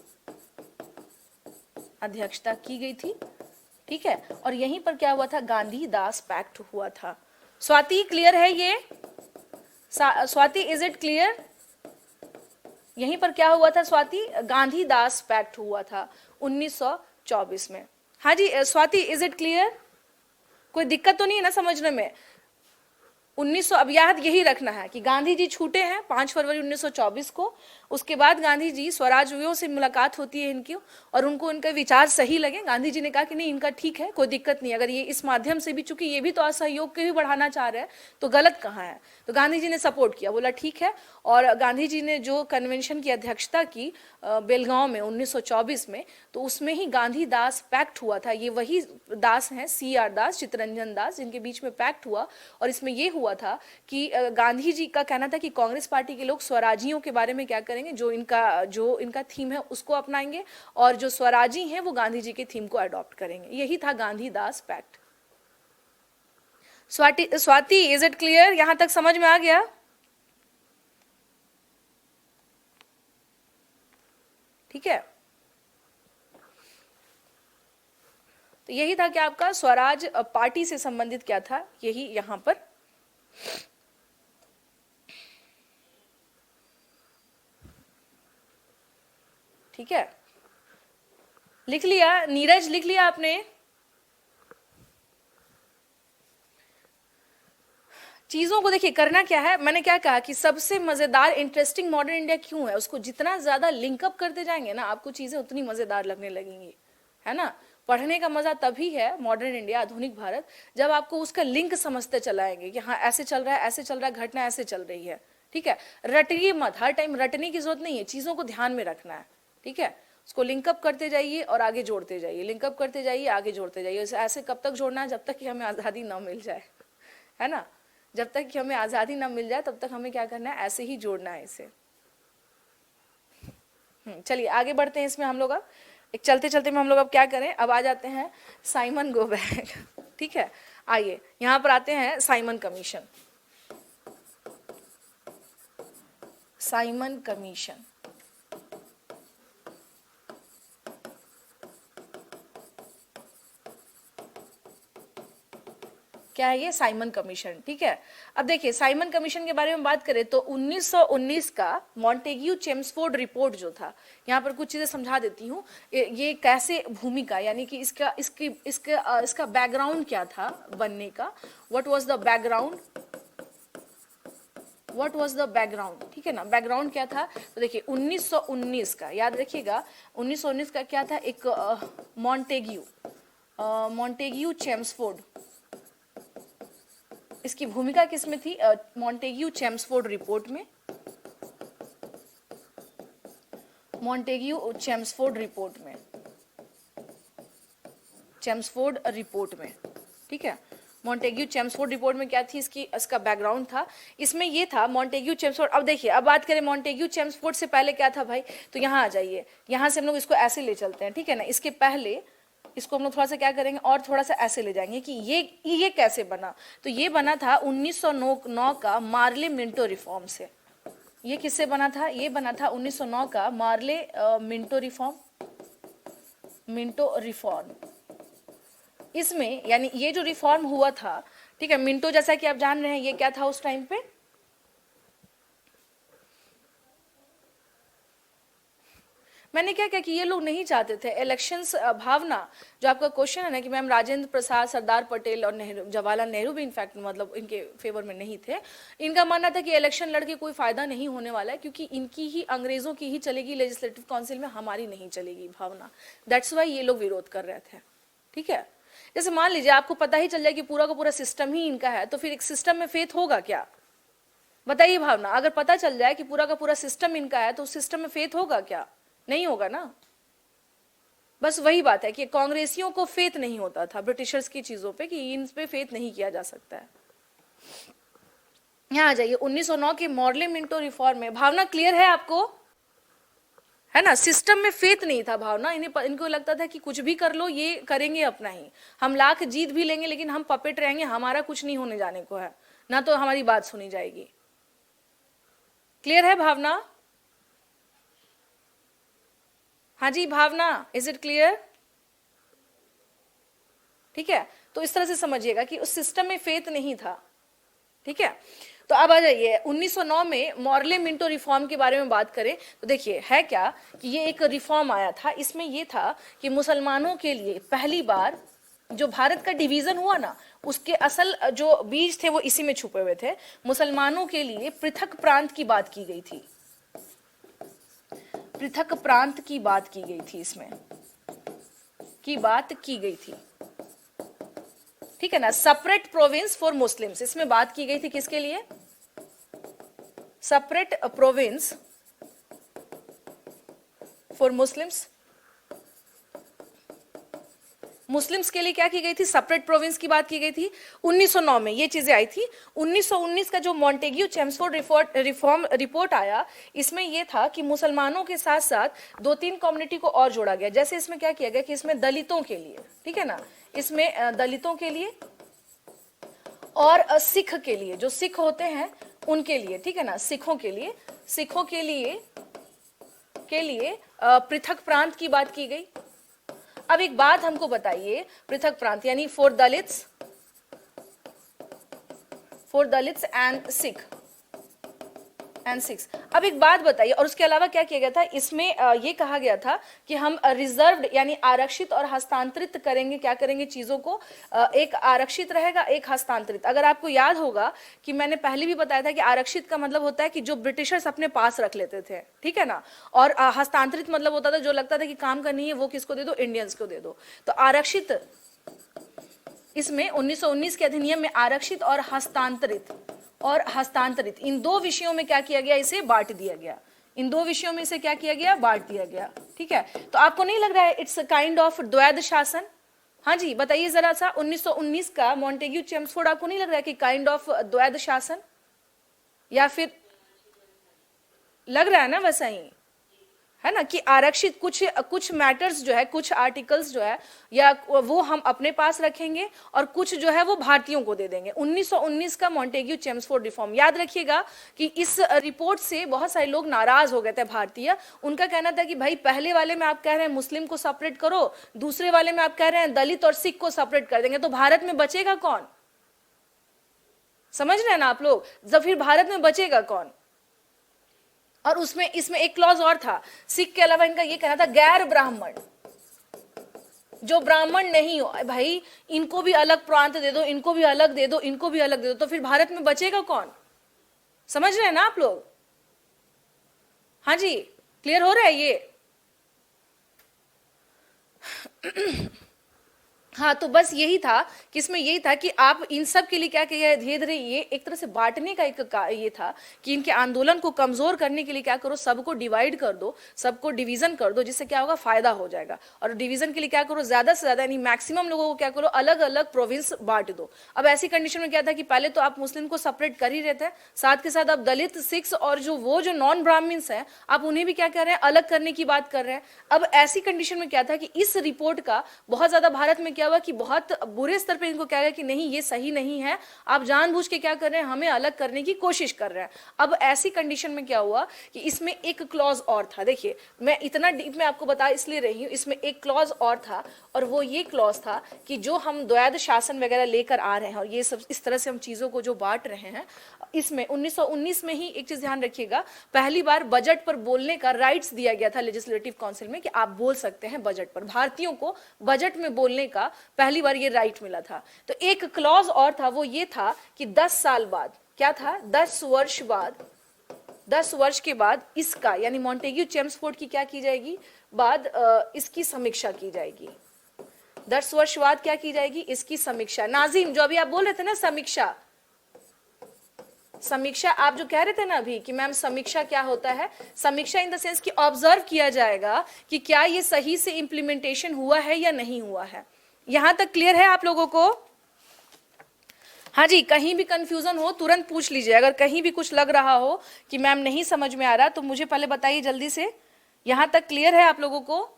अध्यक्षता की गई थी। ठीक है, और यहीं पर क्या हुआ था, गांधी दास पैक्ट हुआ था। स्वाति क्लियर है ये? Swati is it clear? यहीं पर क्या हुआ था स्वाति, गांधी दास पैक्ट हुआ था 1924 में। हाँ जी स्वाति इज इट क्लियर? कोई दिक्कत तो नहीं है ना समझने में? 1900, अब याद यही रखना है कि गांधी जी छूटे हैं 5 फरवरी 1924 को। उसके बाद गांधी जी स्वराज्यों से मुलाकात होती है इनकी, और उनको इनके विचार सही लगे। गांधी जी ने कहा कि नहीं इनका ठीक है, कोई दिक्कत नहीं, अगर ये इस माध्यम से भी, चूंकि ये भी तो असहयोग के भी बढ़ाना चाह रहे हैं तो गलत कहाँ है। तो गांधी जी ने सपोर्ट किया, बोला ठीक है। और गांधी जी ने जो कन्वेंशन की अध्यक्षता की बेलगांव में 1924 में, तो उसमें ही गांधी दास पैक्ट हुआ था। ये वही दास हैं CR दास, चित्तरंजन दास, जिनके बीच में पैक्ट हुआ। और इसमें ये हुआ था कि गांधी जी का कहना था कि कांग्रेस पार्टी के लोग स्वराजियों के बारे में क्या करेंगे, जो इनका थीम है उसको अपनाएंगे, और जो स्वराजी हैं वो गांधी जी के थीम को अडॉप्ट करेंगे। यही था Gandhi Das pact. Swati is it clear? यहां तक समझ में आ गया? ठीक है, तो यही था कि आपका स्वराज पार्टी से संबंधित क्या था, यही यहां पर। ठीक है, लिख लिया? नीरज लिख लिया आपने? चीजों को देखिए करना क्या है, मैंने क्या कहा कि सबसे मजेदार इंटरेस्टिंग मॉडर्न इंडिया क्यों है, उसको जितना ज्यादा लिंकअप करते जाएंगे ना आपको चीजें उतनी मजेदार लगने लगेंगी, है ना। पढ़ने का मजा तभी है मॉडर्न इंडिया, आधुनिक भारत, जब आपको उसका लिंक समझते चलाएंगे कि हाँ ऐसे चल रहा है, ऐसे चल रहा है, घटना ऐसे चल रही है। ठीक है, रटिए मत, हर टाइम रटने की जरूरत नहीं है, चीजों को ध्यान में रखना है। ठीक है, उसको लिंकअप करते जाइए और आगे जोड़ते जाइए, लिंकअप करते जाइए, आगे जोड़ते जाइए। ऐसे कब तक जोड़ना है, जब तक कि हमें आज़ादी ना मिल जाए, है ना। जब तक कि हमें आज़ादी ना मिल जाए तब तक हमें क्या करना है, ऐसे ही जोड़ना है इसे। चलिए आगे बढ़ते हैं इसमें हम लोग। अब एक चलते चलते में हम लोग अब क्या करें, अब आ जाते हैं साइमन गो बैक। ठीक है, आइए यहां पर आते हैं साइमन कमीशन। साइमन कमीशन क्या है ये, साइमन कमीशन। ठीक है, अब देखिए साइमन कमीशन के बारे में बात करें तो 1919 का मॉन्टेग्यू चेम्सफोर्ड रिपोर्ट जो था, यहाँ पर कुछ चीजें समझा देती हूँ। ये कैसे भूमिका, यानी कि इसका बैकग्राउंड क्या था बनने का, what was the background, what was the background. ठीक है ना, बैकग्राउंड क्या था, तो देखिए 1919 का याद रखिएगा, 1919 का क्या था, एक मॉन्टेग्यू चेम्सफोर्ड, इसकी भूमिका किसमें थी, मॉन्टेग्यू चेम्सफोर्ड रिपोर्ट में, मॉन्टेग्यू चेम्सफोर्ड रिपोर्ट में, चेम्सफोर्ड रिपोर्ट में। ठीक है, मॉन्टेग्यू चेम्सफोर्ड रिपोर्ट में क्या थी, इसका बैकग्राउंड था, इसमें ये था मॉन्टेग्यू चेम्सफोर्ड। अब देखिए, अब बात करें मॉन्टेग्यू चेम्सफोर्ड से पहले क्या था भाई, तो यहाँ आ जाइए, यहाँ से हम लोग इसको ऐसे ले चलते हैं। ठीक है ना, इसके इसको हम लोग थोड़ा सा क्या करेंगे और थोड़ा सा ऐसे ले जाएंगे कि ये कैसे बना। तो ये बना था 1909 का मार्ले मिंटो रिफॉर्म से। ये किससे बना था? ये बना था 1909 का मार्ले मिंटो रिफॉर्म। इसमें यानी ये जो रिफॉर्म हुआ था, ठीक है, मिंटो जैसा कि आप जान रहे हैं ये क्या था उस टाइम पे, मैंने क्या क्या कि ये लोग नहीं चाहते थे इलेक्शंस। भावना, जो आपका क्वेश्चन है ना कि मैम राजेंद्र प्रसाद, सरदार पटेल और नेहरू, जवाहरलाल नेहरू भी इनफैक्ट मतलब इनके फेवर में नहीं थे। इनका मानना था कि इलेक्शन लड़के कोई फायदा नहीं होने वाला है, क्योंकि इनकी ही अंग्रेजों की ही चलेगी लेजिस्लेटिव काउंसिल में, हमारी नहीं चलेगी। भावना, दैट्स वाई ये लोग विरोध कर रहे थे। ठीक है, जैसे मान लीजिए आपको पता ही चल जाए कि पूरा का पूरा सिस्टम ही इनका है, तो फिर एक सिस्टम में फेथ होगा क्या? बताइए भावना, अगर पता चल जाए कि पूरा का पूरा सिस्टम इनका है तो उस सिस्टम में फेथ होगा क्या? नहीं होगा ना। बस वही बात है कि कांग्रेसियों को फेथ नहीं होता था ब्रिटिशर्स की चीजों पे, कि इन पे फेथ नहीं किया जा सकता है। यहां आ जाइए 1909 के मॉर्ले मिंटो रिफॉर्म में। भावना क्लियर है आपको? है ना, सिस्टम में फेथ नहीं था भावना। इनको लगता था कि कुछ भी कर लो, ये करेंगे अपना ही, हम लाख जीत भी लेंगे लेकिन हम पपेट रहेंगे, हमारा कुछ नहीं होने जाने को है, ना तो हमारी बात सुनी जाएगी। क्लियर है भावना? हाँ जी भावना, इज इट क्लियर? ठीक है, तो इस तरह से समझिएगा कि उस सिस्टम में फेथ नहीं था। ठीक है, तो अब आ जाइए 1909 में मॉर्ले मिंटो रिफॉर्म के बारे में बात करें तो देखिए है क्या कि ये एक रिफॉर्म आया था। इसमें ये था कि मुसलमानों के लिए पहली बार जो भारत का डिवीजन हुआ ना, उसके असल जो बीज थे वो इसी में छुपे हुए थे। मुसलमानों के लिए पृथक प्रांत की बात की गई थी, पृथक प्रांत की बात की गई थी, इसमें की बात की गई थी। ठीक है ना, सेपरेट प्रोविंस फॉर मुस्लिम्स, इसमें बात की गई थी किसके लिए? Separate province for Muslims. Muslims के लिए क्या की गई थी? सेपरेट प्रोविंस की बात की गई थी। 1909 में ये चीजें आई थी। 1919 का जो मॉन्टेग्यू चेम्सफोर्ड रिफॉर्म रिपोर्ट आया, इसमें यह था कि मुसलमानों के साथ साथ 2-3 कम्युनिटी को और जोड़ा गया। जैसे इसमें क्या किया गया कि इसमें दलितों के लिए, ठीक है ना, इसमें दलितों के लिए और सिख के लिए, जो सिख होते हैं उनके लिए, ठीक है ना, सिखों के लिए पृथक प्रांत की बात की गई। अब एक बात हमको बताइए, पृथक प्रांत यानी फॉर दलित्स एंड सिक्स। अब एक बात बताइए, और उसके अलावा क्या किया गया था इसमें? ये कहा गया था कि हम रिजर्व्ड यानी आरक्षित और हस्तांतरित करेंगे। क्या करेंगे? चीजों को एक आरक्षित रहेगा, एक हस्तांतरित। अगर आपको याद होगा कि मैंने पहले भी बताया था कि आरक्षित का मतलब होता है कि जो ब्रिटिशर्स अपने पास रख लेते थे, ठीक है ना, और हस्तांतरित मतलब होता था जो लगता था कि काम करनी है वो किसको दे दो? इंडियंस को दे दो। तो आरक्षित, इसमें 1919 के अधिनियम में आरक्षित और हस्तांतरित इन दो विषयों में क्या किया गया? इसे बांट दिया गया। इन दो विषयों में इसे क्या किया गया? बांट दिया गया। ठीक है, तो आपको नहीं लग रहा है इट्स काइंड ऑफ द्वैध शासन? हाँ जी बताइए जरा सा, 1919 का मॉन्टेग्यू चेम्सफोर्ड आपको नहीं लग रहा है कि काइंड ऑफ द्वैध शासन, या फिर लग रहा है ना वैसा ही, है ना, कि आरक्षित कुछ मैटर्स जो है, कुछ आर्टिकल्स जो है, या वो हम अपने पास रखेंगे और कुछ जो है वो भारतीयों को दे देंगे। 1919 का मॉन्टेग्यू चेम्सफोर्ड रिफॉर्म, याद रखिएगा कि इस रिपोर्ट से बहुत सारे लोग नाराज हो गए थे भारतीय। उनका कहना था कि भाई पहले वाले में आप कह रहे हैं मुस्लिम को सेपरेट करो, दूसरे वाले में आप कह रहे हैं दलित और सिख को सेपरेट कर देंगे, तो भारत में बचेगा कौन? समझ रहे हैं ना आप लोग? जब फिर भारत में बचेगा कौन? और इसमें एक क्लॉज और था, सिख के अलावा इनका ये कहना था गैर ब्राह्मण, जो ब्राह्मण नहीं हो, भाई इनको भी अलग प्रांत दे दो, इनको भी अलग दे दो, इनको भी अलग दे दो, तो फिर भारत में बचेगा कौन? समझ रहे हैं ना आप लोग? हाँ जी, क्लियर हो रहा है ये? हाँ, तो बस यही था कि इसमें यही था कि आप इन सब के लिए क्या किया, धीरे धीरे ये एक तरह से बांटने का ये था कि इनके आंदोलन को कमजोर करने के लिए क्या करो, सबको डिवाइड कर दो, सबको डिवीजन कर दो, जिससे क्या होगा, फायदा हो जाएगा। और डिवीजन के लिए क्या करो, ज्यादा से ज्यादा यानी मैक्सिमम लोगों को क्या करो, अलग अलग प्रोविंस बांट दो। अब ऐसी कंडीशन में क्या था कि पहले तो आप मुस्लिम को सेपरेट कर ही रहे थे, साथ के साथ आप दलित, सिख्स और जो नॉन ब्राह्मण्स हैं, आप उन्हें भी क्या कर रहे हैं, अलग करने की बात कर रहे हैं। अब ऐसी कंडीशन में क्या था कि इस रिपोर्ट का बहुत ज्यादा भारत में क्या हुआ कि बहुत बुरे स्तर पे इनको क्या है कि नहीं, ये सही नहीं है, आप जानबूझ के क्या कर रहे हैं, हमें अलग करने की कोशिश कर रहे हैं। अब ऐसी कंडीशन में क्या हुआ कि इसमें एक क्लॉज और था, देखिए मैं इतना डीप में आपको बता इसलिए रही हूं, इसमें एक क्लॉज और था, और वो ये क्लॉज था कि जो हम द्वैध शासन वगैरह लेकर आ रहे हैं और ये सब इस तरह से हम चीजों को जो बांट रहे हैं, इसमें 1919 में ही एक चीज ध्यान रखिएगा, पहली बार बजट पर बोलने का राइट्स दिया गया था लेजिस्लेटिव काउंसिल में कि आप बोल सकते हैं बजट पर, भारतीयों को बजट में बोलने का पहली बार ये राइट मिला था। तो एक क्लॉज और था, वो ये था कि 10 साल बाद, क्या था, 10 वर्ष बाद, 10 वर्ष के बाद इसका यानी मॉन्टेग्यू चेम्सफोर्ड की क्या की जाएगी, बाद इसकी समीक्षा की जाएगी। 10 वर्ष बाद क्या की जाएगी, इसकी समीक्षा। नाजिम, जो अभी आप बोल रहे थे ना समीक्षा, समीक्षा आप जो कह रहे थे ना अभी कि मैम समीक्षा क्या होता है, समीक्षा इन द सेंस कि ऑब्जर्व किया जाएगा कि क्या ये सही से इंप्लीमेंटेशन हुआ है या नहीं हुआ है। यहां तक क्लियर है आप लोगों को? हाँ जी, कहीं भी कंफ्यूजन हो तुरंत पूछ लीजिए, अगर कहीं भी कुछ लग रहा हो कि मैम नहीं समझ में आ रहा तो मुझे पहले बताइए जल्दी से। यहां तक क्लियर है आप लोगों को?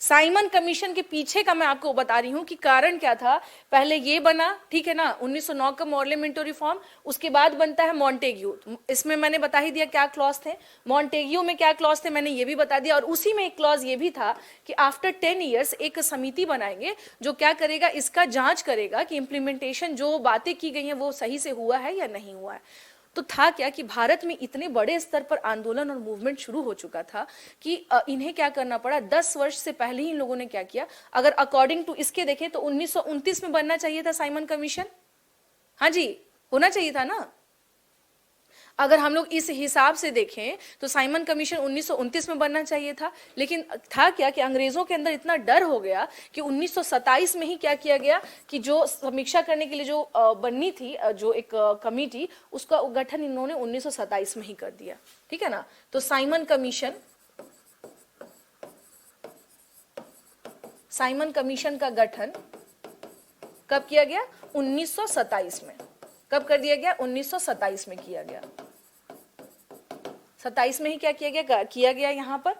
साइमन कमीशन के पीछे का मैं आपको बता रही हूं कि कारण क्या था। पहले ये बना, ठीक है ना, 1909 का मॉर्लेमेंटो रिफॉर्म, उसके बाद बनता है मॉन्टेग्यू। इसमें मैंने बता ही दिया क्या क्लॉज थे, मॉन्टेग्यू में क्या क्लॉज थे मैंने ये भी बता दिया, और उसी में एक क्लॉज ये भी था कि आफ्टर 10 ईयर्स एक समिति बनाएंगे जो क्या करेगा, इसका जांच करेगा कि इंप्लीमेंटेशन जो बातें की गई हैं वो सही से हुआ है या नहीं हुआ है। तो था क्या कि भारत में इतने बड़े स्तर पर आंदोलन और मूवमेंट शुरू हो चुका था कि इन्हें क्या करना पड़ा, 10 वर्ष से पहले ही इन लोगों ने क्या किया, अगर अकॉर्डिंग टू इसके देखें तो 1929 में बनना चाहिए था साइमन कमीशन। हाँ जी, होना चाहिए था ना। अगर हम लोग इस हिसाब से देखें तो साइमन कमीशन 1929 में बनना चाहिए था, लेकिन था क्या कि अंग्रेजों के अंदर इतना डर हो गया कि 1927 में ही क्या किया गया कि जो समीक्षा करने के लिए जो बननी थी जो एक कमेटी, उसका गठन इन्होंने 1927 में ही कर दिया, ठीक है ना। तो साइमन कमीशन का गठन कब किया गया, 1927 में। कब कर दिया गया, 1927 में किया गया, 27 में ही क्या किया गया यहां पर,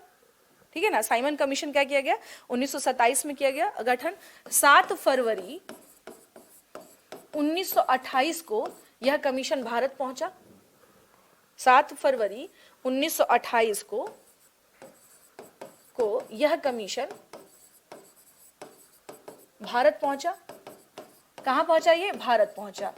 ठीक है ना। साइमन कमीशन क्या किया गया, 1927 में किया गया गठन। 7 फरवरी 1928 को यह कमीशन भारत पहुंचा। 7 फरवरी 1928 को यह कमीशन भारत पहुंचा। कहां पहुंचा, ये भारत पहुंचा।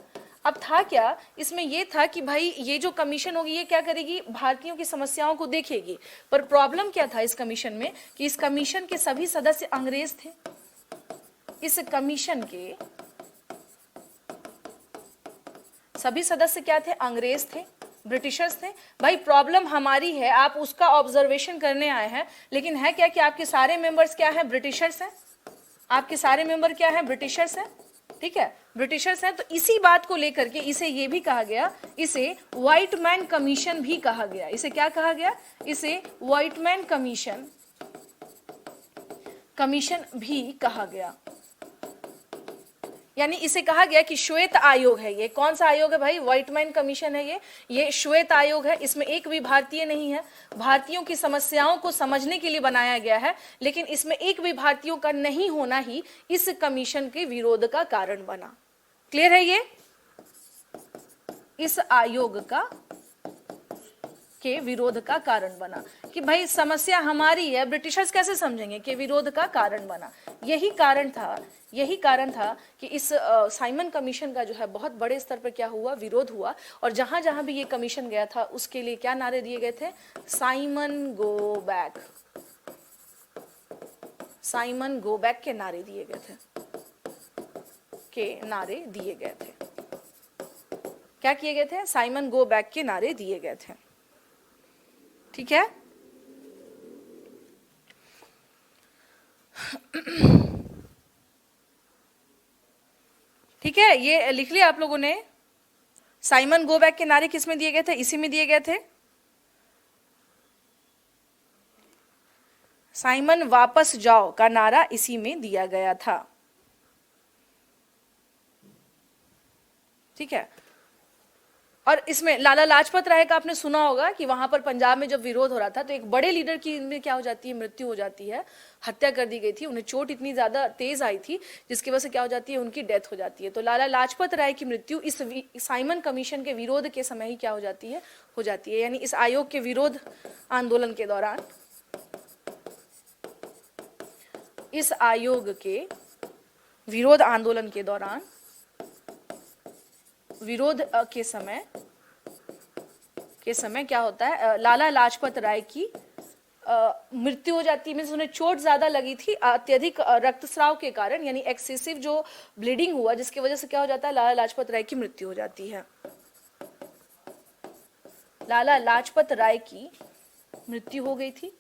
अब था क्या, इसमें ये था कि भाई ये जो कमीशन होगी ये क्या करेगी, भारतीयों की समस्याओं को देखेगी। पर प्रॉब्लम क्या था इस कमीशन में कि इस कमीशन के सभी सदस्य अंग्रेज थे। इस कमीशन के सभी सदस्य क्या थे, अंग्रेज थे, ब्रिटिशर्स थे। भाई प्रॉब्लम हमारी है, आप उसका ऑब्जर्वेशन करने आए हैं, लेकिन है क्या कि आपके सारे मेंबर्स क्या हैं, ब्रिटिशर्स हैं। आपके सारे मेंबर क्या हैं, ब्रिटिशर्स हैं, ठीक है, ब्रिटिशर्स हैं। तो इसी बात को लेकर के इसे ये भी कहा गया, इसे व्हाइट मैन कमीशन भी कहा गया। इसे क्या कहा गया, इसे व्हाइट मैन कमीशन भी कहा गया। यानी इसे कहा गया कि श्वेत आयोग है ये। कौन सा आयोग है भाई, व्हाइट मैन कमीशन है ये श्वेत आयोग है। इसमें एक भी भारतीय नहीं है, भारतीयों की समस्याओं को समझने के लिए बनाया गया है, लेकिन इसमें एक भी भारतीयों का नहीं होना ही इस कमीशन के विरोध का कारण बना। क्लियर है ये, इस आयोग के विरोध का कारण बना कि भाई समस्या हमारी है, ब्रिटिशर्स कैसे समझेंगे, कि विरोध का कारण बना। यही कारण था कि इस साइमन कमीशन का जो है बहुत बड़े स्तर पर क्या हुआ, विरोध हुआ। और जहां जहां भी ये कमीशन गया था उसके लिए क्या नारे दिए गए थे, Simon go back, Simon go back के नारे दिए गए थे। क्या किए गए थे, साइमन गो बैक के नारे दिए गए थे, ठीक है। ठीक है, ये लिख लिया आप लोगों ने। साइमन गो बैक के नारे किस में दिए गए थे? इसी में दिए गए थे। साइमन वापस जाओ का नारा इसी में दिया गया था। ठीक है, और इसमें लाला लाजपत राय का आपने सुना होगा कि वहां पर पंजाब में जब विरोध हो रहा था तो एक बड़े लीडर की इनमें क्या हो जाती है, मृत्यु हो जाती है, हत्या कर दी गई थी। उन्हें चोट इतनी ज्यादा तेज आई थी जिसकी वजह से क्या हो जाती है, उनकी डेथ हो जाती है। तो लाला लाजपत राय की मृत्यु इस साइमन कमीशन के विरोध के समय ही क्या हो जाती है, हो जाती है। यानी इस आयोग के विरोध आंदोलन के दौरान, इस आयोग के विरोध आंदोलन के दौरान, विरोध के समय क्या होता है, लाला लाजपत राय की मृत्यु हो जाती है। मीन्स उन्हें चोट ज्यादा लगी थी अत्यधिक रक्तस्राव के कारण, यानी एक्सेसिव जो ब्लीडिंग हुआ जिसकी वजह से क्या हो जाता है, लाला लाजपत राय की मृत्यु हो जाती है। लाला लाजपत राय की मृत्यु हो गई थी।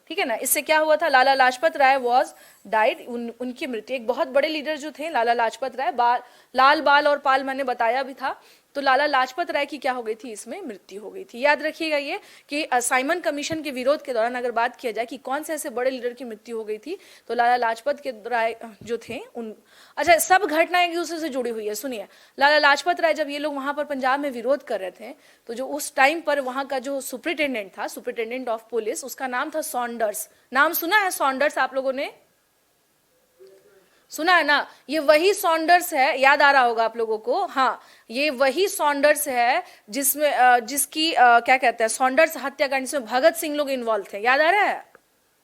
ठीक है ना, इससे क्या हुआ था, लाला लाजपत राय वॉज डाइड, उनकी मृत्यु। एक बहुत बड़े लीडर जो थे लाला लाजपत राय, लाल बाल और पाल मैंने बताया भी था। तो लाला लाजपत राय की क्या हो गई थी, इसमें मृत्यु हो गई थी। याद रखिएगा ये कि साइमन कमीशन के विरोध के दौरान अगर बात किया जाए कि कौन से ऐसे बड़े लीडर की मृत्यु हो गई थी, तो लाला लाजपत के राय जो थे उन, अच्छा सब घटनाएं एक दूसरे से जुड़ी हुई है। सुनिए, लाला लाजपत राय जब ये लोग वहां पर पंजाब में विरोध कर रहे थे तो जो उस टाइम पर वहां का जो सुपरिटेंडेंट था, सुपरिटेंडेंट ऑफ पुलिस, उसका नाम था सॉन्डर्स। नाम सुना है सॉन्डर्स आप लोगों ने? सुना है ना? ये वही सॉन्डर्स है, याद आ रहा होगा आप लोगों को। हाँ, ये वही सॉन्डर्स है जिसमें जिसकी क्या कहते हैं, सॉन्डर्स हत्याकांड में भगत सिंह लोग इन्वॉल्व थे। याद आ रहा है?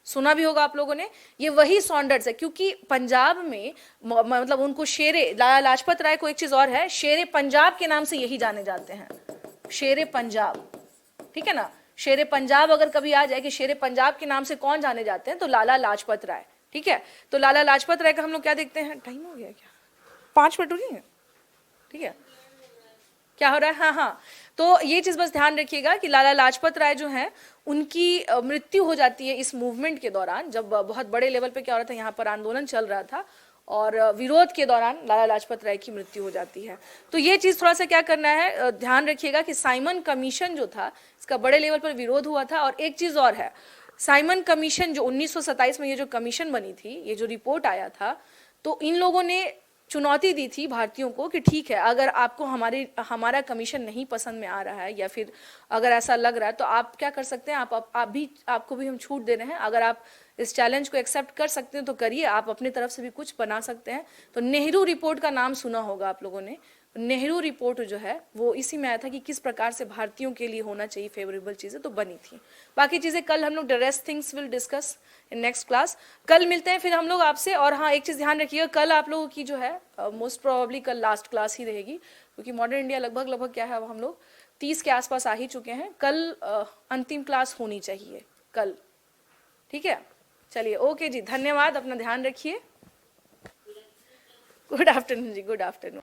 सुना भी होगा आप लोगों ने। ये वही सॉन्डर्स है, क्योंकि पंजाब में मतलब उनको शेरे, लाला लाजपत राय को एक चीज और है, शेरे पंजाब के नाम से यही जाने जाते हैं, शेरे पंजाब। ठीक है ना, शेरे पंजाब अगर कभी आ जाए कि शेरे पंजाब के नाम से कौन जाने जाते हैं, तो लाला लाजपत राय। ठीक है, तो लाला लाजपत राय का हम लोग क्या देखते हैं, टाइम हो गया क्या, 5 मिनट हो गई है? ठीक है, क्या हो रहा है, हाँ हाँ, तो ये चीज बस ध्यान रखिएगा कि लाला लाजपत राय जो है उनकी मृत्यु हो जाती है इस मूवमेंट के दौरान, जब बहुत बड़े लेवल पे क्या हो रहा था, यहाँ पर आंदोलन चल रहा था और विरोध के दौरान लाला लाजपत राय की मृत्यु हो जाती है। तो ये चीज थोड़ा सा क्या करना है, ध्यान रखिएगा कि साइमन कमीशन जो था इसका बड़े लेवल पर विरोध हुआ था। और एक चीज और है, साइमन कमीशन जो 1927 में ये जो कमीशन बनी थी, ये जो रिपोर्ट आया था, तो इन लोगों ने चुनौती दी थी भारतीयों को कि ठीक है, अगर आपको हमारा कमीशन नहीं पसंद में आ रहा है या फिर अगर ऐसा लग रहा है तो आप क्या कर सकते हैं, आपको भी हम छूट दे रहे हैं, अगर आप इस चैलेंज को एक्सेप्ट कर सकते हैं तो करिए, आप अपनी तरफ से भी कुछ बना सकते हैं। तो नेहरू रिपोर्ट का नाम सुना होगा आप लोगों ने। नेहरू रिपोर्ट जो है वो इसी में आया था कि किस प्रकार से भारतीयों के लिए होना चाहिए फेवरेबल चीजें, तो बनी थी। बाकी चीजें कल हम लोग the rest things will discuss in next class. कल मिलते हैं फिर हम लोग आपसे। और हाँ, एक चीज ध्यान रखिएगा, कल आप लोगों की जो है मोस्ट प्रोबेबली कल लास्ट क्लास ही रहेगी, क्योंकि मॉडर्न इंडिया लगभग क्या है, अब हम लोग 30 के आसपास आ ही चुके हैं। कल अंतिम क्लास होनी चाहिए कल। ठीक है, चलिए, ओके जी, धन्यवाद, अपना ध्यान रखिए। गुड आफ्टरनून जी, गुड आफ्टरनून।